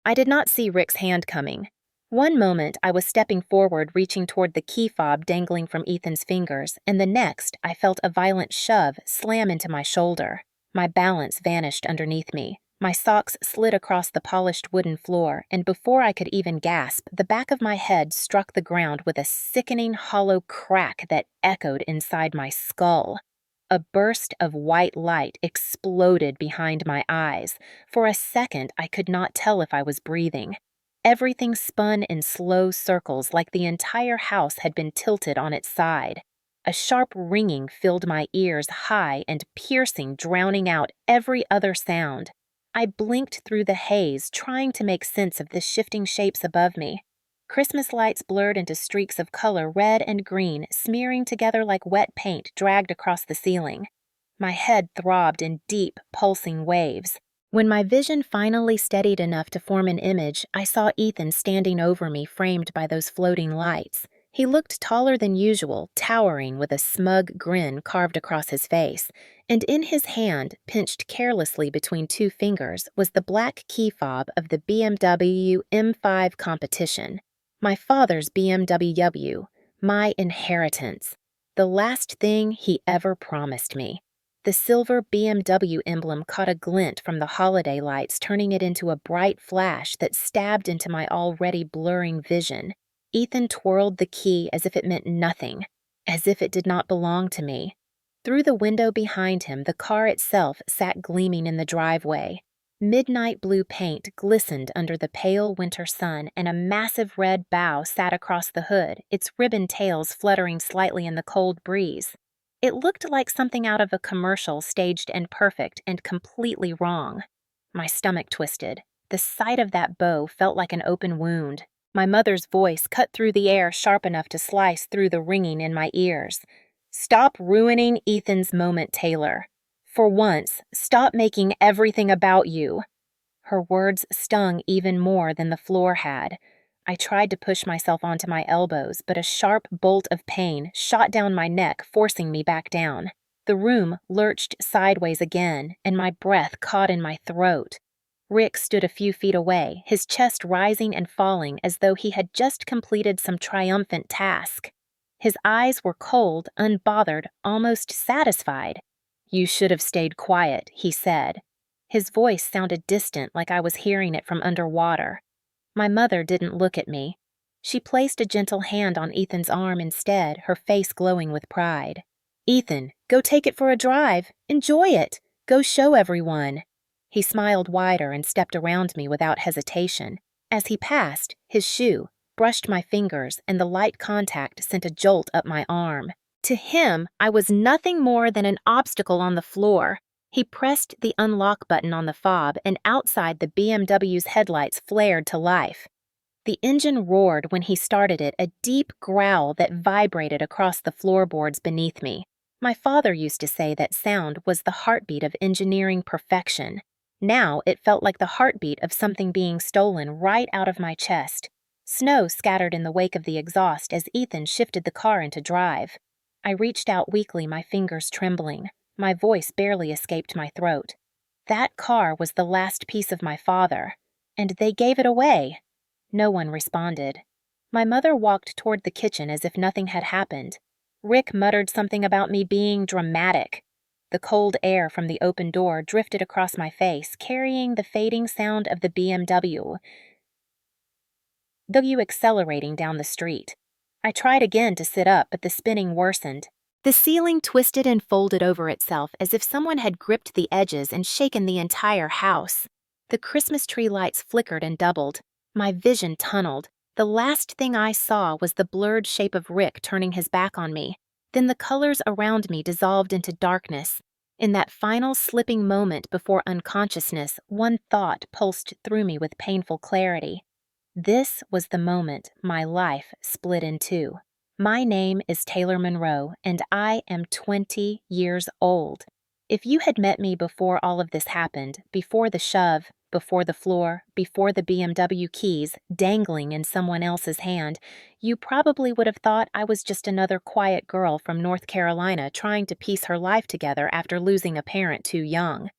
I did not see Rick's hand coming. One moment, I was stepping forward, reaching toward the key fob dangling from Ethan's fingers, and the next, I felt a violent shove slam into my shoulder. My balance vanished underneath me. My socks slid across the polished wooden floor, and before I could even gasp, the back of my head struck the ground with a sickening hollow crack that echoed inside my skull. A burst of white light exploded behind my eyes. For a second, I could not tell if I was breathing. Everything spun in slow circles like the entire house had been tilted on its side. A sharp ringing filled my ears, high and piercing, drowning out every other sound. I blinked through the haze, trying to make sense of the shifting shapes above me. Christmas lights blurred into streaks of color, red and green, smearing together like wet paint dragged across the ceiling. My head throbbed in deep, pulsing waves. When my vision finally steadied enough to form an image, I saw Ethan standing over me, framed by those floating lights. He looked taller than usual, towering with a smug grin carved across his face, and in his hand, pinched carelessly between two fingers, was the black key fob of the BMW M5 competition. My father's BMW, my inheritance, the last thing he ever promised me. The silver BMW emblem caught a glint from the holiday lights, turning it into a bright flash that stabbed into my already blurring vision. Ethan twirled the key as if it meant nothing, as if it did not belong to me. Through the window behind him, the car itself sat gleaming in the driveway. Midnight blue paint glistened under the pale winter sun, and a massive red bow sat across the hood, its ribbon tails fluttering slightly in the cold breeze. It looked like something out of a commercial, staged and perfect, and completely wrong. My stomach twisted. The sight of that bow felt like an open wound. My mother's voice cut through the air sharp enough to slice through the ringing in my ears. "Stop ruining Ethan's moment, Taylor. For once, stop making everything about you." Her words stung even more than the floor had. I tried to push myself onto my elbows, but a sharp bolt of pain shot down my neck, forcing me back down. The room lurched sideways again, and my breath caught in my throat. Rick stood a few feet away, his chest rising and falling as though he had just completed some triumphant task. His eyes were cold, unbothered, almost satisfied. "You should have stayed quiet," he said. His voice sounded distant, like I was hearing it from underwater. My mother didn't look at me. She placed a gentle hand on Ethan's arm instead, her face glowing with pride. "Ethan, go take it for a drive. Enjoy it. Go show everyone." He smiled wider and stepped around me without hesitation. As he passed, his shoe brushed my fingers, and the light contact sent a jolt up my arm. To him, I was nothing more than an obstacle on the floor. He pressed the unlock button on the fob, and outside the BMW's headlights flared to life. The engine roared when he started it, a deep growl that vibrated across the floorboards beneath me. My father used to say that sound was the heartbeat of engineering perfection. Now it felt like the heartbeat of something being stolen right out of my chest. Snow scattered in the wake of the exhaust as Ethan shifted the car into drive. I reached out weakly, my fingers trembling. My voice barely escaped my throat. That car was the last piece of my father, and they gave it away. No one responded. My mother walked toward the kitchen as if nothing had happened. Rick muttered something about me being dramatic. The cold air from the open door drifted across my face, carrying the fading sound of the BMW accelerating down the street. I tried again to sit up, but the spinning worsened. The ceiling twisted and folded over itself as if someone had gripped the edges and shaken the entire house. The Christmas tree lights flickered and doubled. My vision tunneled. The last thing I saw was the blurred shape of Rick turning his back on me. Then the colors around me dissolved into darkness. In that final slipping moment before unconsciousness, one thought pulsed through me with painful clarity. This was the moment my life split in two. My name is Taylor Monroe, and I am 20 years old. If you had met me before all of this happened, before the shove, before the floor, before the BMW keys dangling in someone else's hand, you probably would have thought I was just another quiet girl from North Carolina trying to piece her life together after losing a parent too young.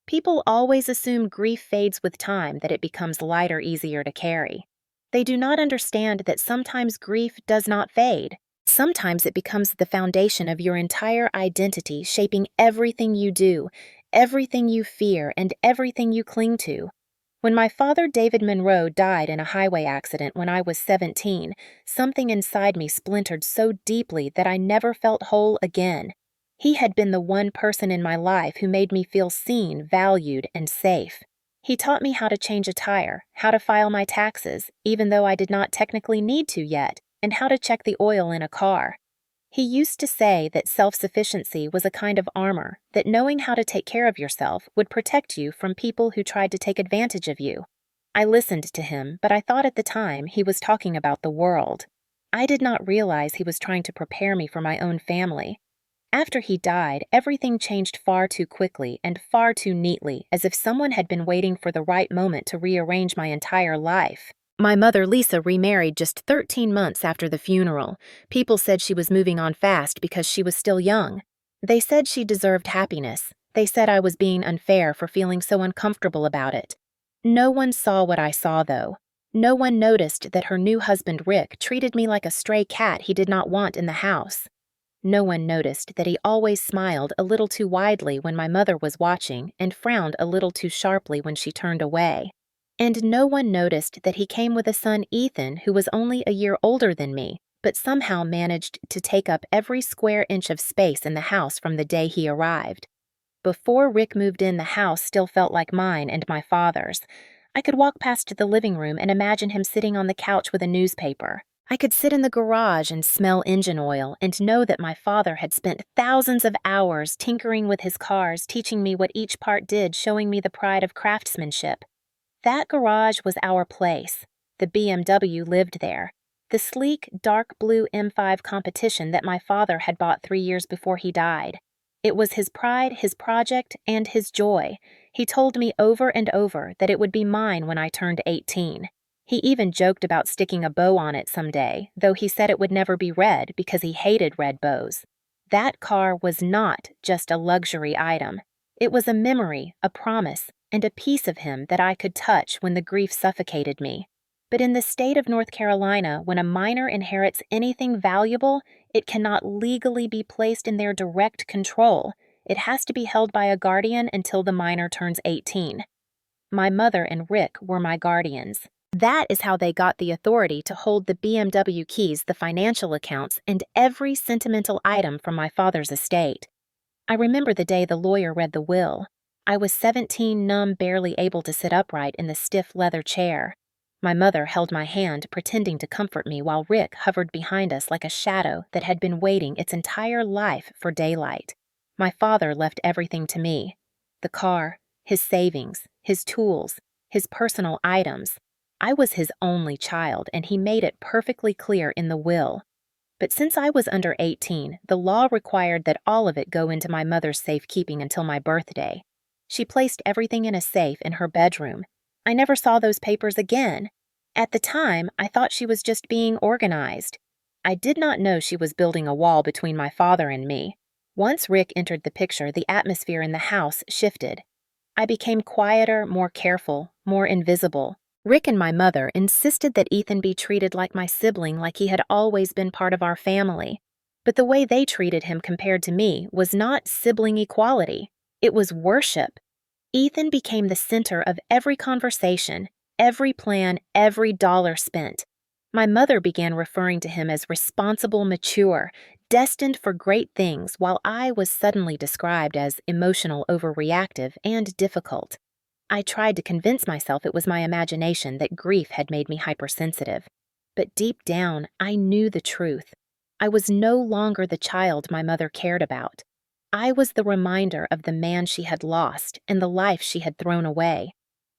People always assume grief fades with time, that it becomes lighter, easier to carry. They do not understand that sometimes grief does not fade. Sometimes it becomes the foundation of your entire identity, shaping everything you do, everything you fear, and everything you cling to. When my father, David Monroe, died in a highway accident when I was 17, something inside me splintered so deeply that I never felt whole again. He had been the one person in my life who made me feel seen, valued, and safe. He taught me how to change a tire, how to file my taxes, even though I did not technically need to yet, and how to check the oil in a car. He used to say that self-sufficiency was a kind of armor, that knowing how to take care of yourself would protect you from people who tried to take advantage of you. I listened to him, but I thought at the time he was talking about the world. I did not realize he was trying to prepare me for my own family. After he died, everything changed far too quickly and far too neatly, as if someone had been waiting for the right moment to rearrange my entire life. My mother, Lisa, remarried just 13 months after the funeral. People said she was moving on fast because she was still young. They said she deserved happiness. They said I was being unfair for feeling so uncomfortable about it. No one saw what I saw, though. No one noticed that her new husband, Rick, treated me like a stray cat he did not want in the house. No one noticed that he always smiled a little too widely when my mother was watching and frowned a little too sharply when she turned away. And no one noticed that he came with a son, Ethan, who was only a year older than me, but somehow managed to take up every square inch of space in the house from the day he arrived. Before Rick moved in, the house still felt like mine and my father's. I could walk past the living room and imagine him sitting on the couch with a newspaper. I could sit in the garage and smell engine oil and know that my father had spent thousands of hours tinkering with his cars, teaching me what each part did, showing me the pride of craftsmanship. That garage was our place. The BMW lived there. The sleek, dark blue M5 competition that my father had bought 3 years before he died. It was his pride, his project, and his joy. He told me over and over that it would be mine when I turned 18. He even joked about sticking a bow on it someday, though he said it would never be red because he hated red bows. That car was not just a luxury item. It was a memory, a promise, and a piece of him that I could touch when the grief suffocated me. But in the state of North Carolina, when a minor inherits anything valuable, it cannot legally be placed in their direct control. It has to be held by a guardian until the minor turns 18. My mother and Rick were my guardians. That is how they got the authority to hold the BMW keys, the financial accounts, and every sentimental item from my father's estate. I remember the day the lawyer read the will. I was 17, numb, barely able to sit upright in the stiff leather chair. My mother held my hand, pretending to comfort me, while Rick hovered behind us like a shadow that had been waiting its entire life for daylight. My father left everything to me. The car, his savings, his tools, his personal items. I was his only child, and he made it perfectly clear in the will. But since I was under 18, the law required that all of it go into my mother's safekeeping until my birthday. She placed everything in a safe in her bedroom. I never saw those papers again. At the time, I thought she was just being organized. I did not know she was building a wall between my father and me. Once Rick entered the picture, the atmosphere in the house shifted. I became quieter, more careful, more invisible. Rick and my mother insisted that Ethan be treated like my sibling, like he had always been part of our family. But the way they treated him compared to me was not sibling equality. It was worship. Ethan became the center of every conversation, every plan, every dollar spent. My mother began referring to him as responsible, mature, destined for great things, while I was suddenly described as emotional, overreactive, and difficult. I tried to convince myself it was my imagination, that grief had made me hypersensitive. But deep down, I knew the truth. I was no longer the child my mother cared about. I was the reminder of the man she had lost and the life she had thrown away.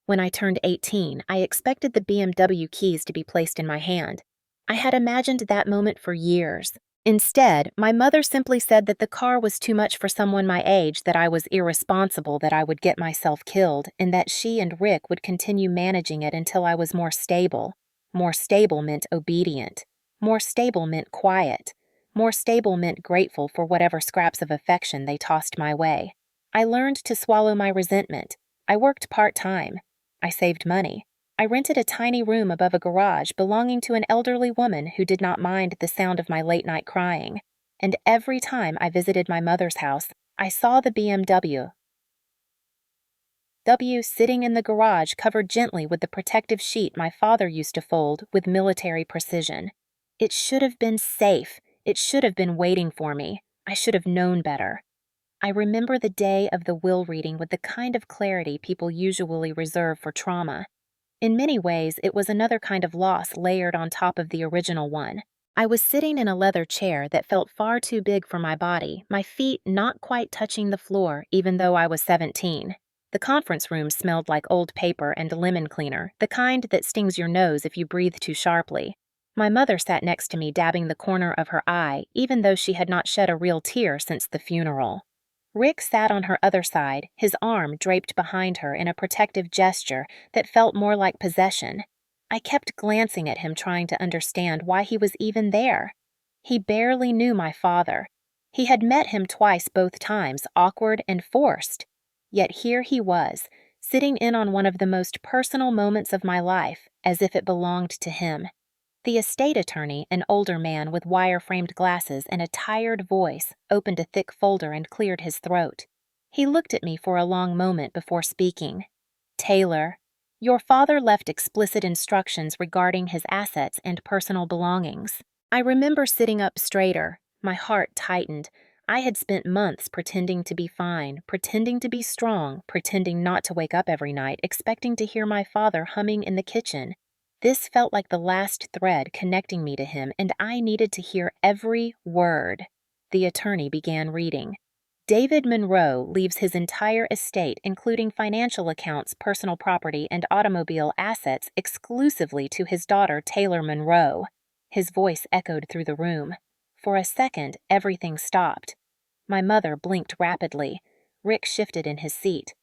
When I turned 18, I expected the BMW keys to be placed in my hand. I had imagined that moment for years. Instead, my mother simply said that the car was too much for someone my age, that I was irresponsible, that I would get myself killed, and that she and Rick would continue managing it until I was more stable. More stable meant obedient. More stable meant quiet. More stable meant grateful for whatever scraps of affection they tossed my way. I learned to swallow my resentment. I worked part-time. I saved money. I rented a tiny room above a garage belonging to an elderly woman who did not mind the sound of my late-night crying. And every time I visited my mother's house, I saw the BMW sitting in the garage covered gently with the protective sheet my father used to fold with military precision. It should have been safe. It should have been waiting for me. I should have known better. I remember the day of the will reading with the kind of clarity people usually reserve for trauma. In many ways, it was another kind of loss layered on top of the original one. I was sitting in a leather chair that felt far too big for my body, my feet not quite touching the floor even though I was 17. The conference room smelled like old paper and lemon cleaner, the kind that stings your nose if you breathe too sharply. My mother sat next to me dabbing the corner of her eye, even though she had not shed a real tear since the funeral. Rick sat on her other side, his arm draped behind her in a protective gesture that felt more like possession. I kept glancing at him trying to understand why he was even there. He barely knew my father. He had met him twice, both times awkward and forced. Yet here he was, sitting in on one of the most personal moments of my life, as if it belonged to him. The estate attorney, an older man with wire-framed glasses and a tired voice, opened a thick folder and cleared his throat. He looked at me for a long moment before speaking. "Taylor, your father left explicit instructions regarding his assets and personal belongings." I remember sitting up straighter. My heart tightened. I had spent months pretending to be fine, pretending to be strong, pretending not to wake up every night, expecting to hear my father humming in the kitchen. This felt like the last thread connecting me to him, and I needed to hear every word. The attorney began reading. David Monroe leaves his entire estate, including financial accounts, personal property, and automobile assets, exclusively to his daughter, Taylor Monroe. His voice echoed through the room. For a second, everything stopped. My mother blinked rapidly. Rick shifted in his seat.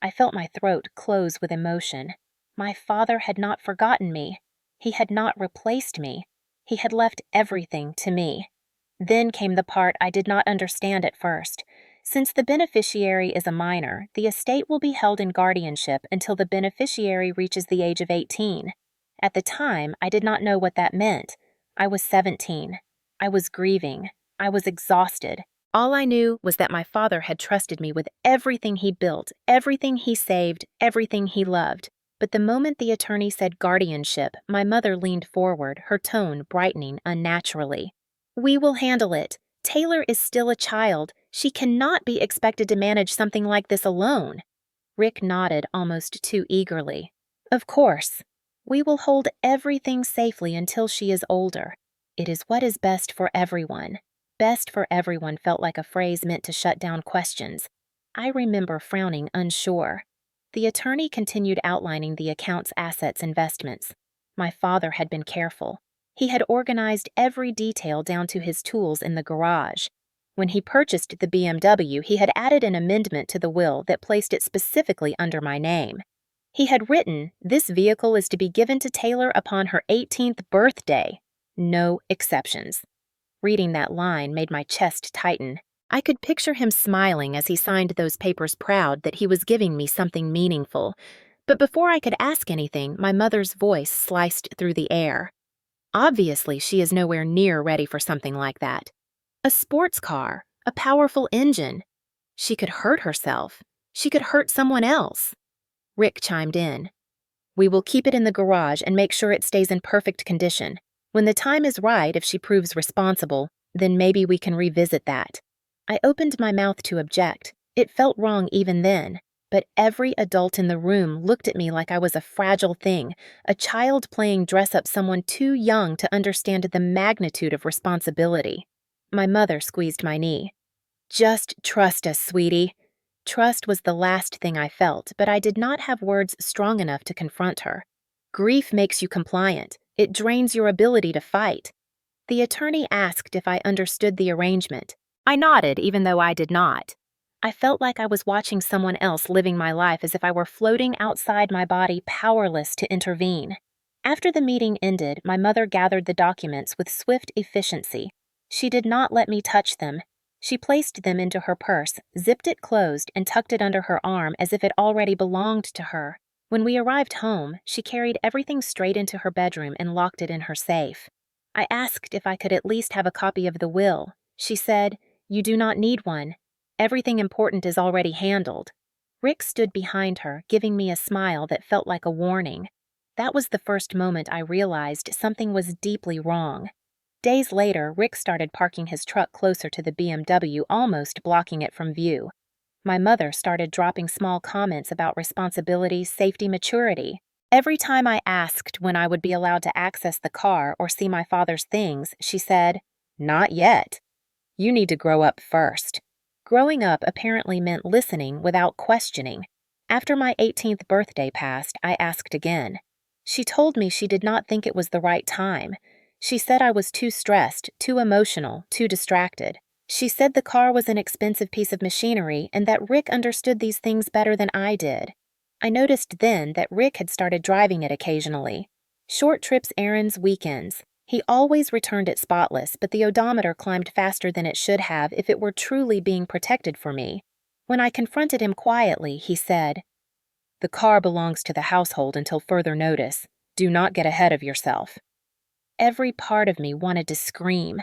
I felt my throat close with emotion. My father had not forgotten me. He had not replaced me. He had left everything to me. Then came the part I did not understand at first. Since the beneficiary is a minor, the estate will be held in guardianship until the beneficiary reaches the age of 18. At the time, I did not know what that meant. I was 17. I was grieving. I was exhausted. All I knew was that my father had trusted me with everything he built, everything he saved, everything he loved. But the moment the attorney said guardianship, my mother leaned forward, her tone brightening unnaturally. "We will handle it. Taylor is still a child. She cannot be expected to manage something like this alone." Rick nodded almost too eagerly. "Of course. We will hold everything safely until she is older. It is what is best for everyone." Best for everyone felt like a phrase meant to shut down questions. I remember frowning, unsure. The attorney continued outlining the account's assets, investments. My father had been careful. He had organized every detail down to his tools in the garage. When he purchased the BMW, he had added an amendment to the will that placed it specifically under my name. He had written, "This vehicle is to be given to Taylor upon her 18th birthday. No exceptions." Reading that line made my chest tighten. I could picture him smiling as he signed those papers, proud that he was giving me something meaningful. But before I could ask anything, my mother's voice sliced through the air. "Obviously, she is nowhere near ready for something like that. A sports car, a powerful engine. She could hurt herself. She could hurt someone else." Rick chimed in. "We will keep it in the garage and make sure it stays in perfect condition. When the time is right, if she proves responsible, then maybe we can revisit that." I opened my mouth to object. It felt wrong even then, but every adult in the room looked at me like I was a fragile thing, a child playing dress-up, someone too young to understand the magnitude of responsibility. My mother squeezed my knee. "Just trust us, sweetie." Trust was the last thing I felt, but I did not have words strong enough to confront her. Grief makes you compliant. It drains your ability to fight. The attorney asked if I understood the arrangement. I nodded, even though I did not. I felt like I was watching someone else living my life, as if I were floating outside my body, powerless to intervene. After the meeting ended, my mother gathered the documents with swift efficiency. She did not let me touch them. She placed them into her purse, zipped it closed, and tucked it under her arm as if it already belonged to her. When we arrived home, she carried everything straight into her bedroom and locked it in her safe. I asked if I could at least have a copy of the will. She said, "You do not need one. Everything important is already handled." Rick stood behind her, giving me a smile that felt like a warning. That was the first moment I realized something was deeply wrong. Days later, Rick started parking his truck closer to the BMW, almost blocking it from view. My mother started dropping small comments about responsibility, safety, maturity. Every time I asked when I would be allowed to access the car or see my father's things, she said, "Not yet. You need to grow up first." Growing up apparently meant listening without questioning. After my 18th birthday passed, I asked again. She told me she did not think it was the right time. She said I was too stressed, too emotional, too distracted. She said the car was an expensive piece of machinery and that Rick understood these things better than I did. I noticed then that Rick had started driving it occasionally. Short trips, errands, weekends. He always returned it spotless, but the odometer climbed faster than it should have if it were truly being protected for me. When I confronted him quietly, he said, "The car belongs to the household until further notice. Do not get ahead of yourself." Every part of me wanted to scream.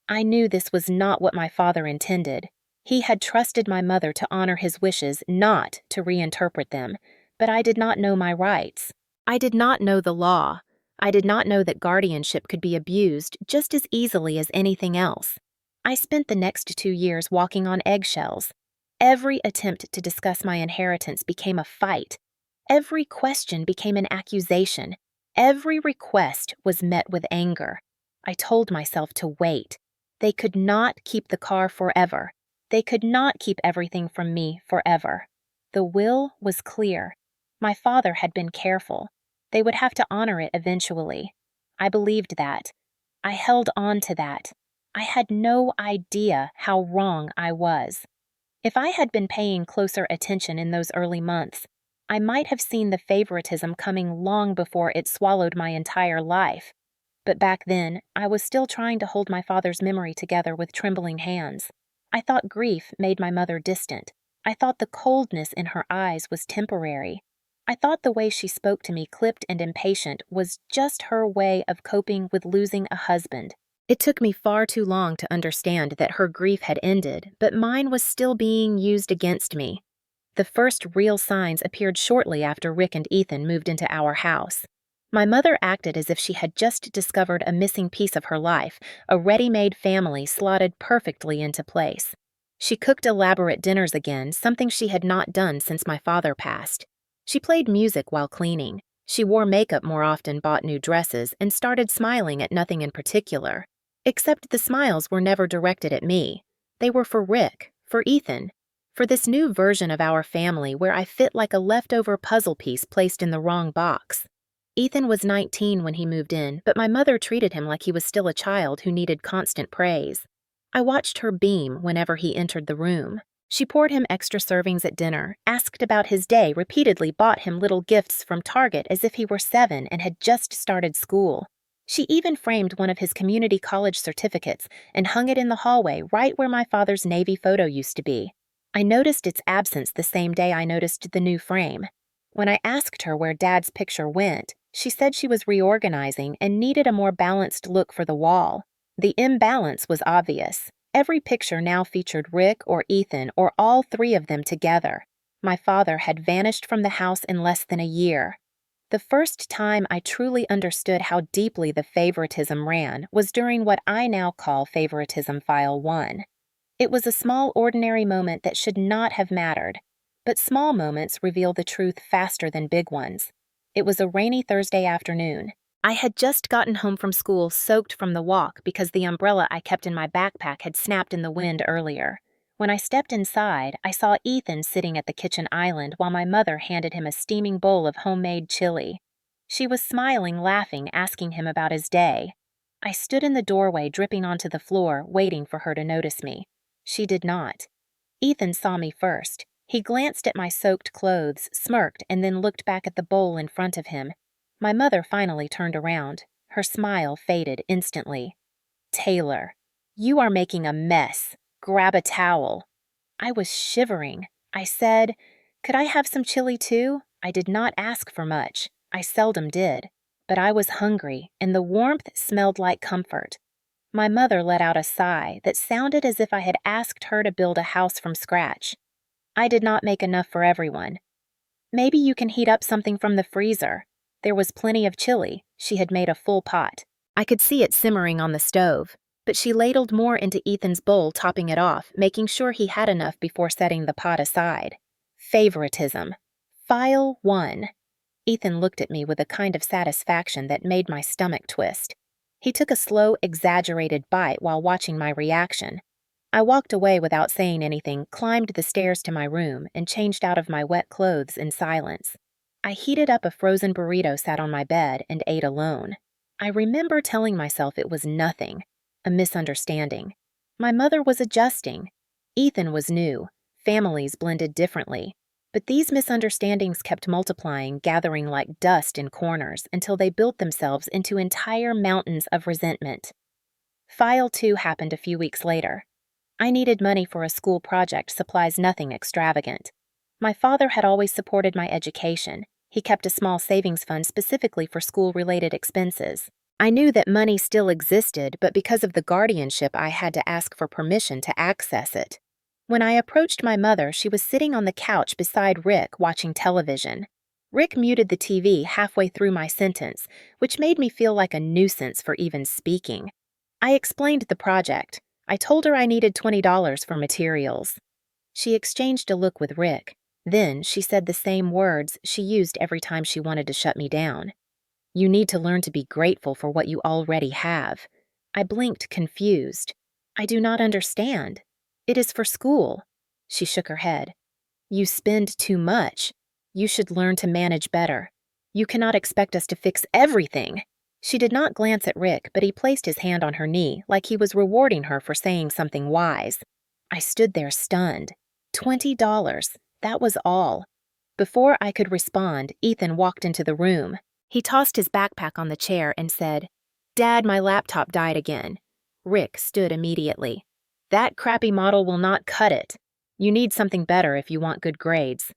I knew this was not what my father intended. He had trusted my mother to honor his wishes, not to reinterpret them, but I did not know my rights. I did not know the law. I did not know that guardianship could be abused just as easily as anything else. I spent the next 2 years walking on eggshells. Every attempt to discuss my inheritance became a fight. Every question became an accusation. Every request was met with anger. I told myself to wait. They could not keep the car forever. They could not keep everything from me forever. The will was clear. My father had been careful. They would have to honor it eventually. I believed that. I held on to that. I had no idea how wrong I was. If I had been paying closer attention in those early months, I might have seen the favoritism coming long before it swallowed my entire life. But back then, I was still trying to hold my father's memory together with trembling hands. I thought grief made my mother distant. I thought the coldness in her eyes was temporary. I thought the way she spoke to me, clipped and impatient, was just her way of coping with losing a husband. It took me far too long to understand that her grief had ended, but mine was still being used against me. The first real signs appeared shortly after Rick and Ethan moved into our house. My mother acted as if she had just discovered a missing piece of her life, a ready-made family slotted perfectly into place. She cooked elaborate dinners again, something she had not done since my father passed. She played music while cleaning. She wore makeup more often, bought new dresses, and started smiling at nothing in particular. Except the smiles were never directed at me. They were for Rick, for Ethan, for this new version of our family where I fit like a leftover puzzle piece placed in the wrong box. Ethan was 19 when he moved in, but my mother treated him like he was still a child who needed constant praise. I watched her beam whenever he entered the room. She poured him extra servings at dinner, asked about his day, repeatedly bought him little gifts from Target as if he were 7 and had just started school. She even framed one of his community college certificates and hung it in the hallway right where my father's Navy photo used to be. I noticed its absence the same day I noticed the new frame. When I asked her where Dad's picture went, she said she was reorganizing and needed a more balanced look for the wall. The imbalance was obvious. Every picture now featured Rick or Ethan or all 3 of them together. My father had vanished from the house in less than a year. The first time I truly understood how deeply the favoritism ran was during what I now call Favoritism File 1. It was a small, ordinary moment that should not have mattered, but small moments reveal the truth faster than big ones. It was a rainy Thursday afternoon. I had just gotten home from school soaked from the walk because the umbrella I kept in my backpack had snapped in the wind earlier. When I stepped inside, I saw Ethan sitting at the kitchen island while my mother handed him a steaming bowl of homemade chili. She was smiling, laughing, asking him about his day. I stood in the doorway, dripping onto the floor, waiting for her to notice me. She did not. Ethan saw me first. He glanced at my soaked clothes, smirked, and then looked back at the bowl in front of him. My mother finally turned around. Her smile faded instantly. "Taylor, you are making a mess," grab a towel. I was shivering. I said, "Could I have some chili too?" I did not ask for much. I seldom did. But I was hungry, and the warmth smelled like comfort. My mother let out a sigh that sounded as if I had asked her to build a house from scratch. I did not make enough for everyone. "Maybe you can heat up something from the freezer." There was plenty of chili. She had made a full pot. I could see it simmering on the stove, but she ladled more into Ethan's bowl, topping it off, making sure he had enough before setting the pot aside. Favoritism. File 1. Ethan looked at me with a kind of satisfaction that made my stomach twist. He took a slow, exaggerated bite while watching my reaction. I walked away without saying anything, climbed the stairs to my room, and changed out of my wet clothes in silence. I heated up a frozen burrito sat on my bed and ate alone. I remember telling myself it was nothing, a misunderstanding. My mother was adjusting. Ethan was new. Families blended differently. But these misunderstandings kept multiplying, gathering like dust in corners until they built themselves into entire mountains of resentment. File 2 happened a few weeks later. I needed money for a school project, supplies nothing extravagant. My father had always supported my education. He kept a small savings fund specifically for school-related expenses. I knew that money still existed, but because of the guardianship, I had to ask for permission to access it. When I approached my mother, she was sitting on the couch beside Rick watching television. Rick muted the TV halfway through my sentence, which made me feel like a nuisance for even speaking. I explained the project. I told her I needed $20 for materials. She exchanged a look with Rick. Then she said the same words she used every time she wanted to shut me down. "You need to learn to be grateful for what you already have." I blinked, confused. "I do not understand. It is for school." She shook her head. "You spend too much. You should learn to manage better. You cannot expect us to fix everything." She did not glance at Rick, but he placed his hand on her knee like he was rewarding her for saying something wise. I stood there stunned. $20. That was all. Before I could respond, Ethan walked into the room. He tossed his backpack on the chair and said, "Dad, my laptop died again." Rick stood immediately. "That crappy model will not cut it. You need something better if you want good grades."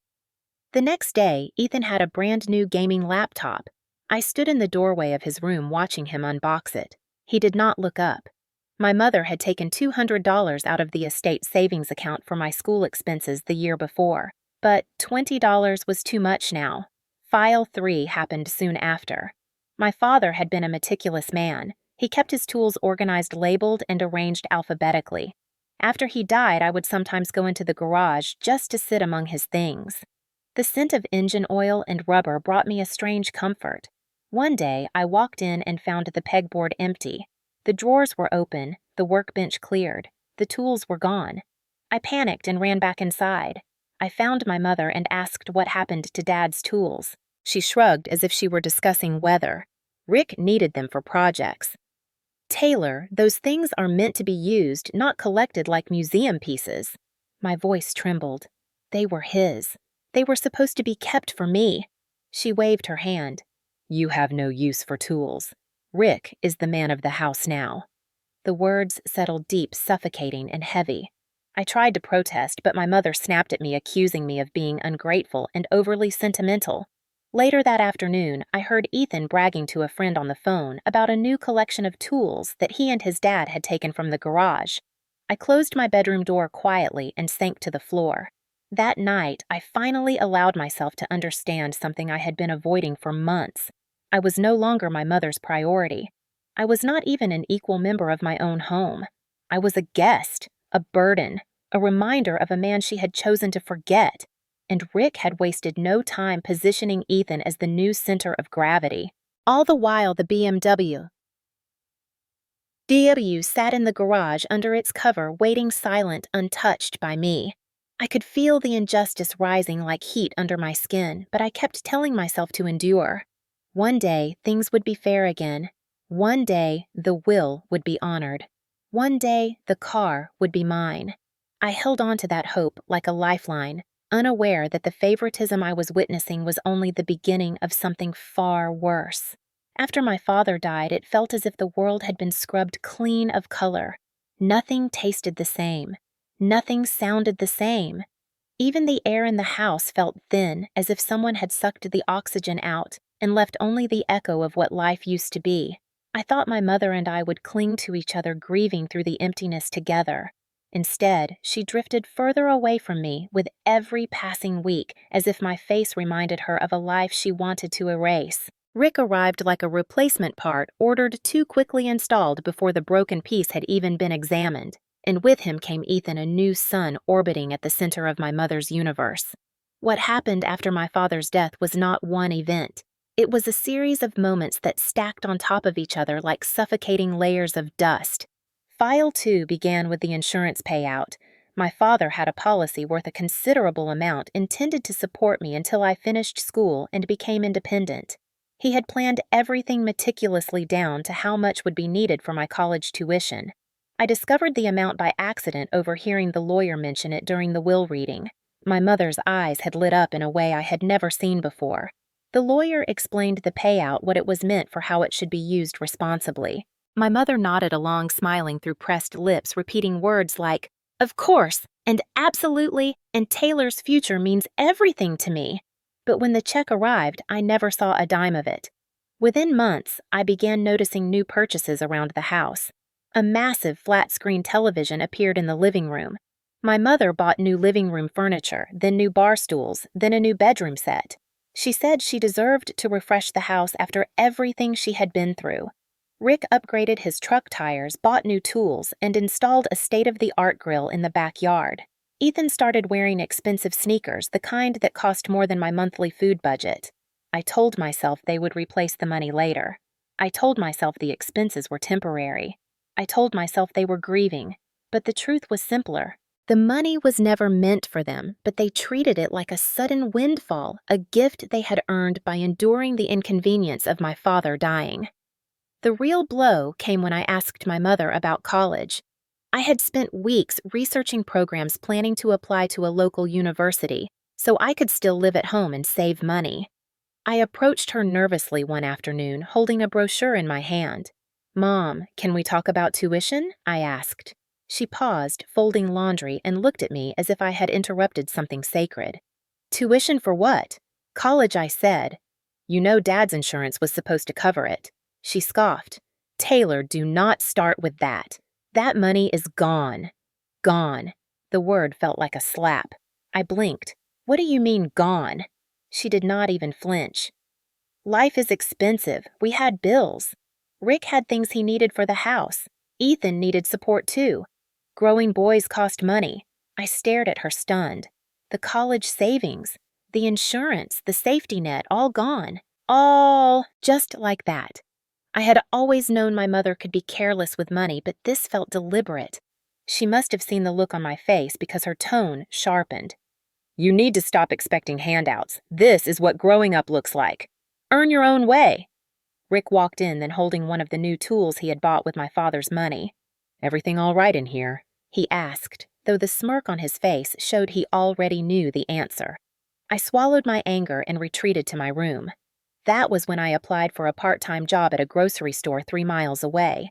The next day, Ethan had a brand new gaming laptop. I stood in the doorway of his room watching him unbox it. He did not look up. My mother had taken $200 out of the estate savings account for my school expenses the year before, but $20 was too much now. File 3 happened soon after. My father had been a meticulous man. He kept his tools organized, labeled, and arranged alphabetically. After he died, I would sometimes go into the garage just to sit among his things. The scent of engine oil and rubber brought me a strange comfort. One day, I walked in and found the pegboard empty. The drawers were open, the workbench cleared. The tools were gone. I panicked and ran back inside. I found my mother and asked what happened to Dad's tools. She shrugged as if she were discussing weather. Rick needed them for projects. "Taylor, those things are meant to be used, not collected like museum pieces." My voice trembled. They were his. They were supposed to be kept for me. She waved her hand. "You have no use for tools. Rick is the man of the house now." The words settled deep, suffocating, and heavy. I tried to protest, but my mother snapped at me, accusing me of being ungrateful and overly sentimental. Later that afternoon, I heard Ethan bragging to a friend on the phone about a new collection of tools that he and his dad had taken from the garage. I closed my bedroom door quietly and sank to the floor. That night, I finally allowed myself to understand something I had been avoiding for months. I was no longer my mother's priority. I was not even an equal member of my own home. I was a guest, a burden, a reminder of a man she had chosen to forget. And Rick had wasted no time positioning Ethan as the new center of gravity. All the while, the BMW sat in the garage under its cover, waiting silent, untouched by me. I could feel the injustice rising like heat under my skin, but I kept telling myself to endure. One day, things would be fair again. One day, the will would be honored. One day, the car would be mine. I held on to that hope like a lifeline, unaware that the favoritism I was witnessing was only the beginning of something far worse. After my father died, it felt as if the world had been scrubbed clean of color. Nothing tasted the same. Nothing sounded the same. Even the air in the house felt thin, as if someone had sucked the oxygen out and left only the echo of what life used to be. I thought my mother and I would cling to each other, grieving through the emptiness together. Instead, she drifted further away from me with every passing week, as if my face reminded her of a life she wanted to erase. Rick arrived like a replacement part ordered too quickly installed before the broken piece had even been examined. And with him came Ethan, a new sun orbiting at the center of my mother's universe. What happened after my father's death was not one event. It was a series of moments that stacked on top of each other like suffocating layers of dust. File 2 began with the insurance payout. My father had a policy worth a considerable amount intended to support me until I finished school and became independent. He had planned everything meticulously down to how much would be needed for my college tuition. I discovered the amount by accident overhearing the lawyer mention it during the will reading. My mother's eyes had lit up in a way I had never seen before. The lawyer explained the payout, what it was meant for, how it should be used responsibly. My mother nodded along, smiling through pressed lips, repeating words like, "Of course," and "absolutely," and "Taylor's future means everything to me." But when the check arrived, I never saw a dime of it. Within months, I began noticing new purchases around the house. A massive flat-screen television appeared in the living room. My mother bought new living room furniture, then new bar stools, then a new bedroom set. She said she deserved to refresh the house after everything she had been through. Rick upgraded his truck tires, bought new tools, and installed a state-of-the-art grill in the backyard. Ethan started wearing expensive sneakers, the kind that cost more than my monthly food budget. I told myself they would replace the money later. I told myself the expenses were temporary. I told myself they were grieving, but the truth was simpler. The money was never meant for them, but they treated it like a sudden windfall, a gift they had earned by enduring the inconvenience of my father dying. The real blow came when I asked my mother about college. I had spent weeks researching programs, planning to apply to a local university, so I could still live at home and save money. I approached her nervously one afternoon, holding a brochure in my hand. "Mom, can we talk about tuition?" I asked. She paused, folding laundry, and looked at me as if I had interrupted something sacred. "Tuition for what?" "College," I said. "You know Dad's insurance was supposed to cover it." She scoffed. "Taylor, do not start with that. That money is gone." Gone. The word felt like a slap. I blinked. "What do you mean, gone?" She did not even flinch. "Life is expensive. We had bills. Rick had things he needed for the house. Ethan needed support too. Growing boys cost money." I stared at her, stunned. The college savings, the insurance, the safety net, all gone. All just like that. I had always known my mother could be careless with money, but this felt deliberate. She must have seen the look on my face because her tone sharpened. "You need to stop expecting handouts. This is what growing up looks like. Earn your own way." Rick walked in, then holding one of the new tools he had bought with my father's money. "Everything all right in here?" he asked, though the smirk on his face showed he already knew the answer. I swallowed my anger and retreated to my room. That was when I applied for a part-time job at a grocery store 3 miles away.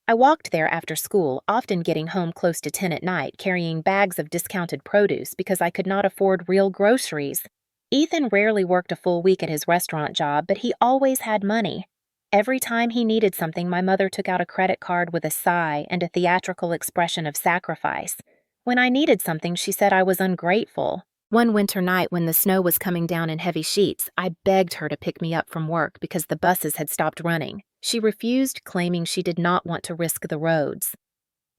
I walked there after school, often getting home close to 10 at night, carrying bags of discounted produce because I could not afford real groceries. Ethan rarely worked a full week at his restaurant job, but he always had money. Every time he needed something, my mother took out a credit card with a sigh and a theatrical expression of sacrifice. When I needed something, she said I was ungrateful. One winter night when the snow was coming down in heavy sheets, I begged her to pick me up from work because the buses had stopped running. She refused, claiming she did not want to risk the roads.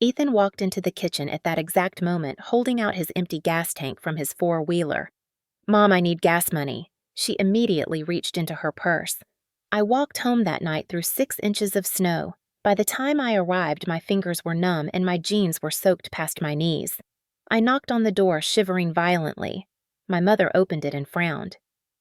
Ethan walked into the kitchen at that exact moment, holding out his empty gas tank from his four-wheeler. "Mom, I need gas money." She immediately reached into her purse. I walked home that night through 6 inches of snow. By the time I arrived, my fingers were numb and my jeans were soaked past my knees. I knocked on the door, shivering violently. My mother opened it and frowned.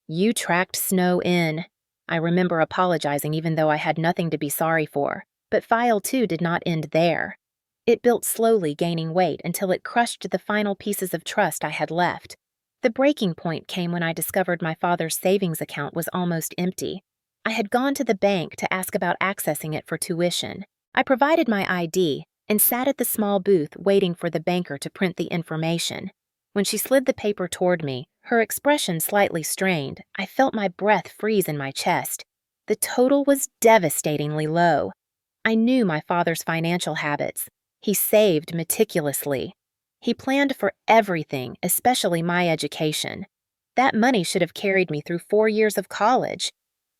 "You tracked snow in." I remember apologizing even though I had nothing to be sorry for, but file 2 did not end there. It built slowly, gaining weight until it crushed the final pieces of trust I had left. The breaking point came when I discovered my father's savings account was almost empty. I had gone to the bank to ask about accessing it for tuition. I provided my ID, and sat at the small booth waiting for the banker to print the information. When she slid the paper toward me, her expression slightly strained, I felt my breath freeze in my chest. The total was devastatingly low. I knew my father's financial habits. He saved meticulously. He planned for everything, especially my education. That money should have carried me through 4 years of college.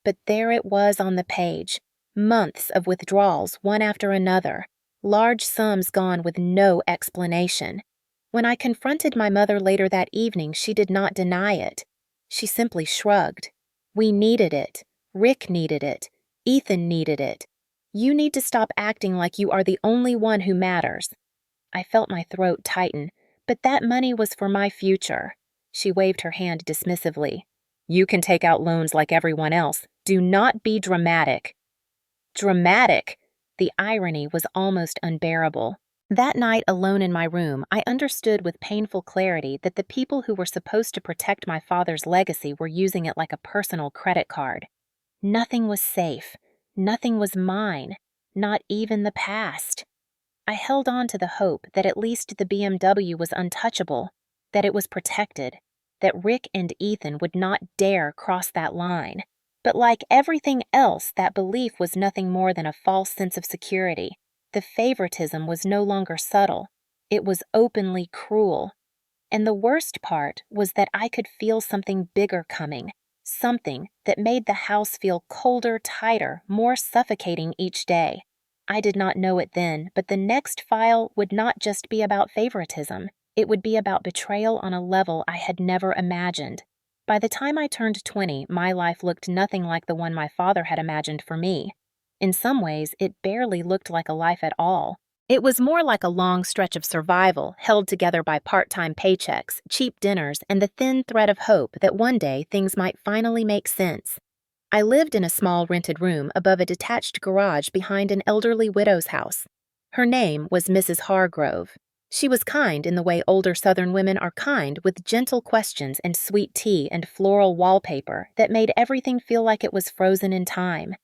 But there it was on the page. Months of withdrawals, one after another. Large sums gone with no explanation. When I confronted my mother later that evening, she did not deny it. She simply shrugged. We needed it. Rick needed it. Ethan needed it. You need to stop acting like you are the only one who matters. I felt my throat tighten, but that money was for my future. She waved her hand dismissively. You can take out loans like everyone else. Do not be dramatic. Dramatic! The irony was almost unbearable. That night, alone in my room, I understood with painful clarity that the people who were supposed to protect my father's legacy were using it like a personal credit card. Nothing was safe. Nothing was mine. Not even the past. I held on to the hope that at least the BMW was untouchable, that it was protected, that Rick and Ethan would not dare cross that line. But like everything else, that belief was nothing more than a false sense of security. The favoritism was no longer subtle. It was openly cruel. And the worst part was that I could feel something bigger coming, something that made the house feel colder, tighter, more suffocating each day. I did not know it then, but the next file would not just be about favoritism. It would be about betrayal on a level I had never imagined. By the time I turned 20, my life looked nothing like the one my father had imagined for me. In some ways, it barely looked like a life at all. It was more like a long stretch of survival, held together by part-time paychecks, cheap dinners, and the thin thread of hope that one day things might finally make sense. I lived in a small rented room above a detached garage behind an elderly widow's house. Her name was Mrs. Hargrove. She was kind in the way older Southern women are kind, with gentle questions and sweet tea and floral wallpaper that made everything feel like it was frozen in time.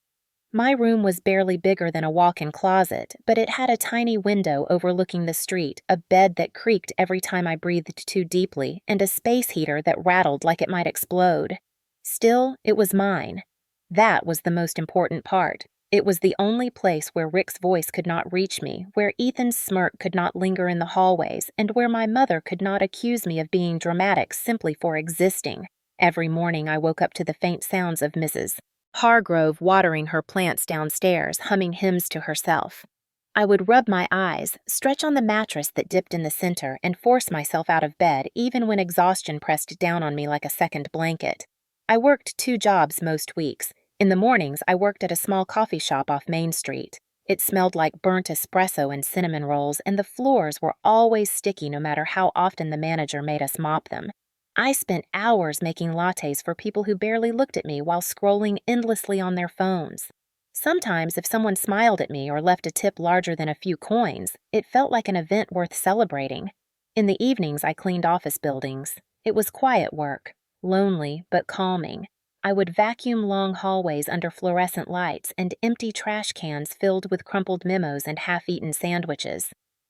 My room was barely bigger than a walk-in closet, but it had a tiny window overlooking the street, a bed that creaked every time I breathed too deeply, and a space heater that rattled like it might explode. Still, it was mine. That was the most important part. It was the only place where Rick's voice could not reach me, where Ethan's smirk could not linger in the hallways, and where my mother could not accuse me of being dramatic simply for existing. Every morning I woke up to the faint sounds of Mrs. Hargrove watering her plants downstairs, humming hymns to herself. I would rub my eyes, stretch on the mattress that dipped in the center, and force myself out of bed even when exhaustion pressed down on me like a second blanket. I worked 2 jobs most weeks. In the mornings, I worked at a small coffee shop off Main Street. It smelled like burnt espresso and cinnamon rolls, and the floors were always sticky no matter how often the manager made us mop them. I spent hours making lattes for people who barely looked at me while scrolling endlessly on their phones. Sometimes, if someone smiled at me or left a tip larger than a few coins, it felt like an event worth celebrating. In the evenings, I cleaned office buildings. It was quiet work, lonely but calming. I would vacuum long hallways under fluorescent lights and empty trash cans filled with crumpled memos and half-eaten sandwiches.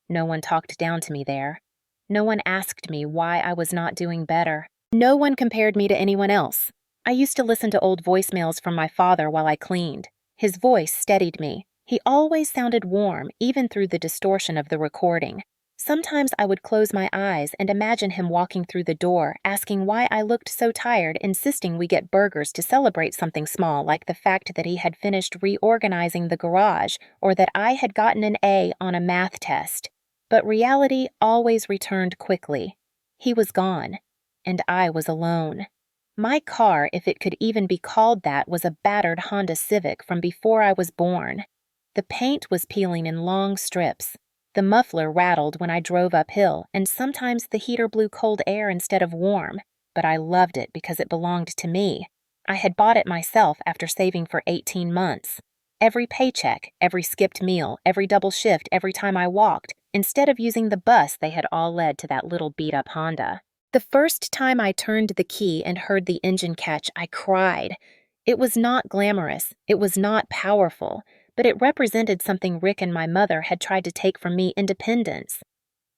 No one talked down to me there. No one asked me why I was not doing better. No one compared me to anyone else. I used to listen to old voicemails from my father while I cleaned. His voice steadied me. He always sounded warm, even through the distortion of the recording. Sometimes I would close my eyes and imagine him walking through the door, asking why I looked so tired, insisting we get burgers to celebrate something small like the fact that he had finished reorganizing the garage or that I had gotten an A on a math test. But reality always returned quickly. He was gone, and I was alone. My car, if it could even be called that, was a battered Honda Civic from before I was born. The paint was peeling in long strips. The muffler rattled when I drove uphill, and sometimes the heater blew cold air instead of warm, but I loved it because it belonged to me. I had bought it myself after saving for 18 months. Every paycheck, every skipped meal, every double shift, every time I walked, instead of using the bus, they had all led to that little beat-up Honda. The first time I turned the key and heard the engine catch, I cried. It was not glamorous, it was not powerful, but it represented something Rick and my mother had tried to take from me: independence.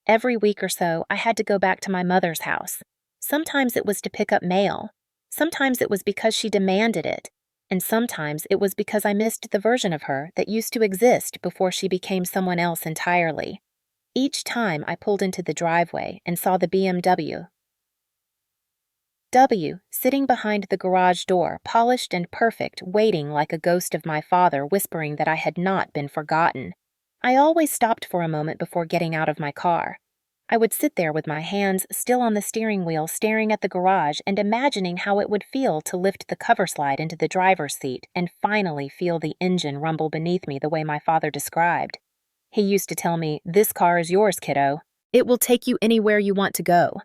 Every week or so, I had to go back to my mother's house. Sometimes it was to pick up mail. Sometimes it was because she demanded it. And sometimes it was because I missed the version of her that used to exist before she became someone else entirely. Each time I pulled into the driveway and saw the BMW sitting behind the garage door, polished and perfect, waiting like a ghost of my father, whispering that I had not been forgotten. I always stopped for a moment before getting out of my car. I would sit there with my hands still on the steering wheel, staring at the garage and imagining how it would feel to lift the cover slide into the driver's seat and finally feel the engine rumble beneath me the way my father described. He used to tell me, "This car is yours, kiddo. It will take you anywhere you want to go."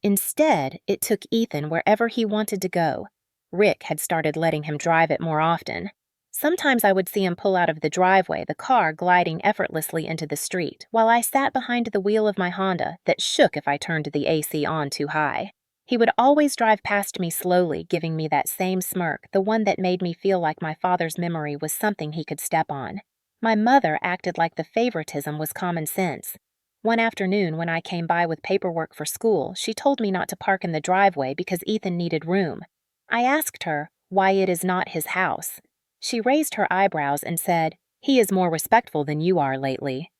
Instead, it took Ethan wherever he wanted to go. Rick had started letting him drive it more often. Sometimes I would see him pull out of the driveway, the car gliding effortlessly into the street, while I sat behind the wheel of my Honda that shook if I turned the AC on too high. He would always drive past me slowly, giving me that same smirk, the one that made me feel like my father's memory was something he could step on. My mother acted like the favoritism was common sense. One afternoon, when I came by with paperwork for school, she told me not to park in the driveway because Ethan needed room. I asked her why it is not his house. She raised her eyebrows and said, "He is more respectful than you are lately."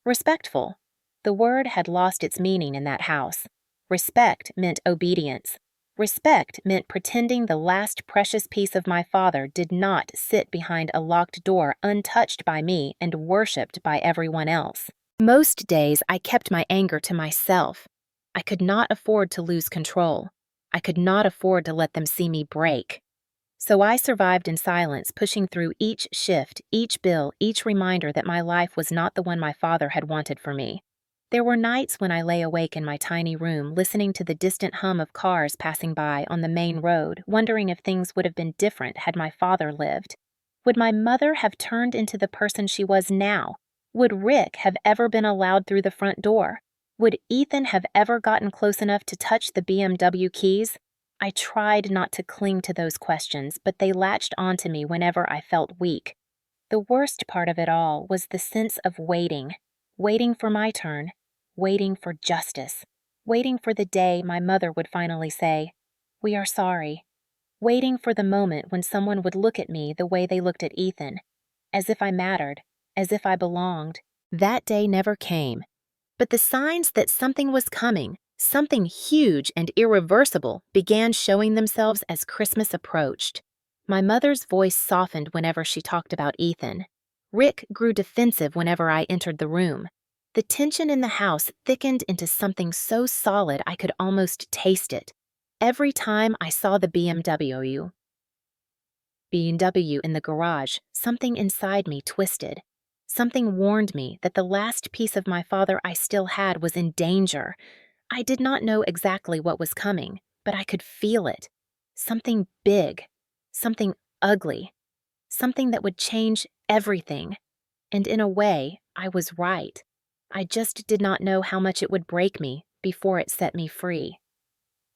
Respectful. The word had lost its meaning in that house. Respect meant obedience. Respect meant pretending the last precious piece of my father did not sit behind a locked door untouched by me and worshipped by everyone else. Most days, I kept my anger to myself. I could not afford to lose control. I could not afford to let them see me break. So I survived in silence, pushing through each shift, each bill, each reminder that my life was not the one my father had wanted for me. There were nights when I lay awake in my tiny room, listening to the distant hum of cars passing by on the main road, wondering if things would have been different had my father lived. Would my mother have turned into the person she was now? Would Rick have ever been allowed through the front door? Would Ethan have ever gotten close enough to touch the BMW keys? I tried not to cling to those questions, but they latched onto me whenever I felt weak. The worst part of it all was the sense of waiting. Waiting for my turn. Waiting for justice. Waiting for the day my mother would finally say, "We are sorry." Waiting for the moment when someone would look at me the way they looked at Ethan. As if I mattered. As if I belonged. That day never came. But the signs that something was coming, something huge and irreversible, began showing themselves as Christmas approached. My mother's voice softened whenever she talked about Ethan. Rick grew defensive whenever I entered the room. The tension in the house thickened into something so solid I could almost taste it. Every time I saw the BMW in the garage, something inside me twisted. Something warned me that the last piece of my father I still had was in danger. I did not know exactly what was coming, but I could feel it. Something big. Something ugly. Something that would change everything. And in a way, I was right. I just did not know how much it would break me before it set me free.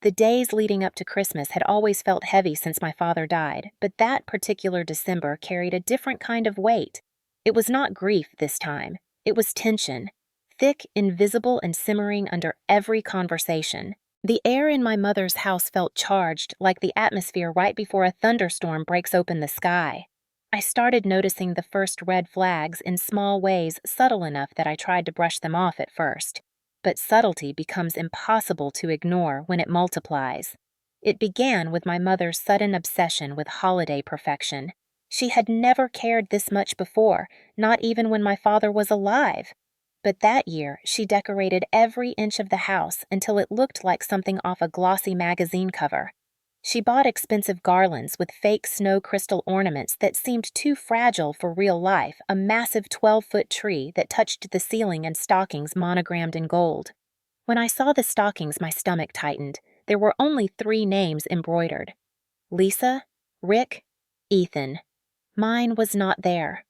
The days leading up to Christmas had always felt heavy since my father died, but that particular December carried a different kind of weight. It was not grief this time. It was tension. Thick, invisible, and simmering under every conversation. The air in my mother's house felt charged, like the atmosphere right before a thunderstorm breaks open the sky. I started noticing the first red flags in small ways, subtle enough that I tried to brush them off at first. But subtlety becomes impossible to ignore when it multiplies. It began with my mother's sudden obsession with holiday perfection. She had never cared this much before, not even when my father was alive. But that year, she decorated every inch of the house until it looked like something off a glossy magazine cover. She bought expensive garlands with fake snow crystal ornaments that seemed too fragile for real life, a massive 12-foot tree that touched the ceiling, and stockings monogrammed in gold. When I saw the stockings, my stomach tightened. There were only 3 names embroidered: Lisa, Rick, Ethan. Mine was not there.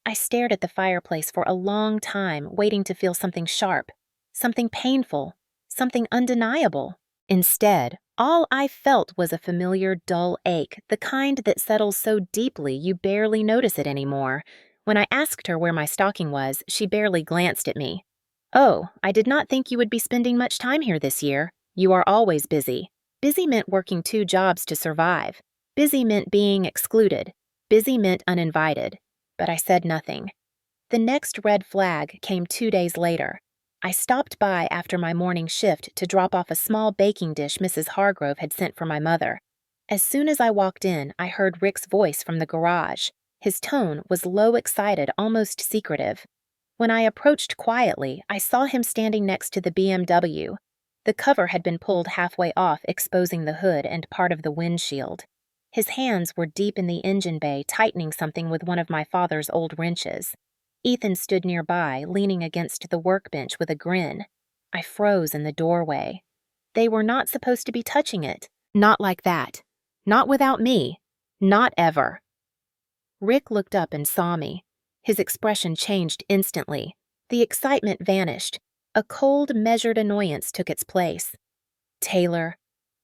I stared at the fireplace for a long time, waiting to feel something sharp, something painful, something undeniable. Instead, all I felt was a familiar dull ache, the kind that settles so deeply you barely notice it anymore. When I asked her where my stocking was, she barely glanced at me. "Oh, I did not think you would be spending much time here this year. You are always busy." Busy meant working 2 jobs to survive. Busy meant being excluded. Busy meant uninvited. But I said nothing. The next red flag came 2 days later. I stopped by after my morning shift to drop off a small baking dish Mrs. Hargrove had sent for my mother. As soon as I walked in, I heard Rick's voice from the garage. His tone was low, excited, almost secretive. When I approached quietly, I saw him standing next to the BMW. The cover had been pulled halfway off, exposing the hood and part of the windshield. His hands were deep in the engine bay, tightening something with one of my father's old wrenches. Ethan stood nearby, leaning against the workbench with a grin. I froze in the doorway. They were not supposed to be touching it. Not like that. Not without me. Not ever. Rick looked up and saw me. His expression changed instantly. The excitement vanished. A cold, measured annoyance took its place. "Taylor,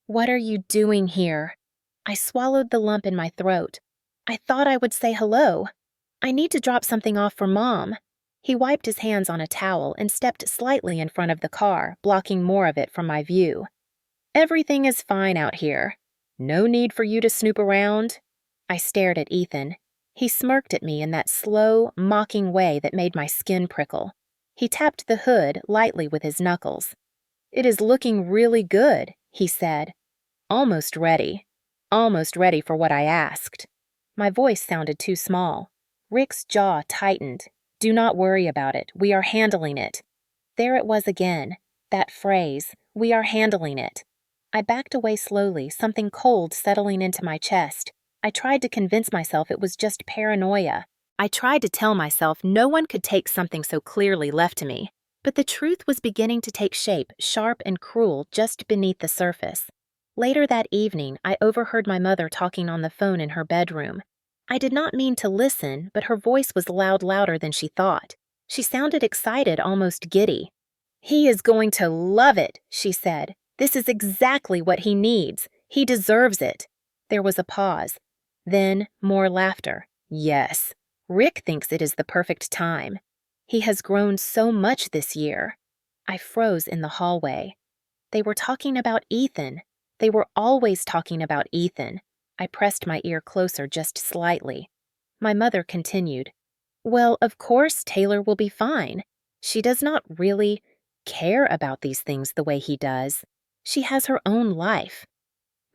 what are you doing here?" I swallowed the lump in my throat. "I thought I would say hello. I need to drop something off for Mom." He wiped his hands on a towel and stepped slightly in front of the car, blocking more of it from my view. "Everything is fine out here. No need for you to snoop around." I stared at Ethan. He smirked at me in that slow, mocking way that made my skin prickle. He tapped the hood lightly with his knuckles. "It is looking really good," he said. "Almost ready. Almost ready for what I asked." My voice sounded too small. Rick's jaw tightened. "Do not worry about it. We are handling it." There it was again. That phrase, "we are handling it." I backed away slowly, something cold settling into my chest. I tried to convince myself it was just paranoia. I tried to tell myself no one could take something so clearly left to me. But the truth was beginning to take shape, sharp and cruel, just beneath the surface. Later that evening, I overheard my mother talking on the phone in her bedroom. I did not mean to listen, but her voice was louder than she thought. She sounded excited, almost giddy. "He is going to love it," she said. "This is exactly what he needs. He deserves it." There was a pause. Then more laughter. "Yes, Rick thinks it is the perfect time. He has grown so much this year." I froze in the hallway. They were talking about Ethan. They were always talking about Ethan. I pressed my ear closer just slightly. My mother continued, "Well, of course Taylor will be fine. She does not really care about these things the way he does. She has her own life."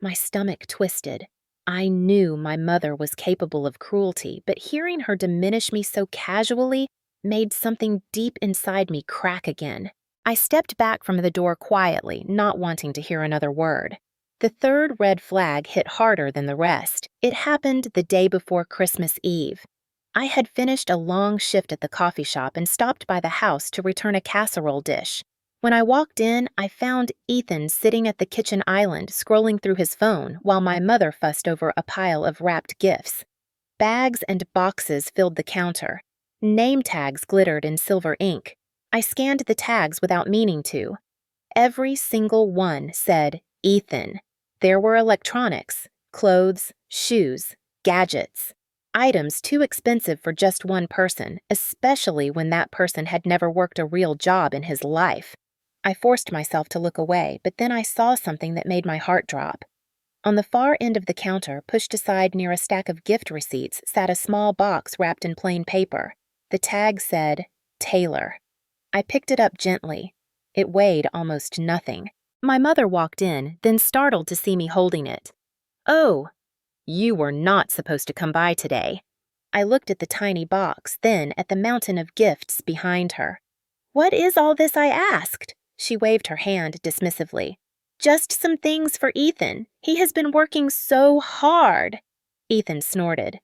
My stomach twisted. I knew my mother was capable of cruelty, but hearing her diminish me so casually made something deep inside me crack again. I stepped back from the door quietly, not wanting to hear another word. The third red flag hit harder than the rest. It happened the day before Christmas Eve. I had finished a long shift at the coffee shop and stopped by the house to return a casserole dish. When I walked in, I found Ethan sitting at the kitchen island scrolling through his phone while my mother fussed over a pile of wrapped gifts. Bags and boxes filled the counter. Name tags glittered in silver ink. I scanned the tags without meaning to. Every single one said Ethan. There were electronics, clothes, shoes, gadgets. Items too expensive for just one person, especially when that person had never worked a real job in his life. I forced myself to look away, but then I saw something that made my heart drop. On the far end of the counter, pushed aside near a stack of gift receipts, sat a small box wrapped in plain paper. The tag said, Taylor. I picked it up gently. It weighed almost nothing. My mother walked in, then startled to see me holding it. "Oh, you were not supposed to come by today." I looked at the tiny box, then at the mountain of gifts behind her. "What is all this?" I asked. She waved her hand dismissively. "Just some things for Ethan. He has been working so hard." Ethan snorted.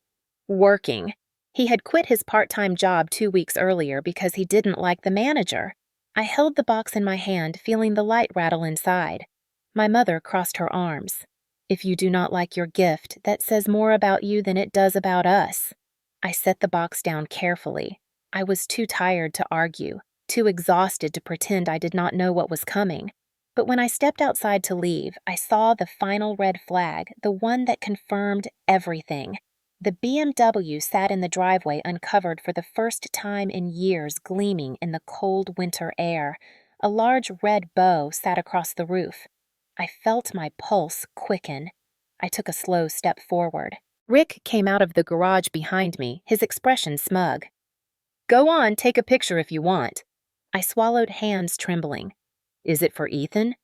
Working. He had quit his part-time job 2 weeks earlier because he didn't like the manager. I held the box in my hand, feeling the light rattle inside. My mother crossed her arms. "If you do not like your gift, that says more about you than it does about us." I set the box down carefully. I was too tired to argue, too exhausted to pretend I did not know what was coming. But when I stepped outside to leave, I saw the final red flag, the one that confirmed everything. The BMW sat in the driveway uncovered for the first time in years, gleaming in the cold winter air. A large red bow sat across the roof. I felt my pulse quicken. I took a slow step forward. Rick came out of the garage behind me, his expression smug. "Go on, take a picture if you want." I swallowed, hands trembling. "Is it for Ethan?"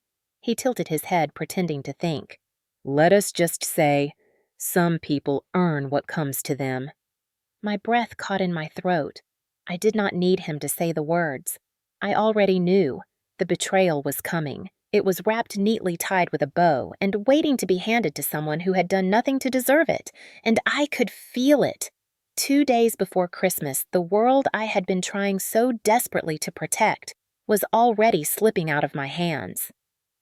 He tilted his head, pretending to think. "Let us just say, some people earn what comes to them." My breath caught in my throat. I did not need him to say the words. I already knew. The betrayal was coming. It was wrapped neatly tied with a bow and waiting to be handed to someone who had done nothing to deserve it, and I could feel it. 2 days before Christmas, the world I had been trying so desperately to protect was already slipping out of my hands.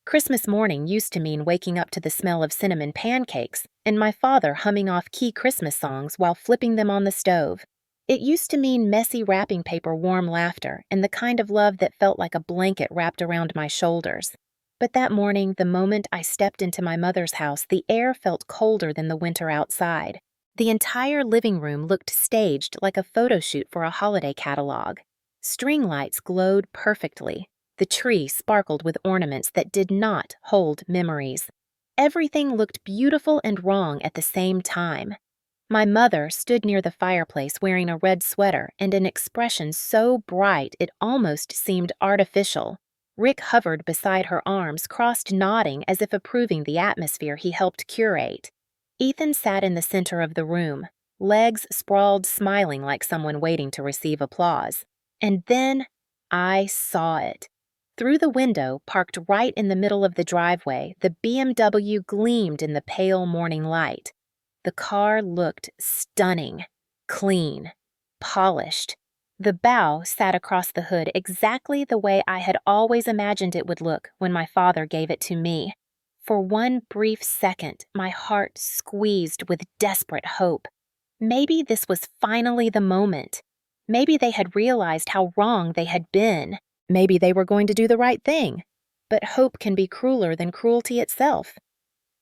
Christmas morning used to mean waking up to the smell of cinnamon pancakes and my father humming off key Christmas songs while flipping them on the stove. It used to mean messy wrapping paper, warm laughter, and the kind of love that felt like a blanket wrapped around my shoulders. But that morning, the moment I stepped into my mother's house, the air felt colder than the winter outside. The entire living room looked staged like a photo shoot for a holiday catalog. String lights glowed perfectly. The tree sparkled with ornaments that did not hold memories. Everything looked beautiful and wrong at the same time. My mother stood near the fireplace wearing a red sweater and an expression so bright it almost seemed artificial. Rick hovered beside her, arms crossed, nodding as if approving the atmosphere he helped curate. Ethan sat in the center of the room, legs sprawled, smiling like someone waiting to receive applause. And then I saw it. Through the window, parked right in the middle of the driveway, the BMW gleamed in the pale morning light. The car looked stunning, clean, polished. The bow sat across the hood exactly the way I had always imagined it would look when my father gave it to me. For one brief second, my heart squeezed with desperate hope. Maybe this was finally the moment. Maybe they had realized how wrong they had been. Maybe they were going to do the right thing. But hope can be crueler than cruelty itself.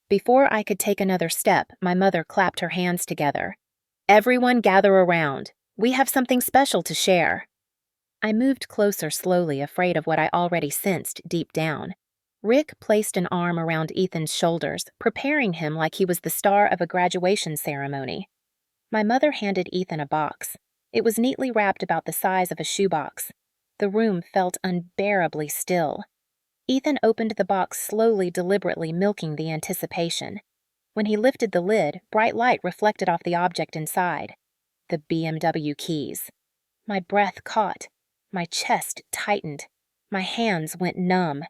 Before I could take another step, my mother clapped her hands together. "Everyone gather around. We have something special to share." I moved closer slowly, afraid of what I already sensed deep down. Rick placed an arm around Ethan's shoulders, preparing him like he was the star of a graduation ceremony. My mother handed Ethan a box. It was neatly wrapped about the size of a shoebox. The room felt unbearably still. Ethan opened the box slowly, deliberately, milking the anticipation. When he lifted the lid, bright light reflected off the object inside. The BMW keys. My breath caught. My chest tightened. My hands went numb.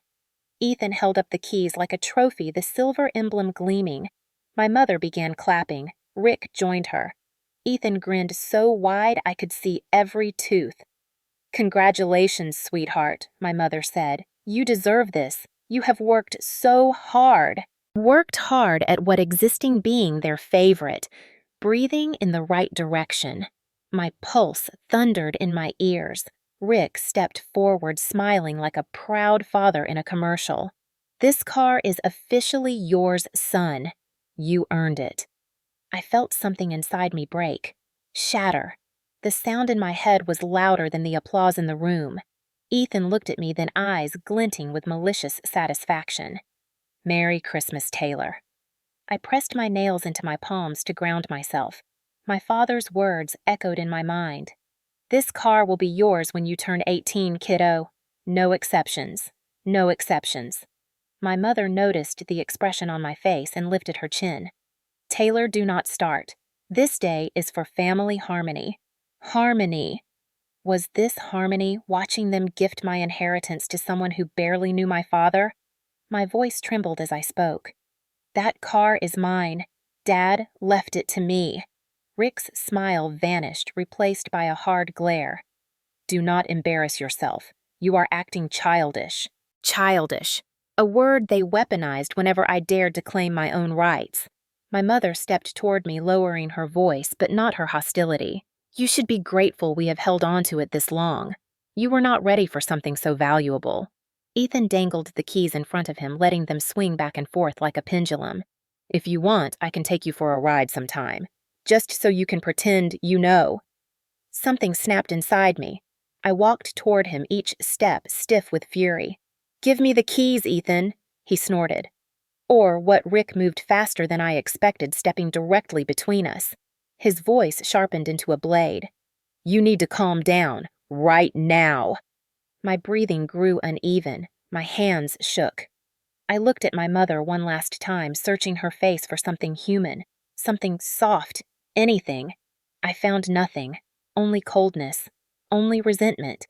Ethan held up the keys like a trophy, the silver emblem gleaming. My mother began clapping. Rick joined her. Ethan grinned so wide I could see every tooth. "Congratulations, sweetheart," my mother said. "You deserve this. You have worked so hard." Worked hard at what existing being their favorite, breathing in the right direction. My pulse thundered in my ears. Rick stepped forward, smiling like a proud father in a commercial. "This car is officially yours, son. You earned it." I felt something inside me break, shatter. The sound in my head was louder than the applause in the room. Ethan looked at me, then eyes glinting with malicious satisfaction. "Merry Christmas, Taylor." I pressed my nails into my palms to ground myself. My father's words echoed in my mind. "This car will be yours when you turn 18, kiddo. No exceptions. No exceptions." My mother noticed the expression on my face and lifted her chin. "Taylor, do not start. This day is for family harmony." Harmony. Was this harmony, watching them gift my inheritance to someone who barely knew my father? My voice trembled as I spoke. "That car is mine. Dad left it to me." Rick's smile vanished, replaced by a hard glare. "Do not embarrass yourself. You are acting childish." Childish. A word they weaponized whenever I dared to claim my own rights. My mother stepped toward me, lowering her voice, but not her hostility. "You should be grateful we have held on to it this long. You were not ready for something so valuable." Ethan dangled the keys in front of him, letting them swing back and forth like a pendulum. "If you want, I can take you for a ride sometime. just so you can pretend you know. Something snapped inside me. I walked toward him, each step stiff with fury. Give me the keys, Ethan, he snorted. Or what Rick moved faster than I expected, stepping directly between us. His voice sharpened into a blade. You need to calm down, right now. My breathing grew uneven. My hands shook. I looked at my mother one last time, searching her face for something human, something soft, anything. I found nothing, only coldness, only resentment,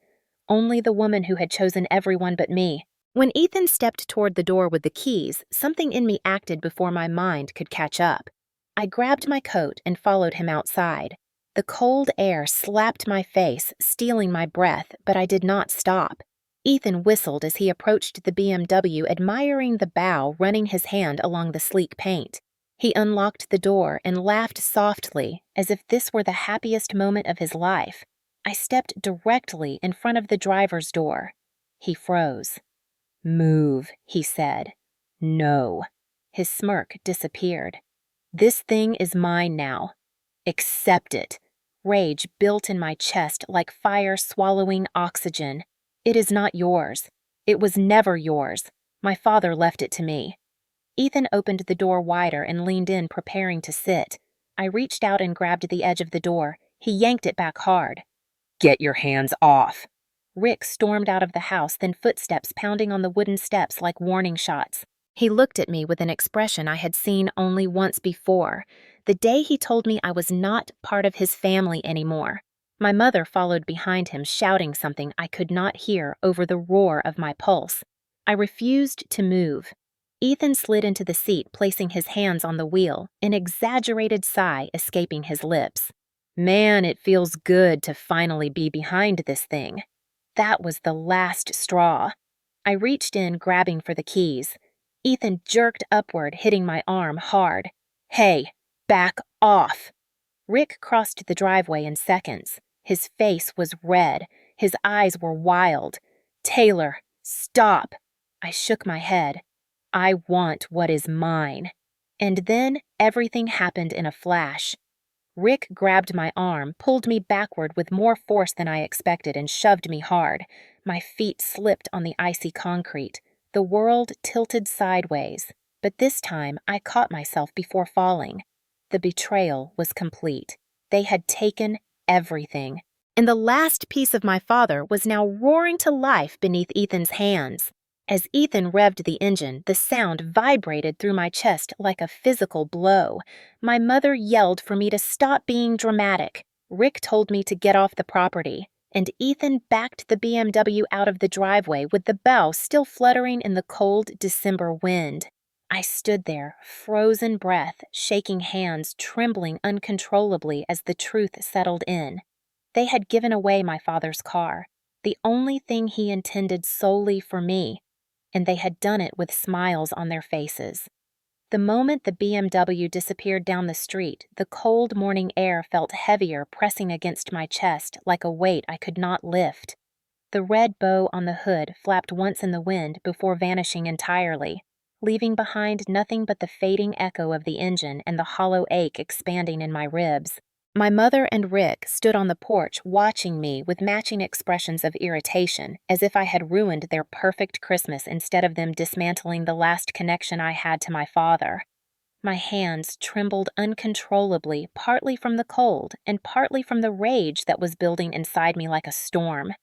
only the woman who had chosen everyone but me. When Ethan stepped toward the door with the keys, something in me acted before my mind could catch up. I grabbed my coat and followed him outside. The cold air slapped my face, stealing my breath, but I did not stop. Ethan whistled as he approached the BMW, admiring the bow, running his hand along the sleek paint. He unlocked the door and laughed softly, as if this were the happiest moment of his life. I stepped directly in front of the driver's door. He froze. Move, he said. No. His smirk disappeared. This thing is mine now. Accept it. Rage built in my chest like fire swallowing oxygen. It is not yours. It was never yours. My father left it to me. Ethan opened the door wider and leaned in, preparing to sit. I reached out and grabbed the edge of the door. He yanked it back hard. Get your hands off. Rick stormed out of the house, then footsteps pounding on the wooden steps like warning shots. He looked at me with an expression I had seen only once before, the day he told me I was not part of his family anymore. My mother followed behind him, shouting something I could not hear over the roar of my pulse. I refused to move. Ethan slid into the seat, placing his hands on the wheel, an exaggerated sigh escaping his lips. Man, it feels good to finally be behind this thing. That was the last straw. I reached in, grabbing for the keys. Ethan jerked upward, hitting my arm hard. Hey, back off! Rick crossed the driveway in seconds. His face was red. His eyes were wild. Taylor, stop! I shook my head. I want what is mine. And then everything happened in a flash. Rick grabbed my arm, pulled me backward with more force than I expected, and shoved me hard. My feet slipped on the icy concrete. The world tilted sideways, but this time I caught myself before falling. The betrayal was complete. They had taken everything. And the last piece of my father was now roaring to life beneath Ethan's hands. As Ethan revved the engine, the sound vibrated through my chest like a physical blow. My mother yelled for me to stop being dramatic. Rick told me to get off the property, and Ethan backed the BMW out of the driveway with the bow still fluttering in the cold December wind. I stood there, frozen breath, shaking hands, trembling uncontrollably as the truth settled in. They had given away my father's car, the only thing he intended solely for me, and they had done it with smiles on their faces. The moment the BMW disappeared down the street, the cold morning air felt heavier, pressing against my chest like a weight I could not lift. The red bow on the hood flapped once in the wind before vanishing entirely, leaving behind nothing but the fading echo of the engine and the hollow ache expanding in my ribs. My mother and Rick stood on the porch watching me with matching expressions of irritation, as if I had ruined their perfect Christmas instead of them dismantling the last connection I had to my father. My hands trembled uncontrollably, partly from the cold and partly from the rage that was building inside me like a storm.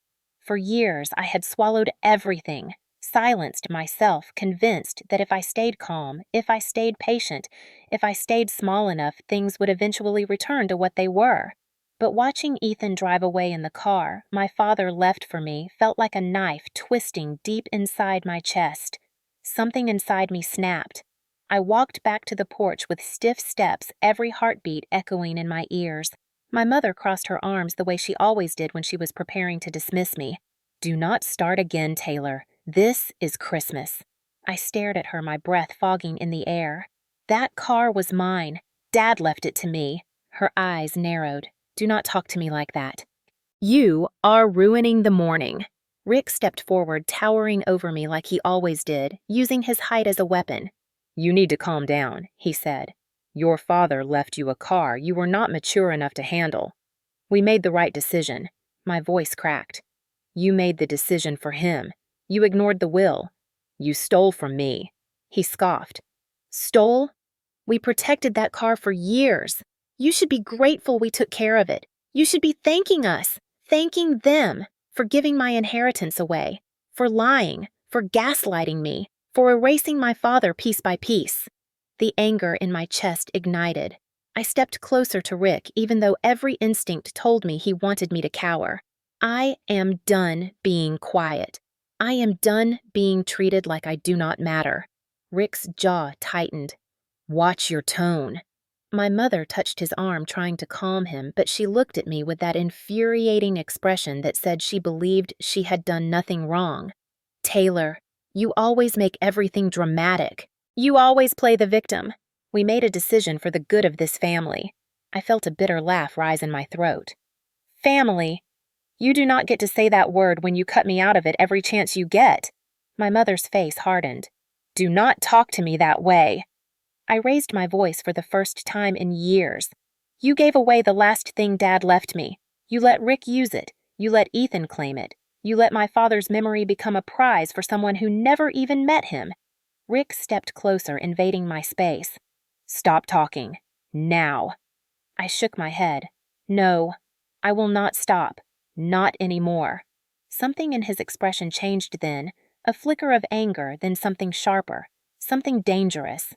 For years I had swallowed everything, silenced myself, convinced that if I stayed calm, if I stayed patient, if I stayed small enough, things would eventually return to what they were. But watching Ethan drive away in the car my father left for me felt like a knife twisting deep inside my chest. Something inside me snapped. I walked back to the porch with stiff steps, every heartbeat echoing in my ears. My mother crossed her arms the way she always did when she was preparing to dismiss me. Do not start again, Taylor. This is Christmas. I stared at her, my breath fogging in the air. That car was mine. Dad left it to me. Her eyes narrowed. Do not talk to me like that. You are ruining the morning. Rick stepped forward, towering over me like he always did, using his height as a weapon. You need to calm down, he said. Your father left you a car you were not mature enough to handle. We made the right decision. My voice cracked. You made the decision for him. You ignored the will. You stole from me. He scoffed. Stole? We protected that car for years. You should be grateful we took care of it. You should be thanking us, thanking them for giving my inheritance away, for lying, for gaslighting me, for erasing my father piece by piece. The anger in my chest ignited. I stepped closer to Rick, even though every instinct told me he wanted me to cower. I am done being quiet. I am done being treated like I do not matter. Rick's jaw tightened. Watch your tone. My mother touched his arm, trying to calm him, but she looked at me with that infuriating expression that said she believed she had done nothing wrong. Taylor, you always make everything dramatic. You always play the victim. We made a decision for the good of this family. I felt a bitter laugh rise in my throat. Family? You do not get to say that word when you cut me out of it every chance you get. My mother's face hardened. Do not talk to me that way. I raised my voice for the first time in years. You gave away the last thing Dad left me. You let Rick use it. You let Ethan claim it. You let my father's memory become a prize for someone who never even met him. Rick stepped closer, invading my space. Stop talking. Now. I shook my head. No, I will not stop. Not anymore. Something in his expression changed then, a flicker of anger, then something sharper, something dangerous.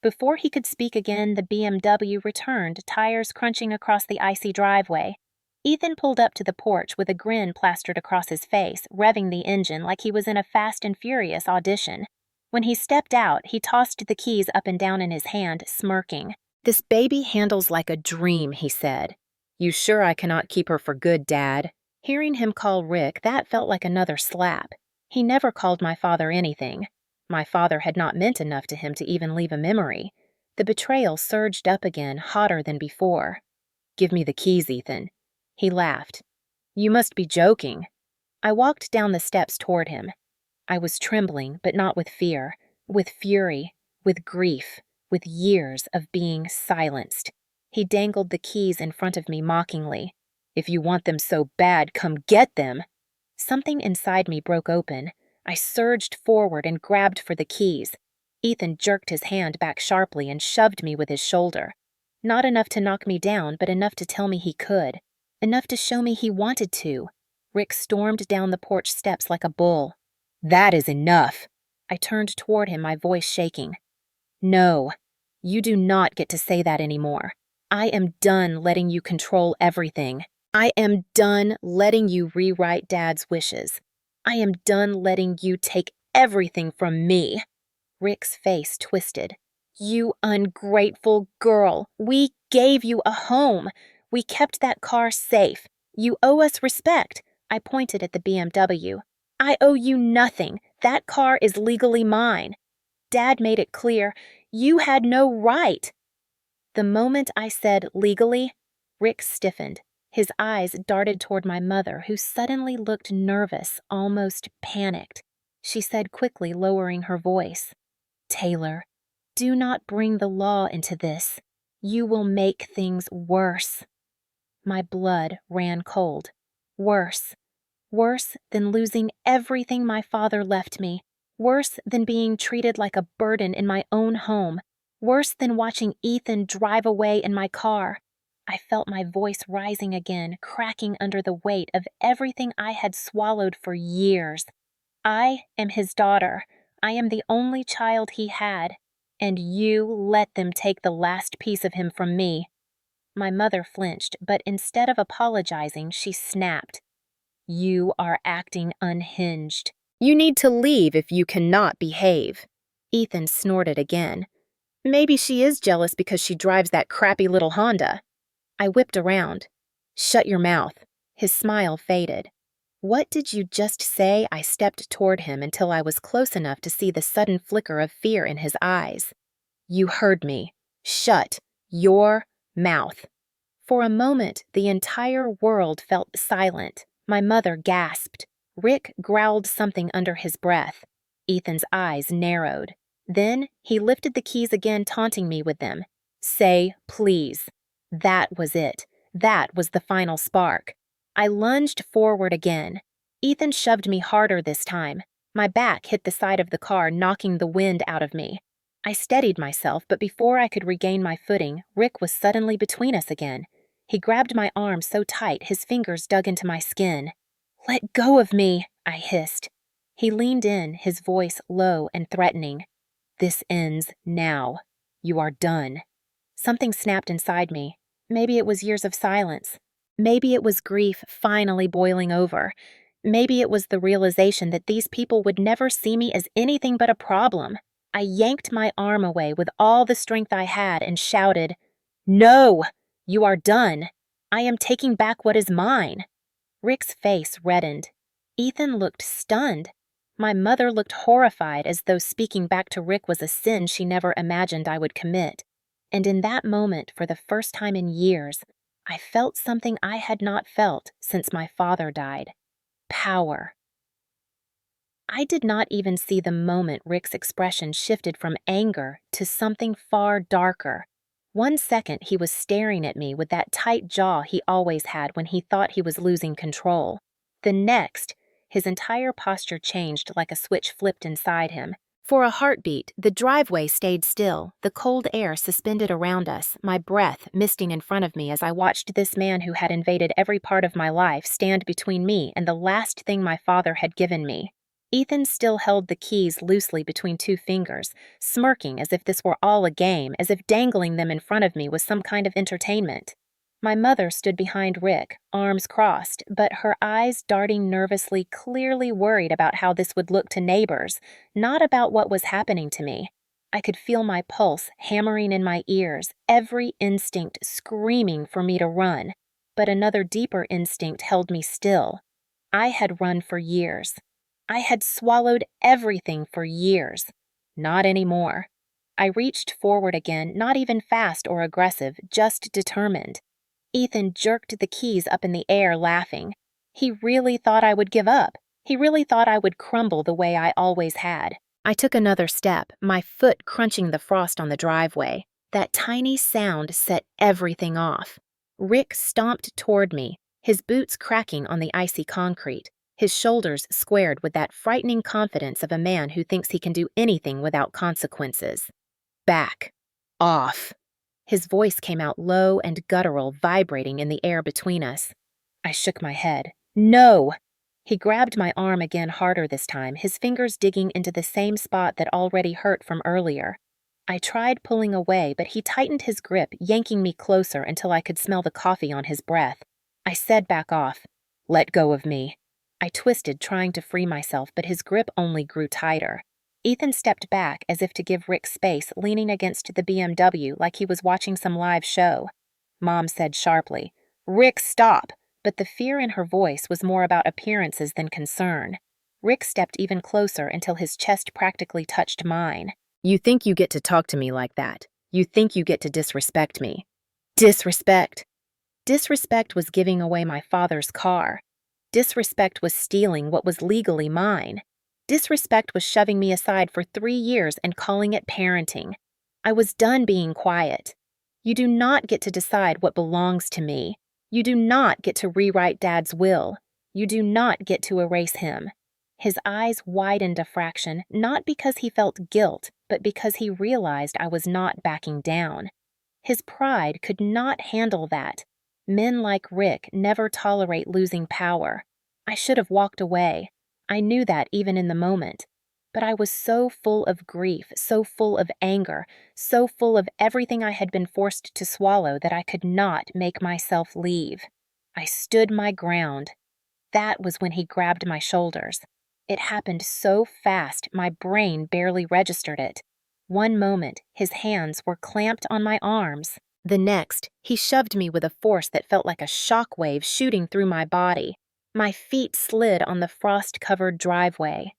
Before he could speak again, the BMW returned, tires crunching across the icy driveway. Ethan pulled up to the porch with a grin plastered across his face, revving the engine like he was in a Fast and Furious audition. When he stepped out, he tossed the keys up and down in his hand, smirking. This baby handles like a dream, he said. You sure I cannot keep her for good, Dad? Hearing him call Rick, that felt like another slap. He never called my father anything. My father had not meant enough to him to even leave a memory. The betrayal surged up again, hotter than before. Give me the keys, Ethan. He laughed. You must be joking. I walked down the steps toward him. I was trembling, but not with fear, with fury, with grief, with years of being silenced. He dangled the keys in front of me mockingly. If you want them so bad, come get them. Something inside me broke open. I surged forward and grabbed for the keys. Ethan jerked his hand back sharply and shoved me with his shoulder. Not enough to knock me down, but enough to tell me he could. Enough to show me he wanted to. Rick stormed down the porch steps like a bull. That is enough. I turned toward him, my voice shaking. No, you do not get to say that anymore. I am done letting you control everything. I am done letting you rewrite Dad's wishes. I am done letting you take everything from me. Rick's face twisted. You ungrateful girl. We gave you a home. We kept that car safe. You owe us respect. I pointed at the BMW. I owe you nothing. That car is legally mine. Dad made it clear you had no right. The moment I said legally, Rick stiffened. His eyes darted toward my mother, who suddenly looked nervous, almost panicked. She said quickly, lowering her voice, Taylor, do not bring the law into this. You will make things worse. My blood ran cold. Worse. Worse than losing everything my father left me. Worse than being treated like a burden in my own home. Worse than watching Ethan drive away in my car. I felt my voice rising again, cracking under the weight of everything I had swallowed for years. I am his daughter. I am the only child he had. And you let them take the last piece of him from me. My mother flinched, but instead of apologizing, she snapped. You are acting unhinged. You need to leave if you cannot behave. Ethan snorted again. Maybe she is jealous because she drives that crappy little Honda. I whipped around. Shut your mouth. His smile faded. What did you just say? I stepped toward him until I was close enough to see the sudden flicker of fear in his eyes. You heard me. Shut your mouth. For a moment, the entire world felt silent. My mother gasped. Rick growled something under his breath. Ethan's eyes narrowed. Then he lifted the keys again, taunting me with them. Say please. That was it. That was the final spark. I lunged forward again. Ethan shoved me harder this time. My back hit the side of the car, knocking the wind out of me. I steadied myself, but before I could regain my footing, Rick was suddenly between us again. He grabbed my arm so tight his fingers dug into my skin. "Let go of me," I hissed. He leaned in, his voice low and threatening. "This ends now. You are done." Something snapped inside me. Maybe it was years of silence. Maybe it was grief finally boiling over. Maybe it was the realization that these people would never see me as anything but a problem. I yanked my arm away with all the strength I had and shouted, "No! You are done. I am taking back what is mine." Rick's face reddened. Ethan looked stunned. My mother looked horrified, as though speaking back to Rick was a sin she never imagined I would commit. And in that moment, for the first time in years, I felt something I had not felt since my father died. Power. I did not even see the moment Rick's expression shifted from anger to something far darker. 1 second he was staring at me with that tight jaw he always had when he thought he was losing control. The next, his entire posture changed like a switch flipped inside him. For a heartbeat, the driveway stayed still, the cold air suspended around us, my breath misting in front of me as I watched this man who had invaded every part of my life stand between me and the last thing my father had given me. Ethan still held the keys loosely between 2 fingers, smirking as if this were all a game, as if dangling them in front of me was some kind of entertainment. My mother stood behind Rick, arms crossed, but her eyes darting nervously, clearly worried about how this would look to neighbors, not about what was happening to me. I could feel my pulse hammering in my ears, every instinct screaming for me to run. But another deeper instinct held me still. I had run for years. I had swallowed everything for years. Not anymore. I reached forward again, not even fast or aggressive, just determined. Ethan jerked the keys up in the air, laughing. He really thought I would give up. He really thought I would crumble the way I always had. I took another step, my foot crunching the frost on the driveway. That tiny sound set everything off. Rick stomped toward me, his boots cracking on the icy concrete, his shoulders squared with that frightening confidence of a man who thinks he can do anything without consequences. "Back. Off." His voice came out low and guttural, vibrating in the air between us. I shook my head. "No!" He grabbed my arm again harder this time, his fingers digging into the same spot that already hurt from earlier. I tried pulling away, but he tightened his grip, yanking me closer until I could smell the coffee on his breath. I said back off. "Let go of me." I twisted, trying to free myself, but his grip only grew tighter. Ethan stepped back as if to give Rick space, leaning against the BMW like he was watching some live show. Mom said sharply, "Rick, stop!" But the fear in her voice was more about appearances than concern. Rick stepped even closer until his chest practically touched mine. "You think you get to talk to me like that? You think you get to disrespect me?" Disrespect? Disrespect was giving away my father's car. Disrespect was stealing what was legally mine. Disrespect was shoving me aside for 3 years and calling it parenting. I was done being quiet. You do not get to decide what belongs to me. You do not get to rewrite Dad's will. You do not get to erase him. His eyes widened a fraction, not because he felt guilt, but because he realized I was not backing down. His pride could not handle that. Men like Rick never tolerate losing power. I should have walked away. I knew that even in the moment. But I was so full of grief, so full of anger, so full of everything I had been forced to swallow that I could not make myself leave. I stood my ground. That was when he grabbed my shoulders. It happened so fast, my brain barely registered it. One moment, his hands were clamped on my arms. The next, he shoved me with a force that felt like a shock wave shooting through my body. My feet slid on the frost-covered driveway.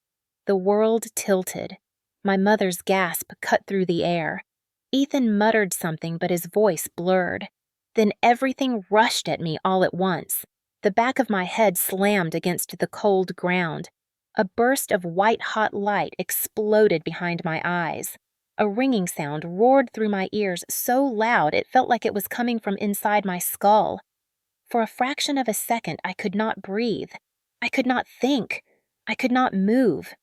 The world tilted. My mother's gasp cut through the air. Ethan muttered something, but his voice blurred. Then everything rushed at me all at once. The back of my head slammed against the cold ground. A burst of white-hot light exploded behind my eyes. A ringing sound roared through my ears so loud it felt like it was coming from inside my skull. For a fraction of a second, I could not breathe. I could not think. I could not move.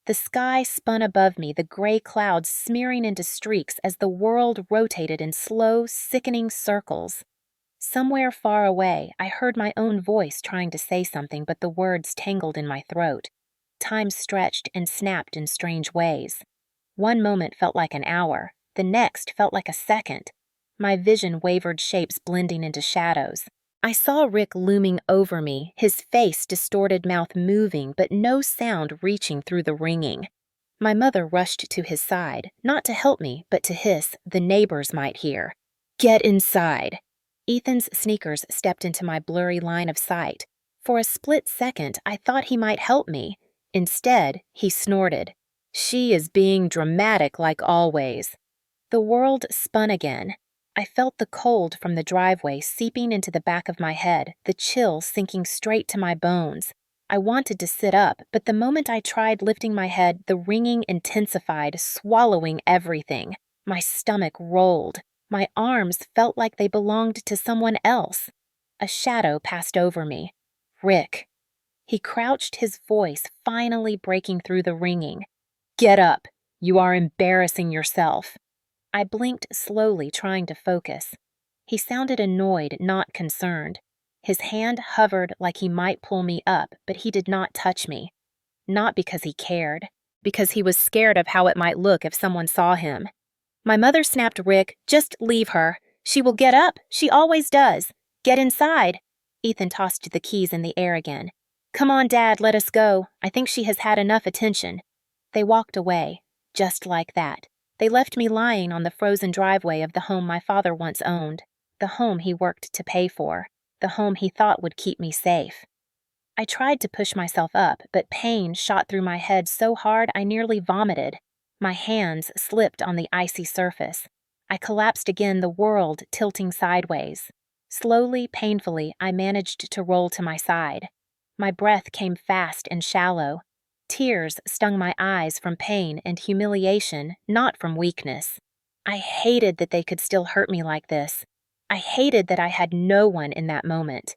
The sky spun above me, the gray clouds smearing into streaks as the world rotated in slow, sickening circles. Somewhere far away, I heard my own voice trying to say something, but the words tangled in my throat. Time stretched and snapped in strange ways. One moment felt like an hour, the next felt like a second. My vision wavered shapes blending into shadows. I saw Rick looming over me, his face distorted mouth moving, but no sound reaching through the ringing. My mother rushed to his side, not to help me, but to hiss, the neighbors might hear. "Get inside!" Ethan's sneakers stepped into my blurry line of sight. For a split second, I thought he might help me. Instead, he snorted. "She is being dramatic like always." The world spun again. I felt the cold from the driveway seeping into the back of my head, the chill sinking straight to my bones. I wanted to sit up, but the moment I tried lifting my head, the ringing intensified, swallowing everything. My stomach rolled. My arms felt like they belonged to someone else. A shadow passed over me. Rick. He crouched, his voice finally breaking through the ringing. "Get up. You are embarrassing yourself." I blinked slowly, trying to focus. He sounded annoyed, not concerned. His hand hovered like he might pull me up, but he did not touch me. Not because he cared, because he was scared of how it might look if someone saw him. My mother snapped Rick, "Just leave her. She will get up. She always does. Get inside." Ethan tossed the keys in the air again. "Come on, Dad, let us go. I think she has had enough attention." They walked away, just like that. They left me lying on the frozen driveway of the home my father once owned, the home he worked to pay for, the home he thought would keep me safe. I tried to push myself up, but pain shot through my head so hard I nearly vomited. My hands slipped on the icy surface. I collapsed again, the world tilting sideways. Slowly, painfully, I managed to roll to my side. My breath came fast and shallow. Tears stung my eyes from pain and humiliation, not from weakness. I hated that they could still hurt me like this. I hated that I had no one in that moment.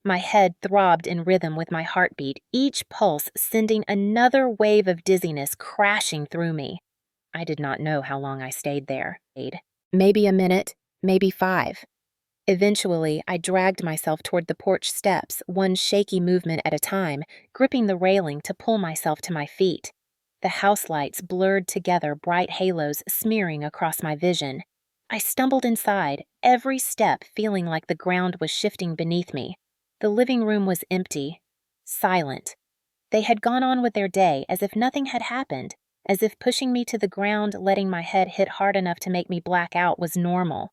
My head throbbed in rhythm with my heartbeat, each pulse sending another wave of dizziness crashing through me. I did not know how long I stayed there. Maybe a minute, maybe 5. Eventually, I dragged myself toward the porch steps, one shaky movement at a time, gripping the railing to pull myself to my feet. The house lights blurred together, bright halos smearing across my vision. I stumbled inside, every step feeling like the ground was shifting beneath me. The living room was empty, silent. They had gone on with their day as if nothing had happened, as if pushing me to the ground, letting my head hit hard enough to make me black out was normal.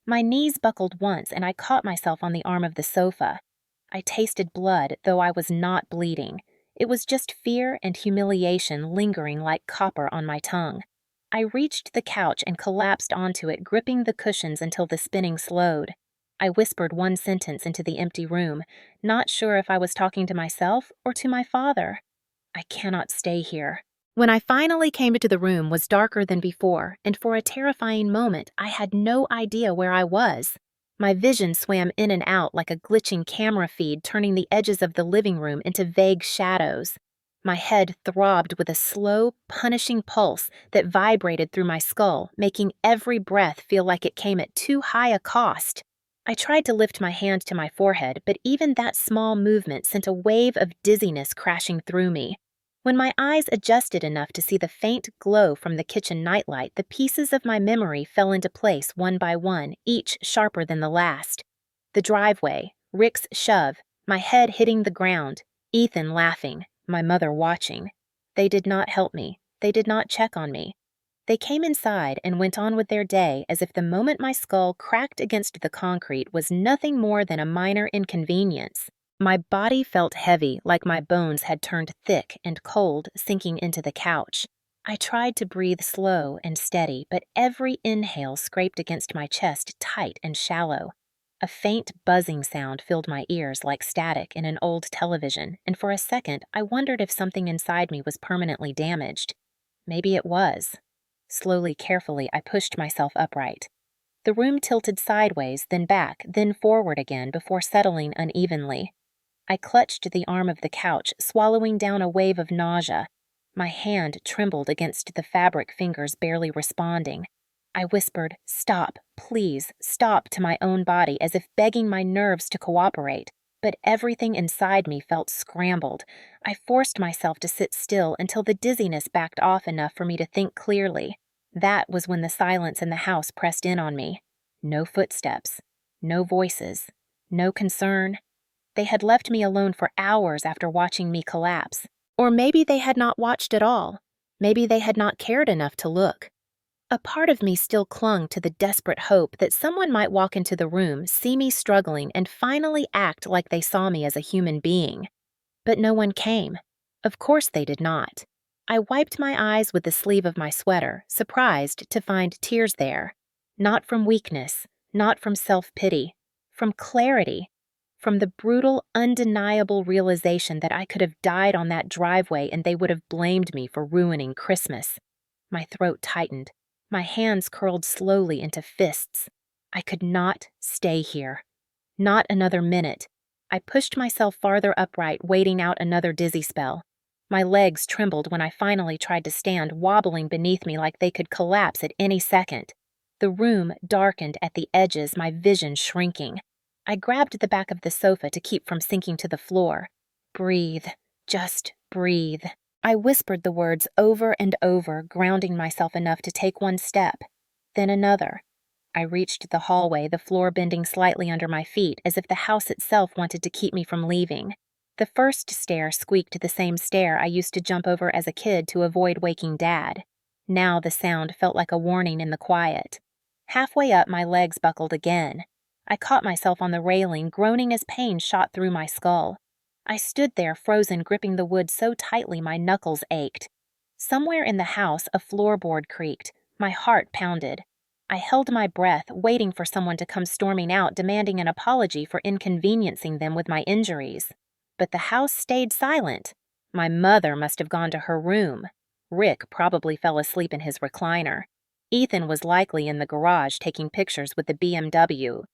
My knees buckled once, and I caught myself on the arm of the sofa. I tasted blood, though I was not bleeding. It was just fear and humiliation lingering like copper on my tongue. I reached the couch and collapsed onto it, gripping the cushions until the spinning slowed. I whispered one sentence into the empty room, not sure if I was talking to myself or to my father. "I cannot stay here." When I finally came into the room was darker than before, and for a terrifying moment, I had no idea where I was. My vision swam in and out like a glitching camera feed, turning the edges of the living room into vague shadows. My head throbbed with a slow, punishing pulse that vibrated through my skull, making every breath feel like it came at too high a cost. I tried to lift my hand to my forehead, but even that small movement sent a wave of dizziness crashing through me. When my eyes adjusted enough to see the faint glow from the kitchen nightlight, the pieces of my memory fell into place one by one, each sharper than the last. The driveway, Rick's shove, my head hitting the ground, Ethan laughing, my mother watching. They did not help me. They did not check on me. They came inside and went on with their day as if the moment my skull cracked against the concrete was nothing more than a minor inconvenience. My body felt heavy, like my bones had turned thick and cold, sinking into the couch. I tried to breathe slow and steady, but every inhale scraped against my chest tight and shallow. A faint buzzing sound filled my ears like static in an old television, and for a second I wondered if something inside me was permanently damaged. Maybe it was. Slowly, carefully, I pushed myself upright. The room tilted sideways, then back, then forward again before settling unevenly. I clutched the arm of the couch, swallowing down a wave of nausea. My hand trembled against the fabric fingers barely responding. I whispered, "Stop, please, stop," to my own body as if begging my nerves to cooperate, but everything inside me felt scrambled. I forced myself to sit still until the dizziness backed off enough for me to think clearly. That was when the silence in the house pressed in on me. No footsteps, no voices, no concern. They had left me alone for hours after watching me collapse. Or maybe they had not watched at all. Maybe they had not cared enough to look. A part of me still clung to the desperate hope that someone might walk into the room, see me struggling, and finally act like they saw me as a human being. But no one came. Of course they did not. I wiped my eyes with the sleeve of my sweater, surprised to find tears there. Not from weakness, not from self-pity, from clarity. From the brutal, undeniable realization that I could have died on that driveway and they would have blamed me for ruining Christmas. My throat tightened. My hands curled slowly into fists. I could not stay here. Not another minute. I pushed myself farther upright, waiting out another dizzy spell. My legs trembled when I finally tried to stand, wobbling beneath me like they could collapse at any second. The room darkened at the edges, my vision shrinking. I grabbed the back of the sofa to keep from sinking to the floor. Breathe. Just breathe. I whispered the words over and over, grounding myself enough to take one step, then another. I reached the hallway, the floor bending slightly under my feet, as if the house itself wanted to keep me from leaving. The first stair squeaked the same stair I used to jump over as a kid to avoid waking Dad. Now the sound felt like a warning in the quiet. Halfway up, my legs buckled again. I caught myself on the railing, groaning as pain shot through my skull. I stood there, frozen, gripping the wood so tightly my knuckles ached. Somewhere in the house, a floorboard creaked. My heart pounded. I held my breath, waiting for someone to come storming out, demanding an apology for inconveniencing them with my injuries. But the house stayed silent. My mother must have gone to her room. Rick probably fell asleep in his recliner. Ethan was likely in the garage taking pictures with the BMW.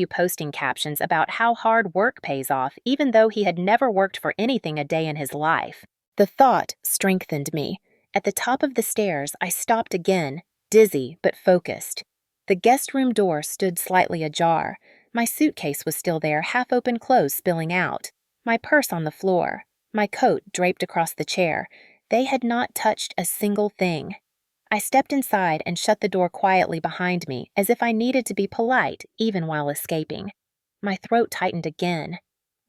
Posting captions about how hard work pays off, even though he had never worked for anything a day in his life. The thought strengthened me. At the top of the stairs, I stopped again, dizzy but focused. The guest room door stood slightly ajar. My suitcase was still there, half-open clothes spilling out. My purse on the floor. My coat draped across the chair. They had not touched a single thing. I stepped inside and shut the door quietly behind me, as if I needed to be polite, even while escaping. My throat tightened again.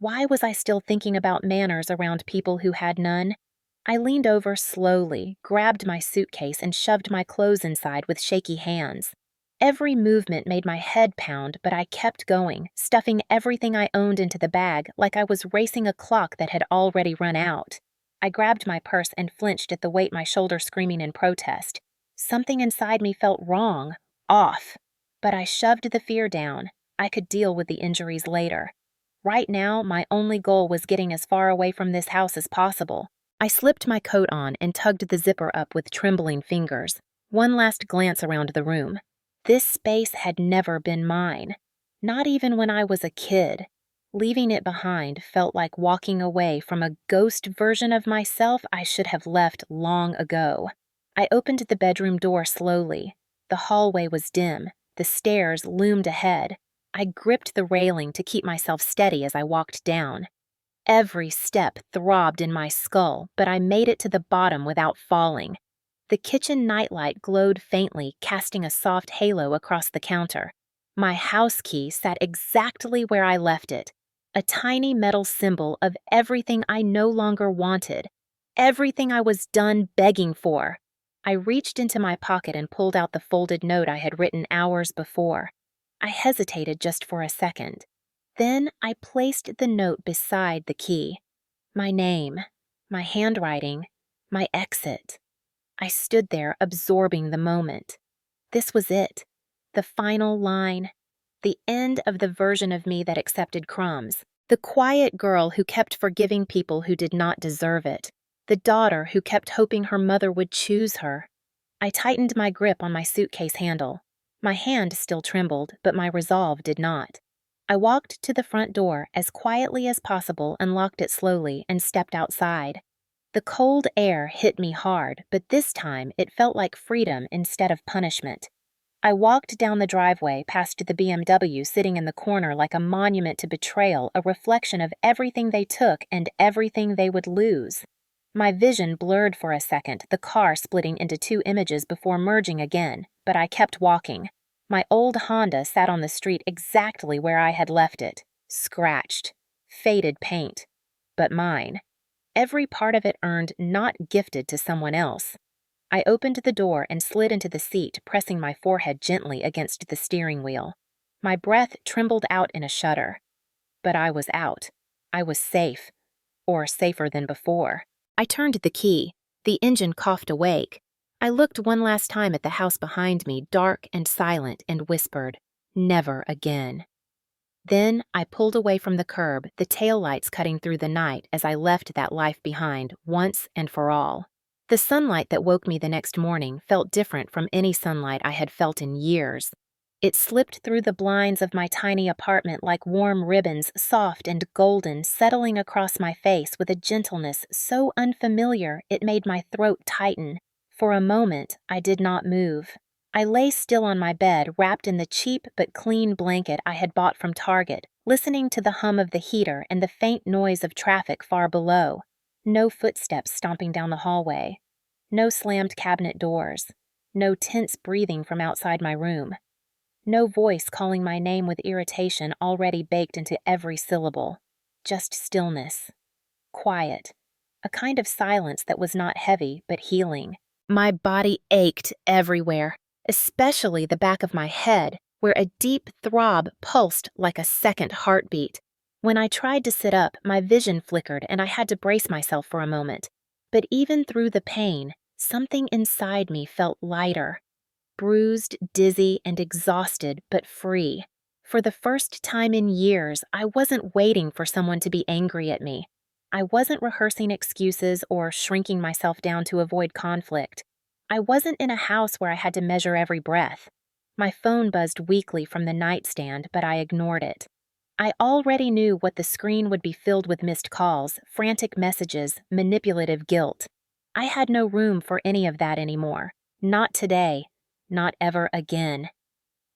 Why was I still thinking about manners around people who had none? I leaned over slowly, grabbed my suitcase, and shoved my clothes inside with shaky hands. Every movement made my head pound, but I kept going, stuffing everything I owned into the bag like I was racing a clock that had already run out. I grabbed my purse and flinched at the weight my shoulder screaming in protest. Something inside me felt wrong, off. But I shoved the fear down. I could deal with the injuries later. Right now, my only goal was getting as far away from this house as possible. I slipped my coat on and tugged the zipper up with trembling fingers. One last glance around the room. This space had never been mine. Not even when I was a kid. Leaving it behind felt like walking away from a ghost version of myself I should have left long ago. I opened the bedroom door slowly. The hallway was dim. The stairs loomed ahead. I gripped the railing to keep myself steady as I walked down. Every step throbbed in my skull, but I made it to the bottom without falling. The kitchen nightlight glowed faintly, casting a soft halo across the counter. My house key sat exactly where I left it, a tiny metal symbol of everything I no longer wanted, everything I was done begging for. I reached into my pocket and pulled out the folded note I had written hours before. I hesitated just for a second. Then I placed the note beside the key. My name, my handwriting, my exit. I stood there, absorbing the moment. This was it. The final line. The end of the version of me that accepted crumbs. The quiet girl who kept forgiving people who did not deserve it. the daughter who kept hoping her mother would choose her. I tightened my grip on my suitcase handle. My hand still trembled, but my resolve did not. I walked to the front door as quietly as possible, unlocked it slowly, and stepped outside. The cold air hit me hard, but this time it felt like freedom instead of punishment. I walked down the driveway past the BMW sitting in the corner like a monument to betrayal, a reflection of everything they took and everything they would lose. My vision blurred for a second, the car splitting into two images before merging again, but I kept walking. My old Honda sat on the street exactly where I had left it, scratched, faded paint, but mine. Every part of it earned, not gifted to someone else. I opened the door and slid into the seat, pressing my forehead gently against the steering wheel. My breath trembled out in a shudder. But I was out. I was safe. Or safer than before. I turned the key. The engine coughed awake. I looked one last time at the house behind me, dark and silent, and whispered, "Never again." Then I pulled away from the curb, the taillights cutting through the night as I left that life behind, once and for all. The sunlight that woke me the next morning felt different from any sunlight I had felt in years. It slipped through the blinds of my tiny apartment like warm ribbons, soft and golden, settling across my face with a gentleness so unfamiliar it made my throat tighten. For a moment, I did not move. I lay still on my bed, wrapped in the cheap but clean blanket I had bought from Target, listening to the hum of the heater and the faint noise of traffic far below. No footsteps stomping down the hallway. No slammed cabinet doors. No tense breathing from outside my room. No voice calling my name with irritation already baked into every syllable. Just stillness. Quiet. A kind of silence that was not heavy, but healing. My body ached everywhere, especially the back of my head, where a deep throb pulsed like a second heartbeat. When I tried to sit up, my vision flickered and I had to brace myself for a moment. But even through the pain, something inside me felt lighter. Bruised, dizzy, and exhausted, but free. For the first time in years, I wasn't waiting for someone to be angry at me. I wasn't rehearsing excuses or shrinking myself down to avoid conflict. I wasn't in a house where I had to measure every breath. My phone buzzed weakly from the nightstand, but I ignored it. I already knew what the screen would be filled with: missed calls, frantic messages, manipulative guilt. I had no room for any of that anymore. Not today. Not ever again.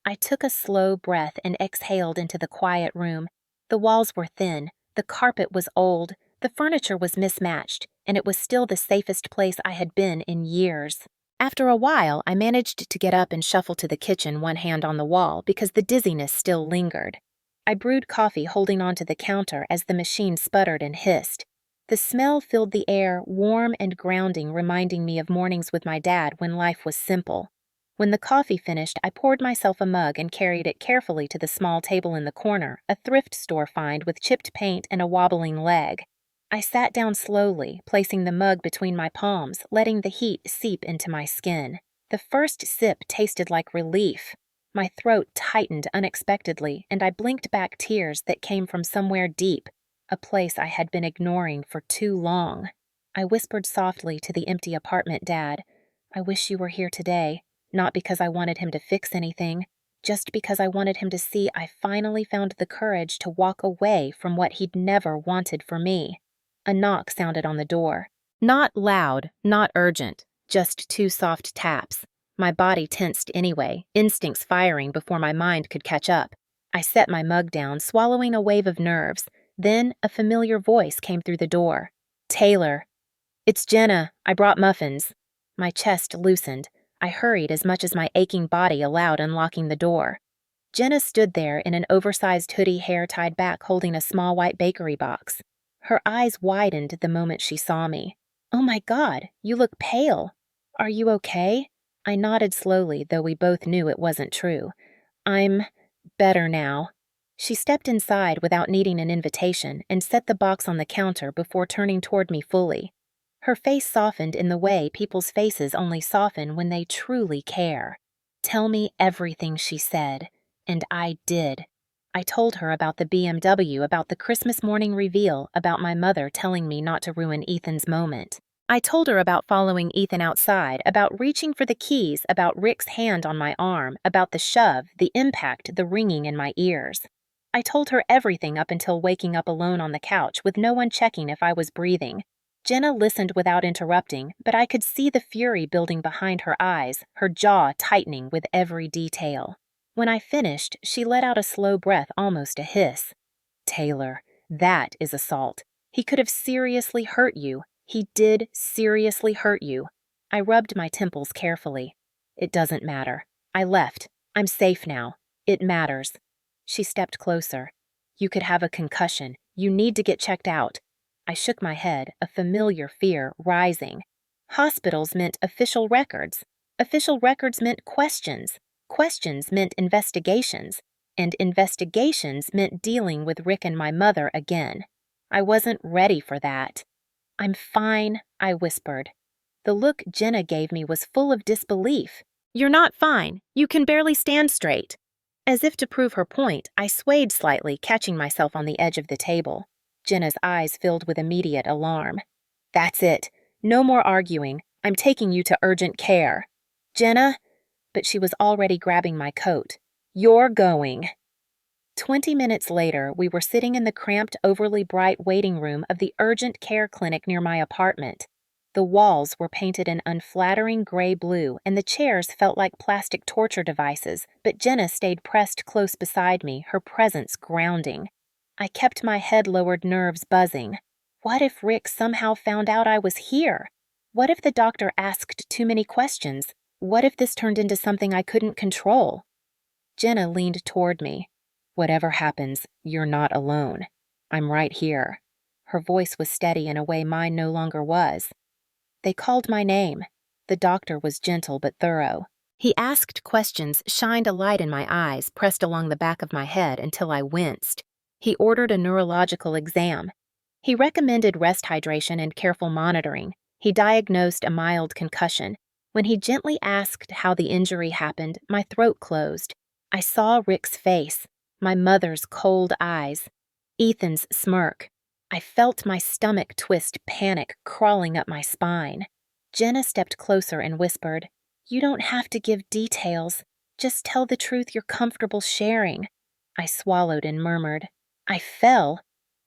I took a slow breath and exhaled into the quiet room. The walls were thin, the carpet was old, the furniture was mismatched, and it was still the safest place I had been in years. After a while, I managed to get up and shuffle to the kitchen, one hand on the wall, because the dizziness still lingered. I brewed coffee holding onto the counter as the machine sputtered and hissed. The smell filled the air, warm and grounding, reminding me of mornings with my dad when life was simple. When the coffee finished, I poured myself a mug and carried it carefully to the small table in the corner, a thrift store find with chipped paint and a wobbling leg. I sat down slowly, placing the mug between my palms, letting the heat seep into my skin. The first sip tasted like relief. My throat tightened unexpectedly, and I blinked back tears that came from somewhere deep, a place I had been ignoring for too long. I whispered softly to the empty apartment dad, "I wish you were here today. Not because I wanted him to fix anything, just because I wanted him to see I finally found the courage to walk away from what he'd never wanted for me." A knock sounded on the door. Not loud, not urgent, just two soft taps. My body tensed anyway, instincts firing before my mind could catch up. I set my mug down, swallowing a wave of nerves. Then a familiar voice came through the door. "Taylor." "It's Jenna. I brought muffins." My chest loosened. I hurried as much as my aching body allowed, unlocking the door. Jenna stood there in an oversized hoodie, hair tied back, holding a small white bakery box. Her eyes widened the moment she saw me. "Oh my God, you look pale. Are you okay?" I nodded slowly, though we both knew it wasn't true. "I'm better now." She stepped inside without needing an invitation and set the box on the counter before turning toward me fully. Her face softened in the way people's faces only soften when they truly care. "Tell me everything," she said. And I did. I told her about the BMW, about the Christmas morning reveal, about my mother telling me not to ruin Ethan's moment. I told her about following Ethan outside, about reaching for the keys, about Rick's hand on my arm, about the shove, the impact, the ringing in my ears. I told her everything up until waking up alone on the couch with no one checking if I was breathing. Jenna listened without interrupting, but I could see the fury building behind her eyes, her jaw tightening with every detail. When I finished, she let out a slow breath, almost a hiss. Taylor, that is assault. He could have seriously hurt you. He did seriously hurt you. I rubbed my temples carefully. It doesn't matter. I left. I'm safe now. It matters. She stepped closer. You could have a concussion. You need to get checked out. I shook my head, a familiar fear rising. Hospitals meant official records. Official records meant questions. Questions meant investigations. And investigations meant dealing with Rick and my mother again. I wasn't ready for that. I'm fine, I whispered. The look Jenna gave me was full of disbelief. You're not fine. You can barely stand straight. As if to prove her point, I swayed slightly, catching myself on the edge of the table. Jenna's eyes filled with immediate alarm. That's it. No more arguing. I'm taking you to urgent care. Jenna? But she was already grabbing my coat. You're going. 20 minutes later, we were sitting in the cramped, overly bright waiting room of the urgent care clinic near my apartment. The walls were painted an unflattering gray-blue, and the chairs felt like plastic torture devices, but Jenna stayed pressed close beside me, her presence grounding. I kept my head lowered, nerves buzzing. What if Rick somehow found out I was here? What if the doctor asked too many questions? What if this turned into something I couldn't control? Jenna leaned toward me. Whatever happens, you're not alone. I'm right here. Her voice was steady in a way mine no longer was. They called my name. The doctor was gentle but thorough. He asked questions, shined a light in my eyes, pressed along the back of my head until I winced. He ordered a neurological exam. He recommended rest hydration and careful monitoring. He diagnosed a mild concussion. When he gently asked how the injury happened, my throat closed. I saw Rick's face, my mother's cold eyes, Ethan's smirk. I felt my stomach twist, panic crawling up my spine. Jenna stepped closer and whispered, You don't have to give details. Just tell the truth you're comfortable sharing. I swallowed and murmured, I fell.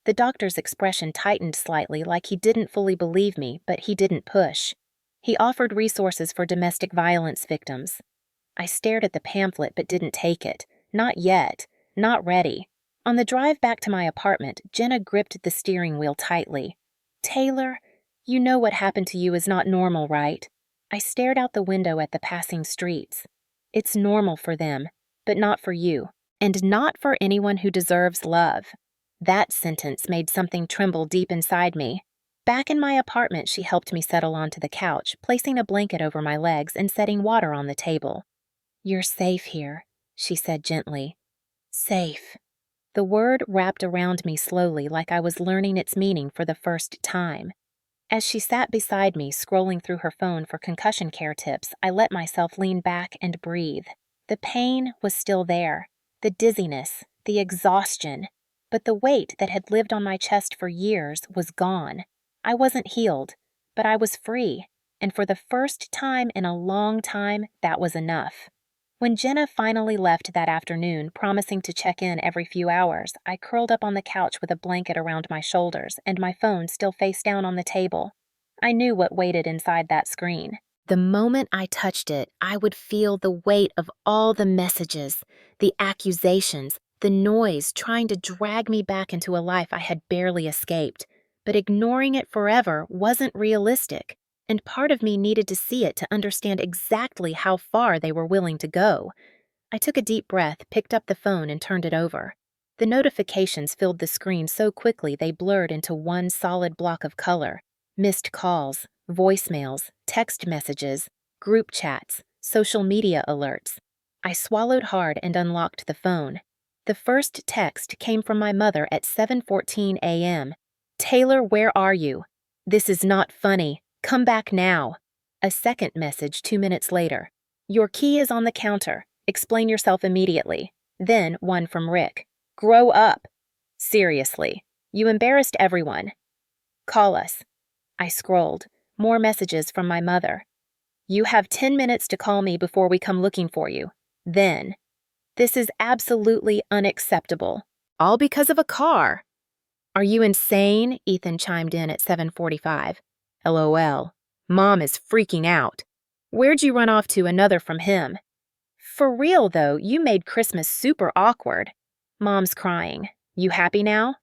The doctor's expression tightened slightly, like he didn't fully believe me, but he didn't push. He offered resources for domestic violence victims. I stared at the pamphlet but didn't take it. Not yet. Not ready. On the drive back to my apartment, Jenna gripped the steering wheel tightly. Taylor, you know what happened to you is not normal, right? I stared out the window at the passing streets. It's normal for them, but not for you, and not for anyone who deserves love. That sentence made something tremble deep inside me. Back in my apartment, she helped me settle onto the couch, placing a blanket over my legs and setting water on the table. You're safe here, she said gently. Safe. The word wrapped around me slowly, like I was learning its meaning for the first time. As she sat beside me, scrolling through her phone for concussion care tips, I let myself lean back and breathe. The pain was still there, the dizziness, the exhaustion, but the weight that had lived on my chest for years was gone. I wasn't healed, but I was free, and for the first time in a long time, that was enough. When Jenna finally left that afternoon, promising to check in every few hours, I curled up on the couch with a blanket around my shoulders and my phone still face down on the table. I knew what waited inside that screen. The moment I touched it, I would feel the weight of all the messages, the accusations, the noise trying to drag me back into a life I had barely escaped. But ignoring it forever wasn't realistic. And part of me needed to see it to understand exactly how far they were willing to go. I took a deep breath, picked up the phone, and turned it over. The notifications filled the screen so quickly they blurred into one solid block of color. Missed calls, voicemails, text messages, group chats, social media alerts. I swallowed hard and unlocked the phone. The first text came from my mother at 7:14 a.m. Taylor, where are you? This is not funny. Come back now. A second message 2 minutes later. Your key is on the counter. Explain yourself immediately. Then one from Rick. Grow up. Seriously. You embarrassed everyone. Call us. I scrolled. More messages from my mother. You have 10 minutes to call me before we come looking for you. Then. This is absolutely unacceptable. All because of a car. Are you insane? Ethan chimed in at 7:45. LOL. Mom is freaking out. Where'd you run off to? Another from him. For real, though, you made Christmas super awkward. Mom's crying. You happy now?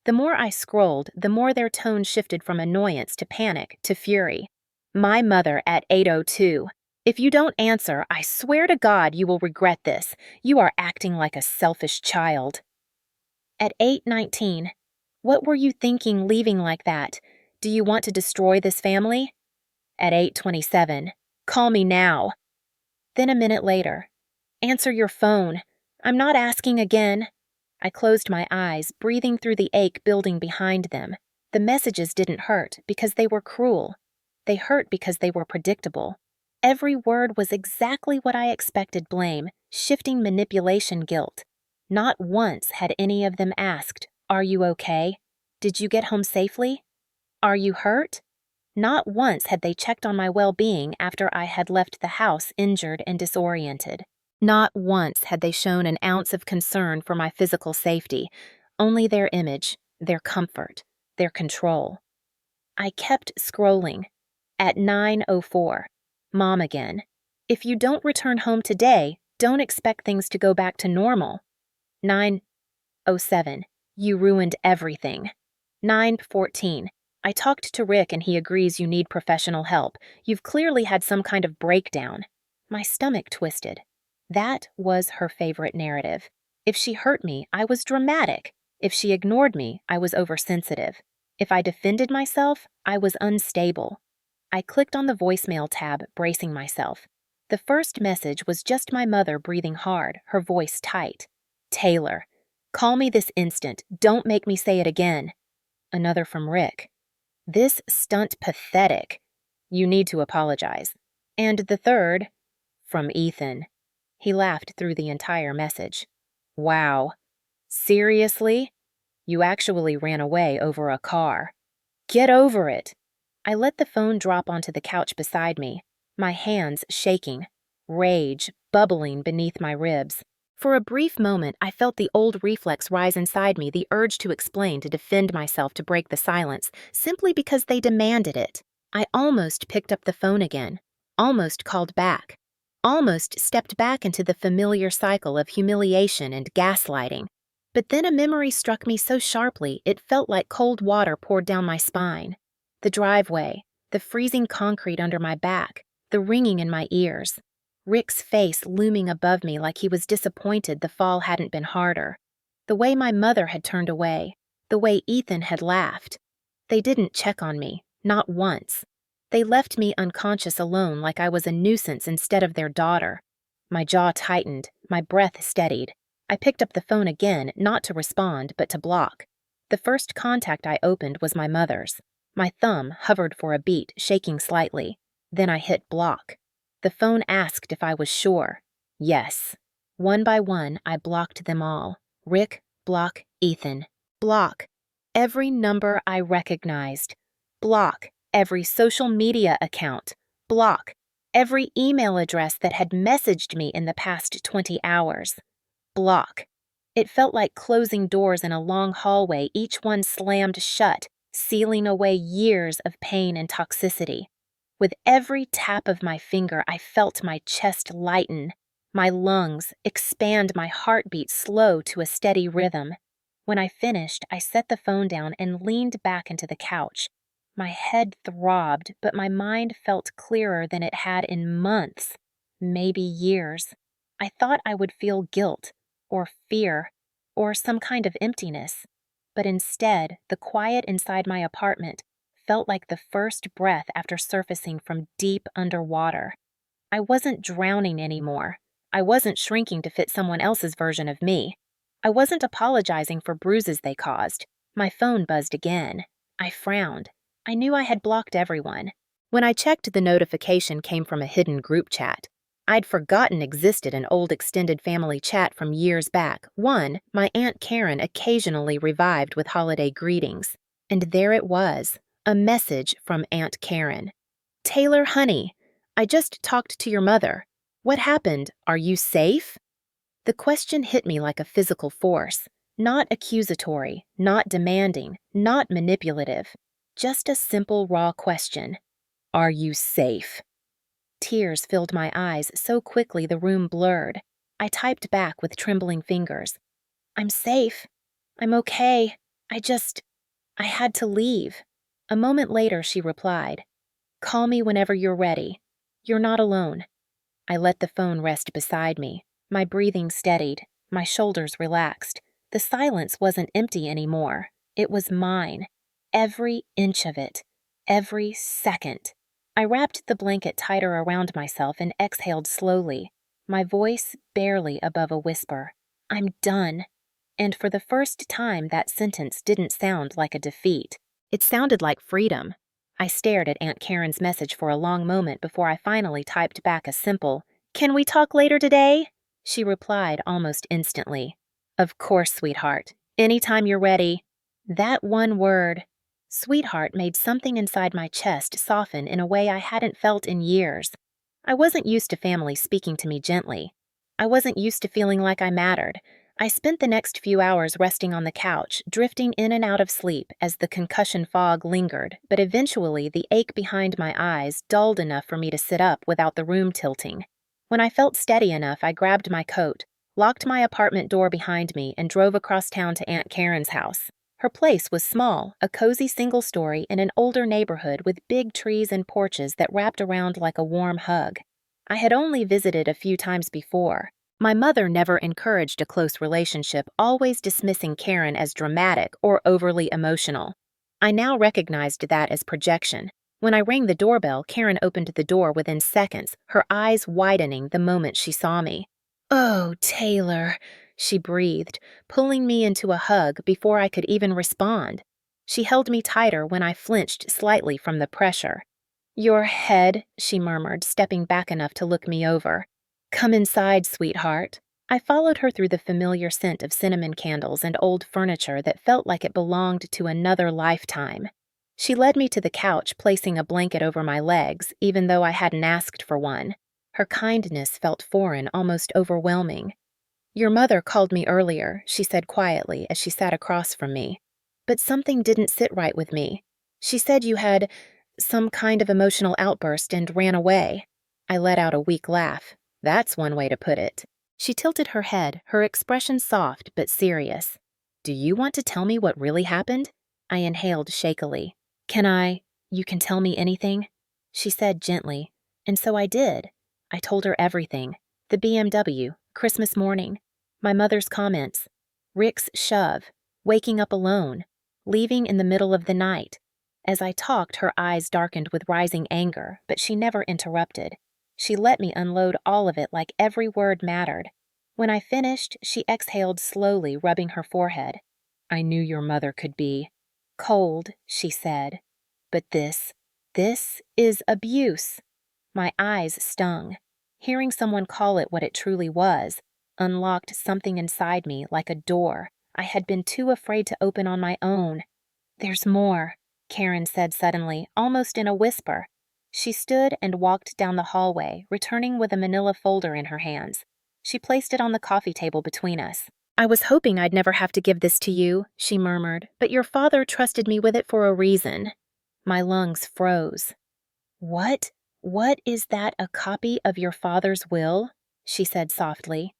The more I scrolled, the more their tone shifted from annoyance to panic to fury. My mother at 8:02. If you don't answer, I swear to God you will regret this. You are acting like a selfish child. At 8:19. What were you thinking leaving like that? Do you want to destroy this family? At 8:27. Call me now. Then a minute later. Answer your phone. I'm not asking again. I closed my eyes, breathing through the ache building behind them. The messages didn't hurt because they were cruel. They hurt because they were predictable. Every word was exactly what I expected. Blame, shifting manipulation, guilt. Not once had any of them asked, "Are you okay? Did you get home safely? Are you hurt?" Not once had they checked on my well-being after I had left the house injured and disoriented. Not once had they shown an ounce of concern for my physical safety, only their image, their comfort, their control. I kept scrolling. At 9:04, Mom again. If you don't return home today, don't expect things to go back to normal. 9:07, you ruined everything. 9:14, I talked to Rick and he agrees you need professional help. You've clearly had some kind of breakdown. My stomach twisted. That was her favorite narrative. If she hurt me, I was dramatic. If she ignored me, I was oversensitive. If I defended myself, I was unstable. I clicked on the voicemail tab, bracing myself. The first message was just my mother breathing hard, her voice tight. Taylor, call me this instant. Don't make me say it again. Another from Rick. This stunt pathetic. You need to apologize. And the third, from Ethan. He laughed through the entire message. Wow. Seriously? You actually ran away over a car. Get over it. I let the phone drop onto the couch beside me, my hands shaking, rage bubbling beneath my ribs. For a brief moment, I felt the old reflex rise inside me, the urge to explain, to defend myself, to break the silence, simply because they demanded it. I almost picked up the phone again, almost called back, almost stepped back into the familiar cycle of humiliation and gaslighting. But then a memory struck me so sharply it felt like cold water poured down my spine. The driveway, the freezing concrete under my back, the ringing in my ears. Rick's face looming above me like he was disappointed the fall hadn't been harder. The way my mother had turned away, the way Ethan had laughed. They didn't check on me, not once. They left me unconscious alone like I was a nuisance instead of their daughter. My jaw tightened, my breath steadied. I picked up the phone again, not to respond, but to block. The first contact I opened was my mother's. My thumb hovered for a beat, shaking slightly. Then I hit block. The phone asked if I was sure. Yes. One by one, I blocked them all. Rick, block, Ethan. Block. Every number I recognized. Block. Every social media account. Block. Every email address that had messaged me in the past 20 hours. Block. It felt like closing doors in a long hallway, each one slammed shut, sealing away years of pain and toxicity. With every tap of my finger, I felt my chest lighten, my lungs expand, my heartbeat slow to a steady rhythm. When I finished, I set the phone down and leaned back into the couch. My head throbbed, but my mind felt clearer than it had in months, maybe years. I thought I would feel guilt, or fear, or some kind of emptiness. But instead, the quiet inside my apartment felt like the first breath after surfacing from deep underwater. I wasn't drowning anymore. I wasn't shrinking to fit someone else's version of me. I wasn't apologizing for bruises they caused. My phone buzzed again. I frowned. I knew I had blocked everyone. When I checked, the notification came from a hidden group chat. I'd forgotten existed an old extended family chat from years back, one my Aunt Karen occasionally revived with holiday greetings. And there it was, A message from Aunt Karen. Taylor, honey, I just talked to your mother. What happened? Are you safe? The question hit me like a physical force, not accusatory, not demanding, not manipulative. Just a simple, raw question. Are you safe? Tears filled my eyes so quickly the room blurred. I typed back with trembling fingers. I'm safe. I'm okay. I had to leave. A moment later, she replied, Call me whenever you're ready. You're not alone. I let the phone rest beside me. My breathing steadied. My shoulders relaxed. The silence wasn't empty anymore. It was mine. Every inch of it. Every second. I wrapped the blanket tighter around myself and exhaled slowly, my voice barely above a whisper. I'm done. And for the first time, that sentence didn't sound like a defeat. It sounded like freedom. I stared at Aunt Karen's message for a long moment before I finally typed back a simple, Can we talk later today? She replied almost instantly. Of course, sweetheart. Anytime you're ready. That one word, sweetheart, made something inside my chest soften in a way I hadn't felt in years. I wasn't used to family speaking to me gently. I wasn't used to feeling like I mattered. I spent the next few hours resting on the couch, drifting in and out of sleep as the concussion fog lingered, but eventually the ache behind my eyes dulled enough for me to sit up without the room tilting. When I felt steady enough, I grabbed my coat, locked my apartment door behind me, and drove across town to Aunt Karen's house. Her place was small, a cozy single-story in an older neighborhood with big trees and porches that wrapped around like a warm hug. I had only visited a few times before. My mother never encouraged a close relationship, always dismissing Karen as dramatic or overly emotional. I now recognized that as projection. When I rang the doorbell, Karen opened the door within seconds, her eyes widening the moment she saw me. Oh, Taylor, she breathed, pulling me into a hug before I could even respond. She held me tighter when I flinched slightly from the pressure. Your head, she murmured, stepping back enough to look me over. Come inside, sweetheart. I followed her through the familiar scent of cinnamon candles and old furniture that felt like it belonged to another lifetime. She led me to the couch, placing a blanket over my legs, even though I hadn't asked for one. Her kindness felt foreign, almost overwhelming. Your mother called me earlier, she said quietly as she sat across from me. But something didn't sit right with me. She said you had some kind of emotional outburst and ran away. I let out a weak laugh. That's one way to put it. She tilted her head, her expression soft but serious. Do you want to tell me what really happened? I inhaled shakily. You can tell me anything? She said gently, and so I did. I told her everything. The BMW, Christmas morning, my mother's comments, Rick's shove, waking up alone, leaving in the middle of the night. As I talked, her eyes darkened with rising anger, but she never interrupted. She let me unload all of it like every word mattered. When I finished, she exhaled slowly, rubbing her forehead. I knew your mother could be cold, she said. But this is abuse. My eyes stung. Hearing someone call it what it truly was unlocked something inside me like a door I had been too afraid to open on my own. There's more, Karen said suddenly, almost in a whisper. She stood and walked down the hallway, returning with a manila folder in her hands. She placed it on the coffee table between us. I was hoping I'd never have to give this to you, she murmured, but your father trusted me with it for a reason. My lungs froze. What is that, a copy of your father's will? She said softly.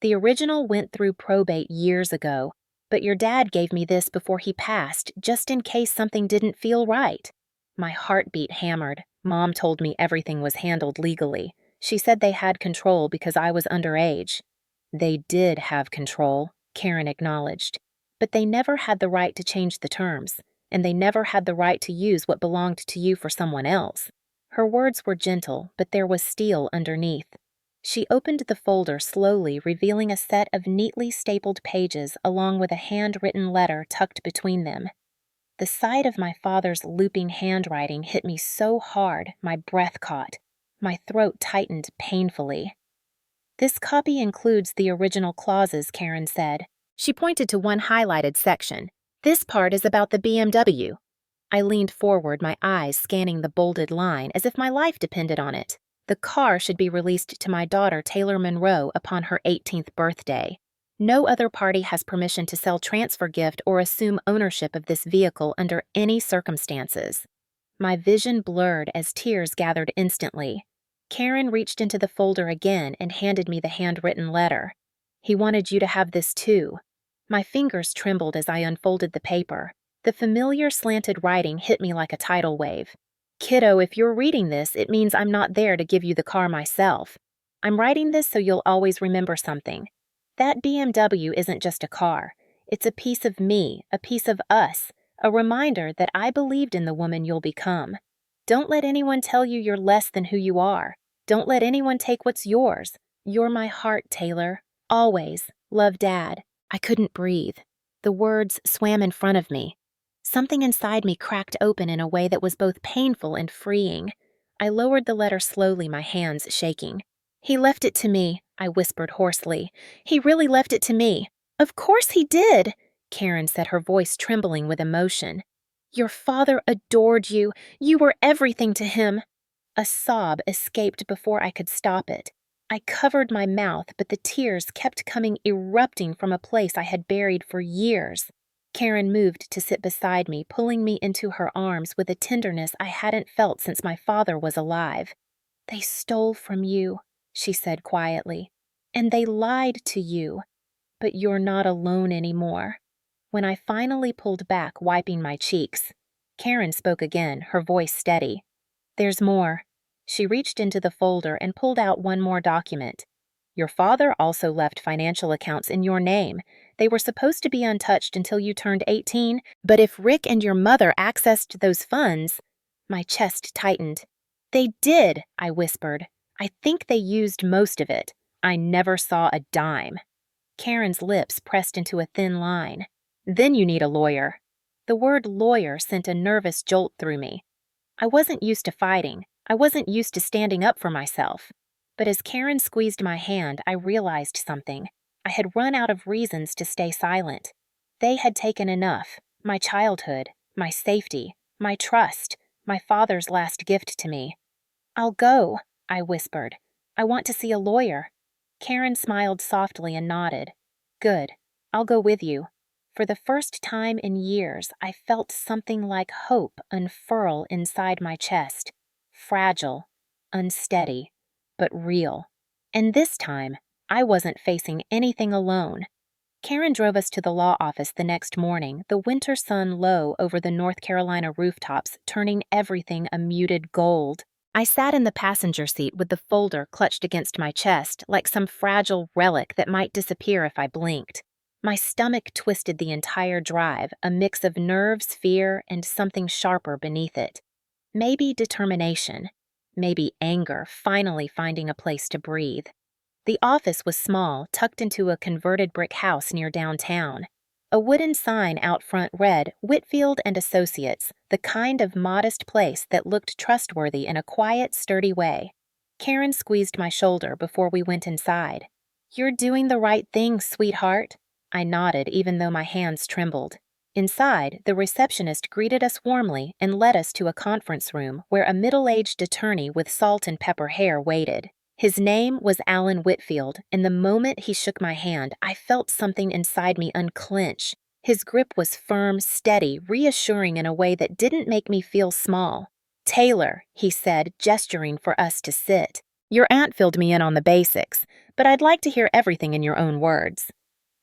The original went through probate years ago, but your dad gave me this before he passed, just in case something didn't feel right. My heartbeat hammered. Mom told me everything was handled legally. She said they had control because I was underage. They did have control, Karen acknowledged, but they never had the right to change the terms, and they never had the right to use what belonged to you for someone else. Her words were gentle, but there was steel underneath. She opened the folder slowly, revealing a set of neatly stapled pages along with a handwritten letter tucked between them. The sight of my father's looping handwriting hit me so hard my breath caught. My throat tightened painfully. This copy includes the original clauses, Karen said. She pointed to one highlighted section. This part is about the BMW. I leaned forward, my eyes scanning the bolded line as if my life depended on it. The car should be released to my daughter, Taylor Monroe, upon her 18th birthday. No other party has permission to sell, transfer gift, or assume ownership of this vehicle under any circumstances. My vision blurred as tears gathered instantly. Karen reached into the folder again and handed me the handwritten letter. He wanted you to have this too. My fingers trembled as I unfolded the paper. The familiar slanted writing hit me like a tidal wave. Kiddo, if you're reading this, it means I'm not there to give you the car myself. I'm writing this so you'll always remember something. That BMW isn't just a car. It's a piece of me, a piece of us, a reminder that I believed in the woman you'll become. Don't let anyone tell you you're less than who you are. Don't let anyone take what's yours. You're my heart, Taylor. Always. Love, Dad. I couldn't breathe. The words swam in front of me. Something inside me cracked open in a way that was both painful and freeing. I lowered the letter slowly, my hands shaking. He left it to me, I whispered hoarsely. He really left it to me. Of course he did, Karen said, her voice trembling with emotion. Your father adored you. You were everything to him. A sob escaped before I could stop it. I covered my mouth, but the tears kept coming, erupting from a place I had buried for years. Karen moved to sit beside me, pulling me into her arms with a tenderness I hadn't felt since my father was alive. They stole from you, she said quietly, and they lied to you. But you're not alone anymore. When I finally pulled back, wiping my cheeks, Karen spoke again, her voice steady. There's more. She reached into the folder and pulled out one more document. Your father also left financial accounts in your name. They were supposed to be untouched until you turned 18, but if Rick and your mother accessed those funds... My chest tightened. They did, I whispered. I think they used most of it. I never saw a dime. Karen's lips pressed into a thin line. Then you need a lawyer. The word lawyer sent a nervous jolt through me. I wasn't used to fighting. I wasn't used to standing up for myself. But as Karen squeezed my hand, I realized something. I had run out of reasons to stay silent. They had taken enough. My childhood, my safety, my trust, my father's last gift to me. I'll go, I whispered. I want to see a lawyer. Karen smiled softly and nodded. Good. I'll go with you. For the first time in years, I felt something like hope unfurl inside my chest. Fragile, unsteady, but real. And this time, I wasn't facing anything alone. Karen drove us to the law office the next morning, the winter sun low over the North Carolina rooftops, turning everything a muted gold. I sat in the passenger seat with the folder clutched against my chest like some fragile relic that might disappear if I blinked. My stomach twisted the entire drive, a mix of nerves, fear, and something sharper beneath it. Maybe determination. Maybe anger, finally finding a place to breathe. The office was small, tucked into a converted brick house near downtown. A wooden sign out front read, Whitfield and Associates, the kind of modest place that looked trustworthy in a quiet, sturdy way. Karen squeezed my shoulder before we went inside. You're doing the right thing, sweetheart. I nodded, even though my hands trembled. Inside, the receptionist greeted us warmly and led us to a conference room where a middle-aged attorney with salt and pepper hair waited. His name was Alan Whitfield, and the moment he shook my hand, I felt something inside me unclench. His grip was firm, steady, reassuring in a way that didn't make me feel small. Taylor, he said, gesturing for us to sit. Your aunt filled me in on the basics, but I'd like to hear everything in your own words.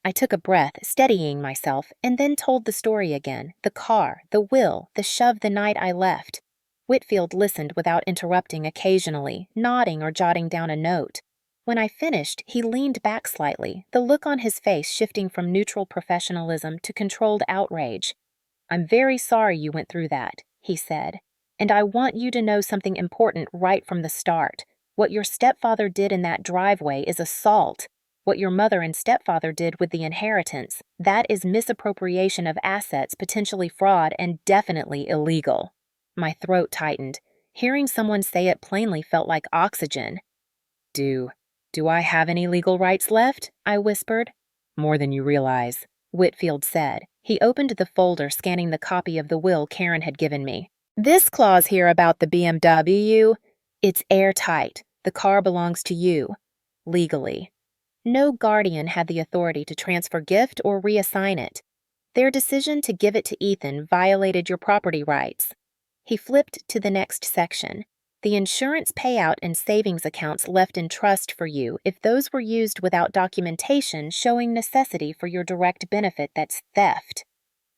I took a breath, steadying myself, and then told the story again, the car, the will, the shove the night I left. Whitfield listened without interrupting occasionally, nodding or jotting down a note. When I finished, he leaned back slightly, the look on his face shifting from neutral professionalism to controlled outrage. I'm very sorry you went through that, he said, and I want you to know something important right from the start. What your stepfather did in that driveway is assault. What your mother and stepfather did with the inheritance, that is misappropriation of assets, potentially fraud, and definitely illegal. My throat tightened. Hearing someone say it plainly felt like oxygen. Do I have any legal rights left? I whispered. More than you realize, Whitfield said, He opened the folder, scanning the copy of the will Karen had given me. This clause here about the BMW, it's airtight. The car belongs to you, legally. No guardian had the authority to transfer gift or reassign it. Their decision to give it to Ethan violated your property rights. He flipped to the next section. The insurance payout and savings accounts left in trust for you if those were used without documentation showing necessity for your direct benefit, that's theft.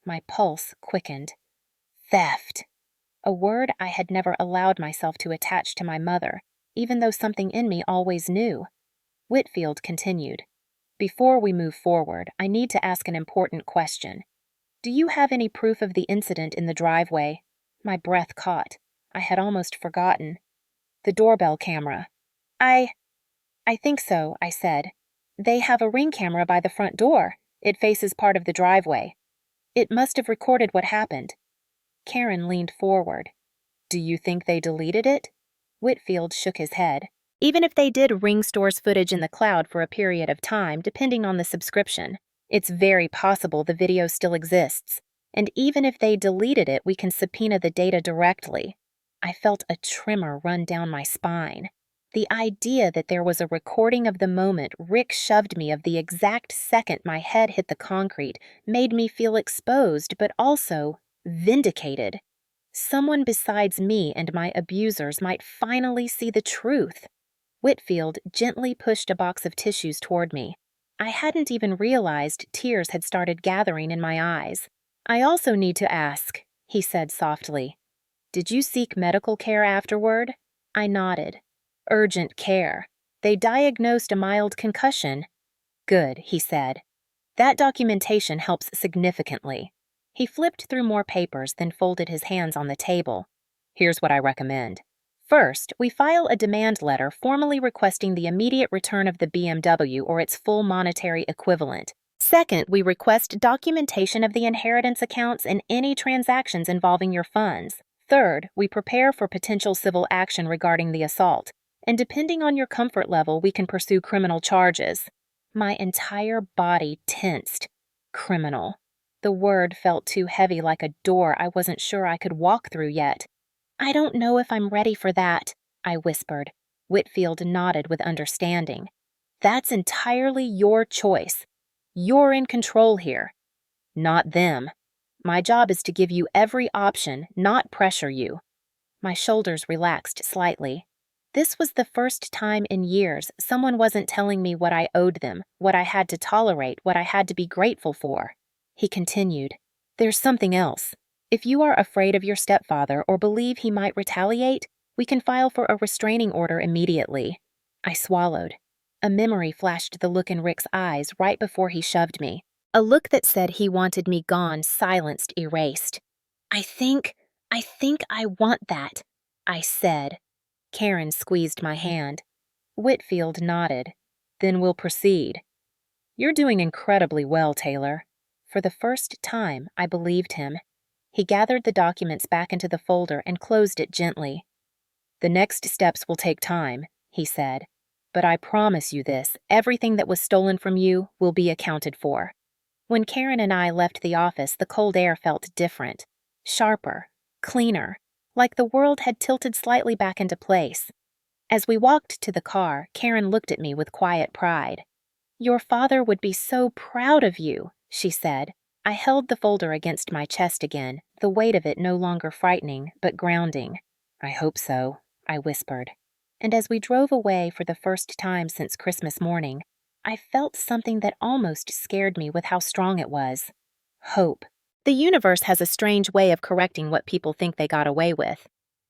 My pulse quickened. Theft. A word I had never allowed myself to attach to my mother, even though something in me always knew. Whitfield continued. Before we move forward, I need to ask an important question. Do you have any proof of the incident in the driveway? My breath caught. I had almost forgotten. The doorbell camera. I think so, I said. They have a ring camera by the front door. It faces part of the driveway. It must have recorded what happened. Karen leaned forward. Do you think they deleted it? Whitfield shook his head. Even if they did, Ring stores footage in the cloud for a period of time, depending on the subscription. It's very possible the video still exists. And even if they deleted it, we can subpoena the data directly. I felt a tremor run down my spine. The idea that there was a recording of the moment Rick shoved me of the exact second my head hit the concrete made me feel exposed, but also vindicated. Someone besides me and my abusers might finally see the truth. Whitfield gently pushed a box of tissues toward me. I hadn't even realized tears had started gathering in my eyes. I also need to ask, he said softly. Did you seek medical care afterward? I nodded. Urgent care. They diagnosed a mild concussion. Good, he said. That documentation helps significantly. He flipped through more papers, then folded his hands on the table. Here's what I recommend. First, we file a demand letter formally requesting the immediate return of the BMW or its full monetary equivalent. Second, we request documentation of the inheritance accounts and any transactions involving your funds. Third, we prepare for potential civil action regarding the assault, and depending on your comfort level, we can pursue criminal charges. My entire body tensed. Criminal. The word felt too heavy, like a door I wasn't sure I could walk through yet. I don't know if I'm ready for that, I whispered. Whitfield nodded with understanding. That's entirely your choice. You're in control here. Not them. My job is to give you every option, not pressure you. My shoulders relaxed slightly. This was the first time in years someone wasn't telling me what I owed them, what I had to tolerate, what I had to be grateful for. He continued, There's something else. If you are afraid of your stepfather or believe he might retaliate, we can file for a restraining order immediately. I swallowed. A memory flashed the look in Rick's eyes right before he shoved me. A look that said he wanted me gone, silenced, erased. I think I want that, I said. Karen squeezed my hand. Whitfield nodded. Then we'll proceed. You're doing incredibly well, Taylor. For the first time, I believed him. He gathered the documents back into the folder and closed it gently. The next steps will take time, he said. But I promise you this, everything that was stolen from you will be accounted for. When Karen and I left the office, the cold air felt different. Sharper, cleaner, like the world had tilted slightly back into place. As we walked to the car, Karen looked at me with quiet pride. Your father would be so proud of you, she said. I held the folder against my chest again, the weight of it no longer frightening, but grounding. I hope so, I whispered. And as we drove away for the first time since Christmas morning, I felt something that almost scared me with how strong it was. Hope. The universe has a strange way of correcting what people think they got away with.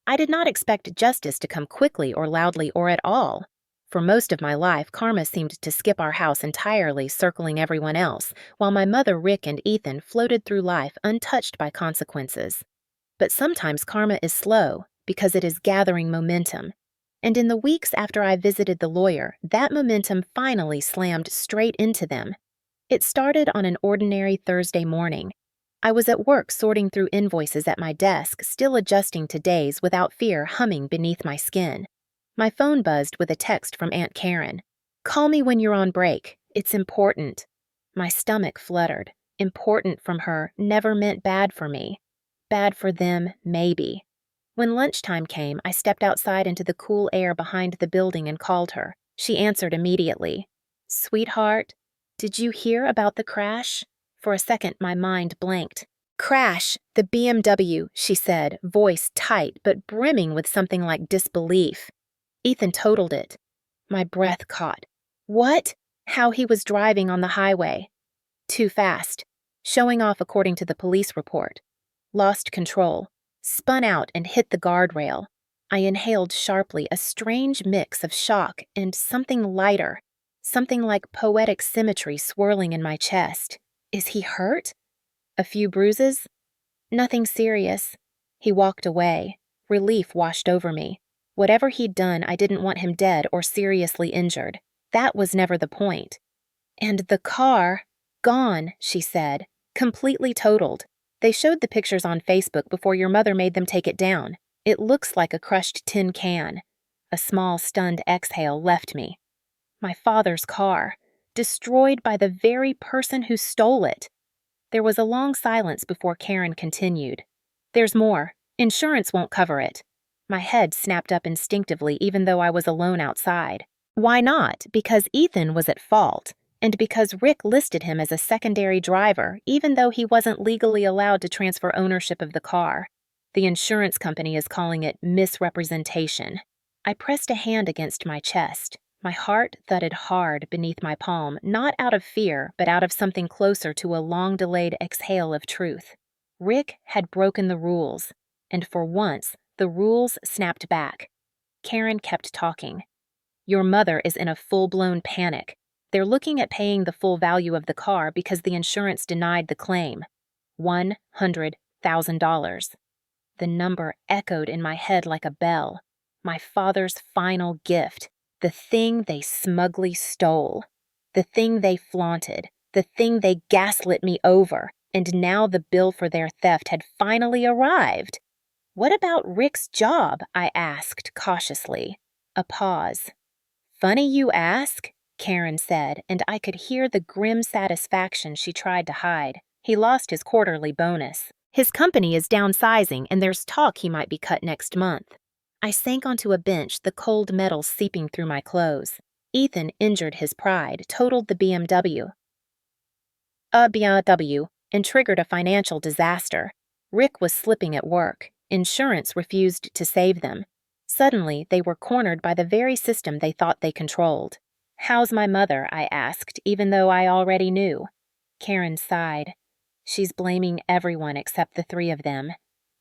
I did not expect justice to come quickly or loudly or at all. For most of my life, karma seemed to skip our house entirely, circling everyone else, while my mother, Rick, and Ethan floated through life untouched by consequences. But sometimes karma is slow, because it is gathering momentum. And in the weeks after I visited the lawyer, that momentum finally slammed straight into them. It started on an ordinary Thursday morning. I was at work sorting through invoices at my desk, still adjusting to days without fear humming beneath my skin. My phone buzzed with a text from Aunt Karen. Call me when you're on break. It's important. My stomach fluttered. Important from her never meant bad for me. Bad for them, maybe. When lunchtime came, I stepped outside into the cool air behind the building and called her. She answered immediately. "Sweetheart, did you hear about the crash?" For a second, my mind blanked. "Crash, the BMW," she said, voice tight but brimming with something like disbelief. "Ethan totaled it." My breath caught. "What?" "How he was driving on the highway. Too fast. Showing off according to the police report. Lost control. Spun out and hit the guardrail." I inhaled sharply, a strange mix of shock and something lighter, something like poetic symmetry swirling in my chest. "Is he hurt?" "A few bruises?" "Nothing serious." He walked away. Relief washed over me. Whatever he'd done, I didn't want him dead or seriously injured. That was never the point. "And the car, gone," she said, "completely totaled. They showed the pictures on Facebook before your mother made them take it down. It looks like a crushed tin can." A small, stunned exhale left me. My father's car, destroyed by the very person who stole it. There was a long silence before Karen continued. "There's more. Insurance won't cover it." My head snapped up instinctively even though I was alone outside. Why not? Because Ethan was at fault, and because Rick listed him as a secondary driver even though he wasn't legally allowed to transfer ownership of the car. The insurance company is calling it misrepresentation. I pressed a hand against my chest. My heart thudded hard beneath my palm, not out of fear, but out of something closer to a long-delayed exhale of truth. Rick had broken the rules, and for once, the rules snapped back. Karen kept talking. "Your mother is in a full-blown panic. They're looking at paying the full value of the car because the insurance denied the claim. $100,000. The number echoed in my head like a bell. My father's final gift. The thing they smugly stole. The thing they flaunted. The thing they gaslit me over. And now the bill for their theft had finally arrived. "What about Rick's job?" I asked cautiously. A pause. "Funny you ask," Karen said, and I could hear the grim satisfaction she tried to hide. "He lost his quarterly bonus. His company is downsizing, and there's talk he might be cut next month." I sank onto a bench, the cold metal seeping through my clothes. Ethan injured his pride, totaled the BMW. And triggered a financial disaster. Rick was slipping at work. Insurance refused to save them. Suddenly, they were cornered by the very system they thought they controlled. "How's my mother?" I asked, even though I already knew. Karen sighed. "She's blaming everyone except the three of them.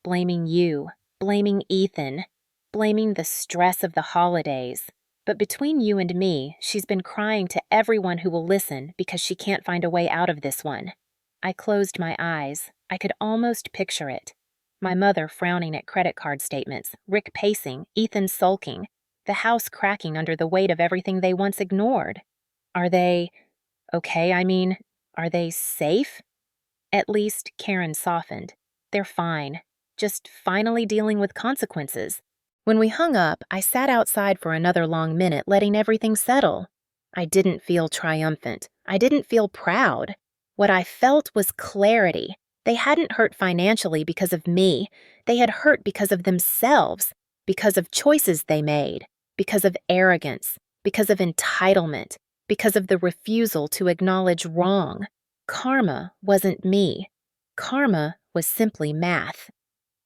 Blaming you. Blaming Ethan. Blaming the stress of the holidays. But between you and me, she's been crying to everyone who will listen because she can't find a way out of this one." I closed my eyes. I could almost picture it. My mother frowning at credit card statements, Rick pacing, Ethan sulking, the house cracking under the weight of everything they once ignored. Are they okay? Are they safe? At least Karen softened. "They're fine. Just finally dealing with consequences." When we hung up, I sat outside for another long minute, letting everything settle. I didn't feel triumphant. I didn't feel proud. What I felt was clarity. They hadn't hurt financially because of me. They had hurt because of themselves, because of choices they made, because of arrogance, because of entitlement, because of the refusal to acknowledge wrong. Karma wasn't me. Karma was simply math.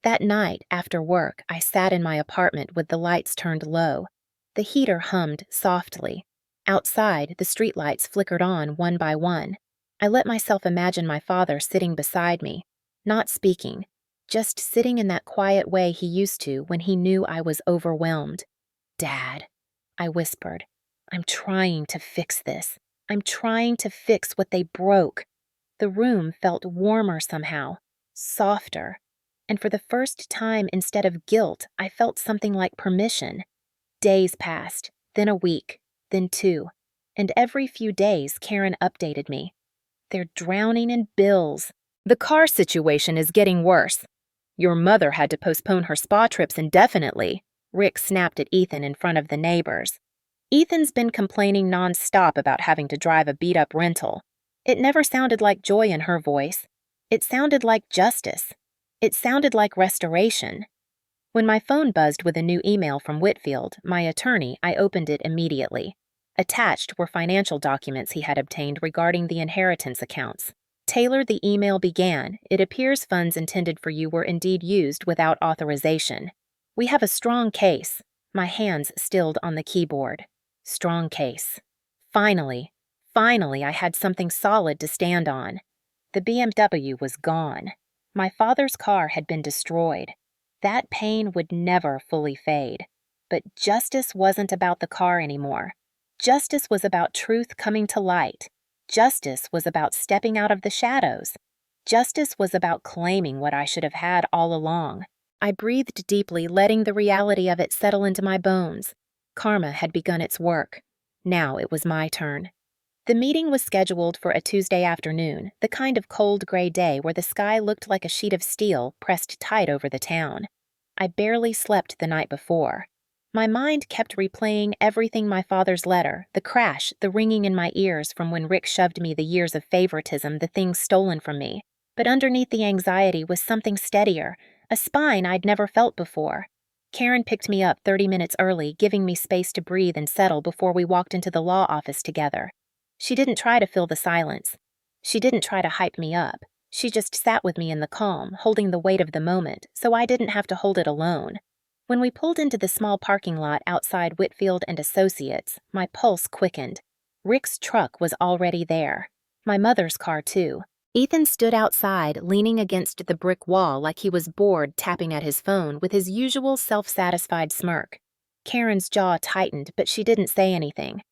That night, after work, I sat in my apartment with the lights turned low. The heater hummed softly. Outside, the streetlights flickered on one by one. I let myself imagine my father sitting beside me, not speaking, just sitting in that quiet way he used to when he knew I was overwhelmed. "Dad," I whispered, "I'm trying to fix this. I'm trying to fix what they broke." The room felt warmer somehow, softer. And for the first time, instead of guilt, I felt something like permission. Days passed, then a week, then 2. And every few days, Karen updated me. "They're drowning in bills. The car situation is getting worse. Your mother had to postpone her spa trips indefinitely." Rick snapped at Ethan in front of the neighbors. "Ethan's been complaining nonstop about having to drive a beat-up rental. It never sounded like joy in her voice. It sounded like justice. It sounded like restoration. When my phone buzzed with a new email from Whitfield, my attorney, I opened it immediately. Attached were financial documents he had obtained regarding the inheritance accounts. Taylor, the email began, "It appears funds intended for you were indeed used without authorization. We have a strong case." My hands stilled on the keyboard. Strong case. Finally, I had something solid to stand on. The BMW was gone. My father's car had been destroyed. That pain would never fully fade. But justice wasn't about the car anymore. Justice was about truth coming to light. Justice was about stepping out of the shadows. Justice was about claiming what I should have had all along. I breathed deeply, letting the reality of it settle into my bones. Karma had begun its work. Now it was my turn. The meeting was scheduled for a Tuesday afternoon, the kind of cold gray day where the sky looked like a sheet of steel pressed tight over the town. I barely slept the night before. My mind kept replaying everything: my father's letter, the crash, the ringing in my ears from when Rick shoved me, the years of favoritism, the things stolen from me. But underneath the anxiety was something steadier, a spine I'd never felt before. Karen picked me up 30 minutes early, giving me space to breathe and settle before we walked into the law office together. She didn't try to fill the silence. She didn't try to hype me up. She just sat with me in the calm, holding the weight of the moment, so I didn't have to hold it alone. When we pulled into the small parking lot outside Whitfield and Associates, my pulse quickened. Rick's truck was already there. My mother's car, too. Ethan stood outside, leaning against the brick wall like he was bored, tapping at his phone with his usual self-satisfied smirk. Karen's jaw tightened, but she didn't say anything.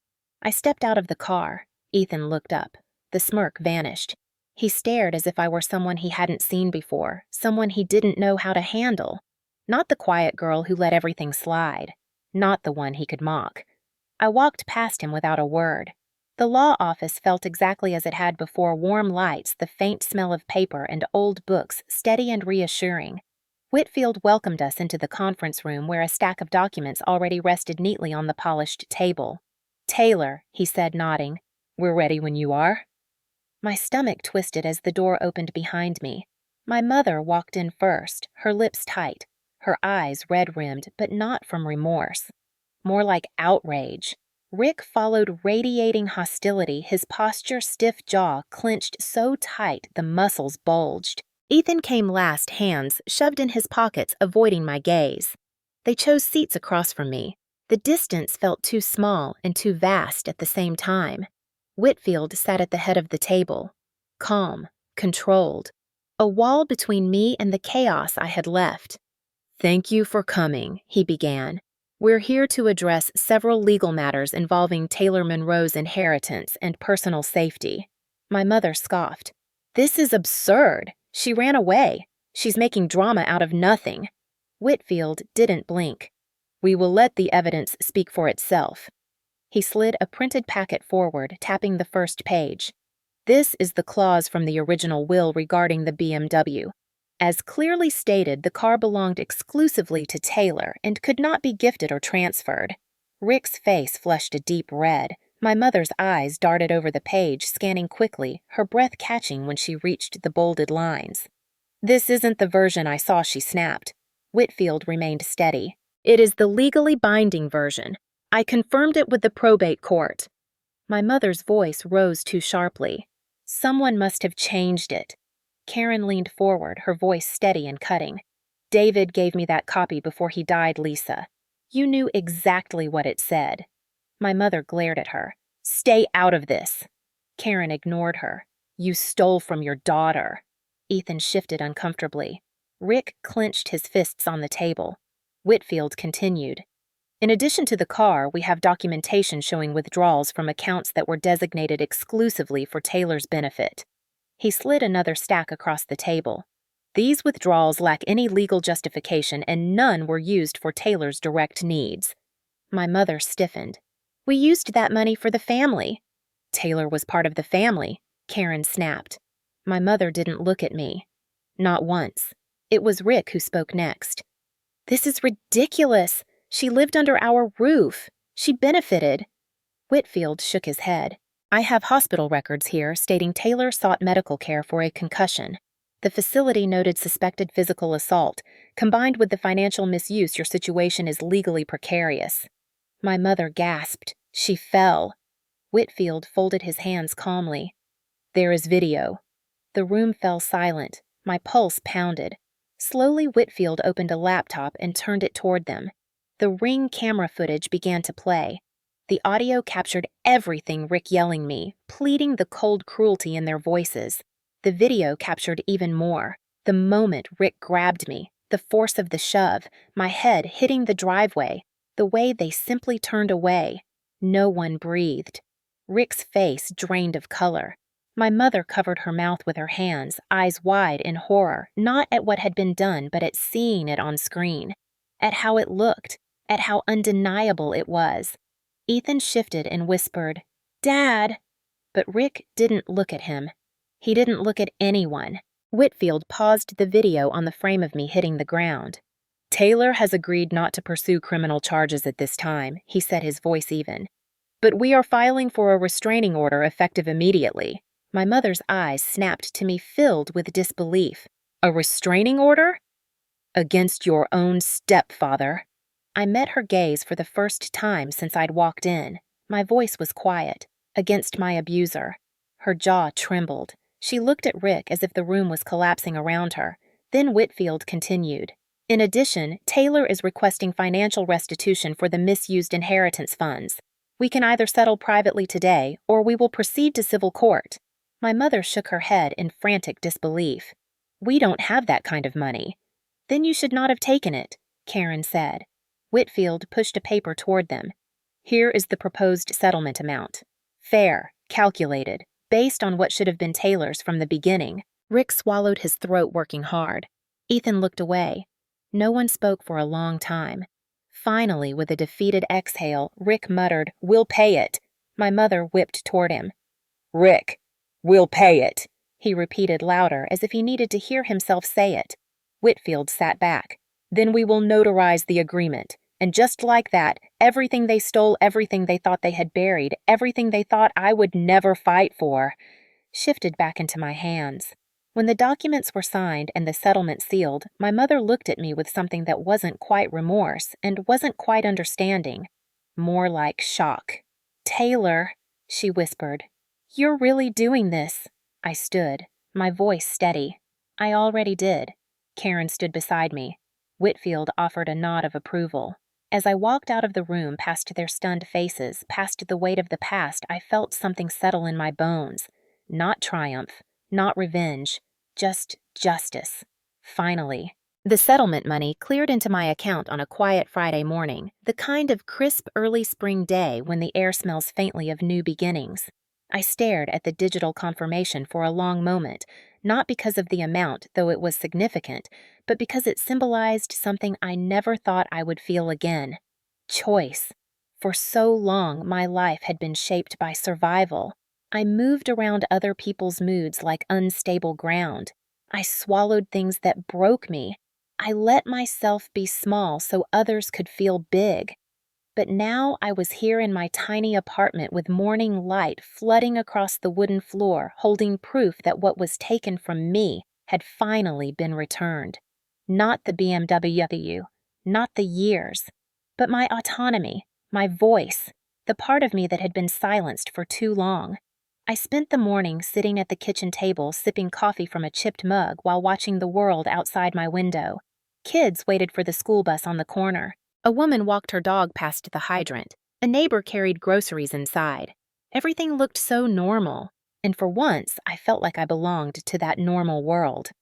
I stepped out of the car. Ethan looked up. The smirk vanished. He stared as if I were someone he hadn't seen before, someone he didn't know how to handle. Not the quiet girl who let everything slide. Not the one he could mock. I walked past him without a word. The law office felt exactly as it had before: warm lights, the faint smell of paper, and old books, steady and reassuring. Whitfield welcomed us into the conference room where a stack of documents already rested neatly on the polished table. "Taylor," he said, nodding. "We're ready when you are." My stomach twisted as the door opened behind me. My mother walked in first, her lips tight, her eyes red-rimmed, but not from remorse. More like outrage. Rick followed, radiating hostility, his posture, stiff jaw clenched so tight the muscles bulged. Ethan came last, hands shoved in his pockets, avoiding my gaze. They chose seats across from me. The distance felt too small and too vast at the same time. Whitfield sat at the head of the table, calm, controlled, a wall between me and the chaos I had left. "Thank you for coming," he began. "We're here to address several legal matters involving Taylor Monroe's inheritance and personal safety." My mother scoffed. "This is absurd. She ran away. She's making drama out of nothing." Whitfield didn't blink. "We will let the evidence speak for itself." He slid a printed packet forward, tapping the first page. "This is the clause from the original will regarding the BMW. As clearly stated, the car belonged exclusively to Taylor and could not be gifted or transferred." Rick's face flushed a deep red. My mother's eyes darted over the page, scanning quickly, her breath catching when she reached the bolded lines. "This isn't the version I saw," she snapped. Whitfield remained steady. "It is the legally binding version. I confirmed it with the probate court." My mother's voice rose too sharply. "Someone must have changed it." Karen leaned forward, her voice steady and cutting. "David gave me that copy before he died, Lisa. You knew exactly what it said." My mother glared at her. "Stay out of this." Karen ignored her. "You stole from your daughter." Ethan shifted uncomfortably. Rick clenched his fists on the table. Whitfield continued. "In addition to the car, we have documentation showing withdrawals from accounts that were designated exclusively for Taylor's benefit." He slid another stack across the table. "These withdrawals lack any legal justification, and none were used for Taylor's direct needs." My mother stiffened. "We used that money for the family." "Taylor was part of the family," Karen snapped. My mother didn't look at me. Not once. It was Rick who spoke next. "This is ridiculous. She lived under our roof. She benefited." Whitfield shook his head. I have hospital records here stating Taylor sought medical care for a concussion. The facility noted suspected physical assault. Combined with the financial misuse, your situation is legally precarious. My mother gasped. She fell. Whitfield folded his hands calmly. There is video. The room fell silent. My pulse pounded. Slowly, Whitfield opened a laptop and turned it toward them. The Ring camera footage began to play. The audio captured everything Rick yelling me, pleading the cold cruelty in their voices. The video captured even more. The moment Rick grabbed me, the force of the shove, my head hitting the driveway, the way they simply turned away. No one breathed. Rick's face drained of color. My mother covered her mouth with her hands, eyes wide in horror, not at what had been done, but at seeing it on screen. At how it looked, at how undeniable it was. Ethan shifted and whispered, "Dad!" But Rick didn't look at him. He didn't look at anyone. Whitfield paused the video on the frame of me hitting the ground. "Taylor has agreed not to pursue criminal charges at this time," he said, his voice even. "But we are filing for a restraining order effective immediately." My mother's eyes snapped to me, filled with disbelief. "A restraining order?" "Against your own stepfather." I met her gaze for the first time since I'd walked in. My voice was quiet. "Against my abuser." Her jaw trembled. She looked at Rick as if the room was collapsing around her. Then Whitfield continued. "In addition, Taylor is requesting financial restitution for the misused inheritance funds. We can either settle privately today, or we will proceed to civil court." My mother shook her head in frantic disbelief. "We don't have that kind of money." "Then you should not have taken it," Karen said. Whitfield pushed a paper toward them. "Here is the proposed settlement amount. Fair, calculated, based on what should have been Taylor's from the beginning." Rick swallowed his throat, working hard. Ethan looked away. No one spoke for a long time. Finally, with a defeated exhale, Rick muttered, "We'll pay it." My mother whipped toward him. "Rick, we'll pay it," he repeated louder, as if he needed to hear himself say it. Whitfield sat back. "Then we will notarize the agreement. And just like that, everything they stole, everything they thought they had buried, everything they thought I would never fight for, shifted back into my hands." When the documents were signed and the settlement sealed, my mother looked at me with something that wasn't quite remorse and wasn't quite understanding. More like shock. "Taylor," she whispered, "you're really doing this." I stood, my voice steady. "I already did." Karen stood beside me. Whitfield offered a nod of approval. As I walked out of the room, past their stunned faces, past the weight of the past, I felt something settle in my bones. Not triumph, not revenge, just justice. Finally. The settlement money cleared into my account on a quiet Friday morning, the kind of crisp early spring day when the air smells faintly of new beginnings. I stared at the digital confirmation for a long moment, not because of the amount, though it was significant, but because it symbolized something I never thought I would feel again. Choice. For so long, my life had been shaped by survival. I moved around other people's moods like unstable ground. I swallowed things that broke me. I let myself be small so others could feel big. But now I was here in my tiny apartment with morning light flooding across the wooden floor, holding proof that what was taken from me had finally been returned. Not the BMW, not the years, but my autonomy, my voice, the part of me that had been silenced for too long. I spent the morning sitting at the kitchen table sipping coffee from a chipped mug while watching the world outside my window. Kids waited for the school bus on the corner. A woman walked her dog past the hydrant. A neighbor carried groceries inside. Everything looked so normal, and for once I felt like I belonged to that normal world.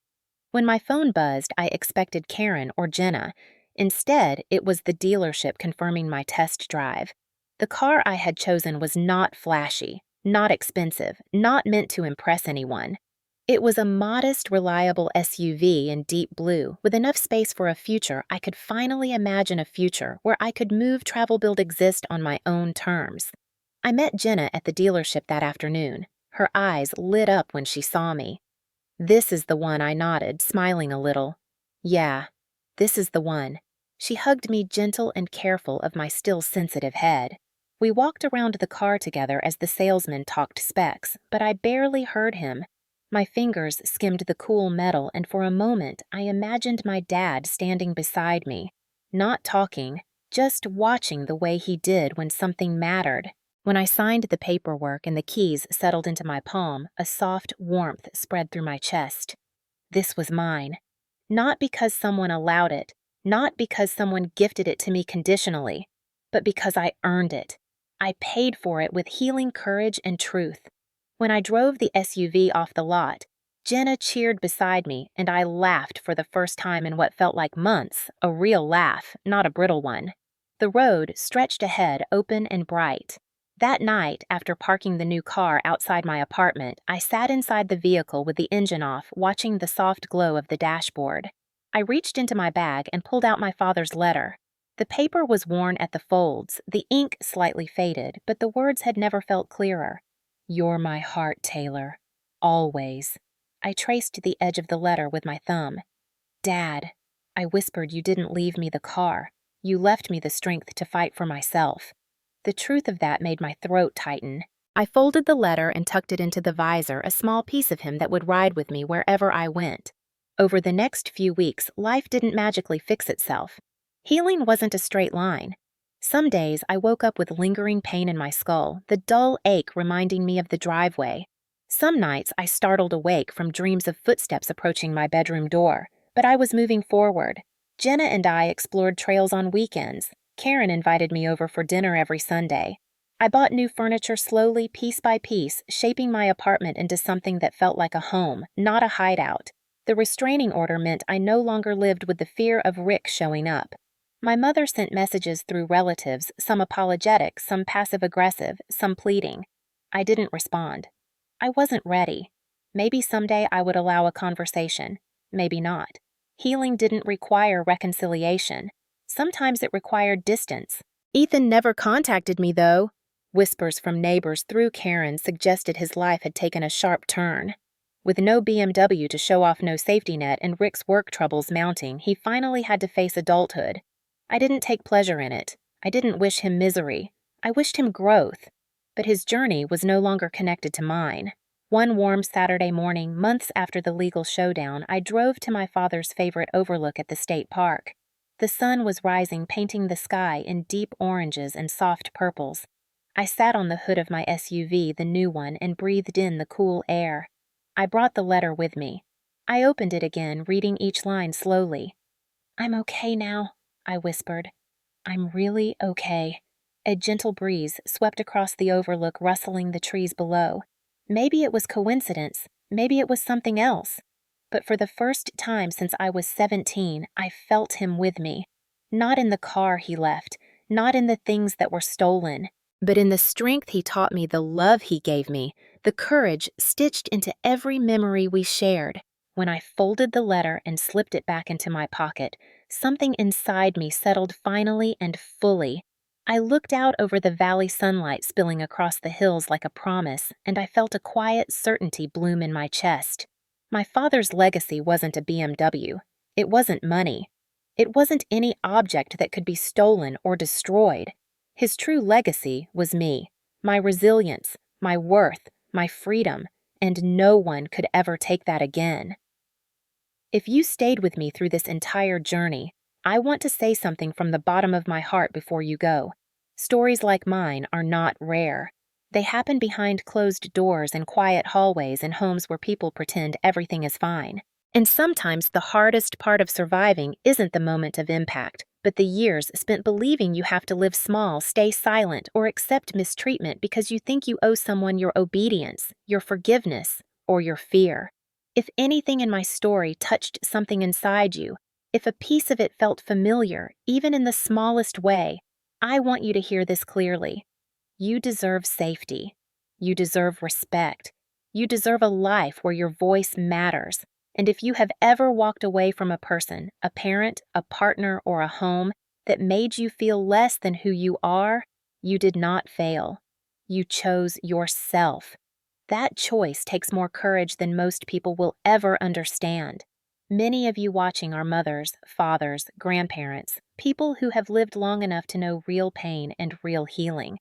When my phone buzzed, I expected Karen or Jenna. Instead, it was the dealership confirming my test drive. The car I had chosen was not flashy, not expensive, not meant to impress anyone. It was a modest, reliable SUV in deep blue, with enough space for a future I could finally imagine, a future where I could move, travel, build, exist on my own terms. I met Jenna at the dealership that afternoon. Her eyes lit up when she saw me. "This is the one," I nodded, smiling a little. "Yeah, this is the one." She hugged me, gentle and careful of my still sensitive head. We walked around the car together as the salesman talked specs, but I barely heard him. My fingers skimmed the cool metal, and for a moment I imagined my dad standing beside me, not talking, just watching the way he did when something mattered. When I signed the paperwork and the keys settled into my palm, a soft warmth spread through my chest. This was mine. Not because someone allowed it, not because someone gifted it to me conditionally, but because I earned it. I paid for it with healing courage and truth. When I drove the SUV off the lot, Jenna cheered beside me, and I laughed for the first time in what felt like months, a real laugh, not a brittle one. The road stretched ahead, open and bright. That night, after parking the new car outside my apartment, I sat inside the vehicle with the engine off, watching the soft glow of the dashboard. I reached into my bag and pulled out my father's letter. The paper was worn at the folds, the ink slightly faded, but the words had never felt clearer. "You're my heart, Taylor. Always." I traced the edge of the letter with my thumb. "Dad," I whispered, "you didn't leave me the car. You left me the strength to fight for myself." The truth of that made my throat tighten. I folded the letter and tucked it into the visor, a small piece of him that would ride with me wherever I went. Over the next few weeks, life didn't magically fix itself. Healing wasn't a straight line. Some days I woke up with lingering pain in my skull, the dull ache reminding me of the driveway. Some nights I startled awake from dreams of footsteps approaching my bedroom door, but I was moving forward. Jenna and I explored trails on weekends. Karen invited me over for dinner every Sunday. I bought new furniture slowly, piece by piece, shaping my apartment into something that felt like a home, not a hideout. The restraining order meant I no longer lived with the fear of Rick showing up. My mother sent messages through relatives, some apologetic, some passive-aggressive, some pleading. I didn't respond. I wasn't ready. Maybe someday I would allow a conversation. Maybe not. Healing didn't require reconciliation. Sometimes it required distance. "Ethan never contacted me, though." Whispers from neighbors through Karen suggested his life had taken a sharp turn. With no BMW to show off, no safety net, and Rick's work troubles mounting, he finally had to face adulthood. I didn't take pleasure in it. I didn't wish him misery. I wished him growth. But his journey was no longer connected to mine. One warm Saturday morning, months after the legal showdown, I drove to my father's favorite overlook at the state park. The sun was rising, painting the sky in deep oranges and soft purples. I sat on the hood of my SUV, the new one, and breathed in the cool air. I brought the letter with me. I opened it again, reading each line slowly. "I'm okay now," I whispered. "I'm really okay." A gentle breeze swept across the overlook, rustling the trees below. Maybe it was coincidence, maybe it was something else. But for the first time since I was 17, I felt him with me. Not in the car he left, not in the things that were stolen, but in the strength he taught me, the love he gave me, the courage stitched into every memory we shared. When I folded the letter and slipped it back into my pocket, something inside me settled finally and fully. I looked out over the valley sunlight spilling across the hills like a promise, and I felt a quiet certainty bloom in my chest. My father's legacy wasn't a BMW. It wasn't money. It wasn't any object that could be stolen or destroyed. His true legacy was me, my resilience, my worth, my freedom, and no one could ever take that again. If you stayed with me through this entire journey, I want to say something from the bottom of my heart before you go. Stories like mine are not rare. They happen behind closed doors in quiet hallways in homes where people pretend everything is fine. And sometimes the hardest part of surviving isn't the moment of impact, but the years spent believing you have to live small, stay silent, or accept mistreatment because you think you owe someone your obedience, your forgiveness, or your fear. If anything in my story touched something inside you, if a piece of it felt familiar, even in the smallest way, I want you to hear this clearly. You deserve safety. You deserve respect. You deserve a life where your voice matters. And if you have ever walked away from a person, a parent, a partner, or a home that made you feel less than who you are, you did not fail. You chose yourself. That choice takes more courage than most people will ever understand. Many of you watching are mothers, fathers, grandparents, people who have lived long enough to know real pain and real healing.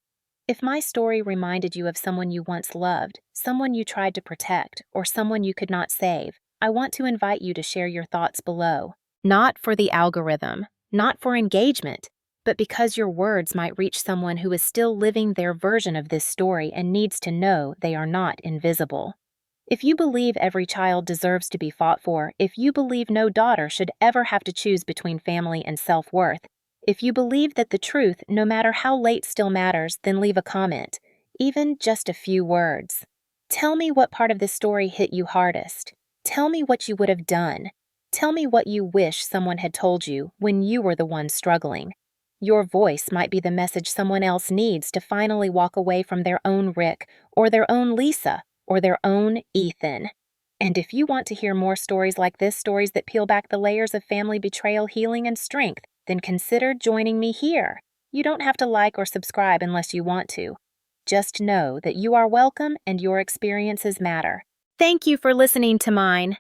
If my story reminded you of someone you once loved, someone you tried to protect, or someone you could not save, I want to invite you to share your thoughts below. Not for the algorithm, not for engagement, but because your words might reach someone who is still living their version of this story and needs to know they are not invisible. If you believe every child deserves to be fought for, if you believe no daughter should ever have to choose between family and self-worth, if you believe that the truth, no matter how late, still matters, then leave a comment, even just a few words. Tell me what part of this story hit you hardest. Tell me what you would have done. Tell me what you wish someone had told you when you were the one struggling. Your voice might be the message someone else needs to finally walk away from their own Rick, or their own Lisa, or their own Ethan. And if you want to hear more stories like this, stories that peel back the layers of family betrayal, healing, and strength, then consider joining me here. You don't have to like or subscribe unless you want to. Just know that you are welcome and your experiences matter. Thank you for listening to mine.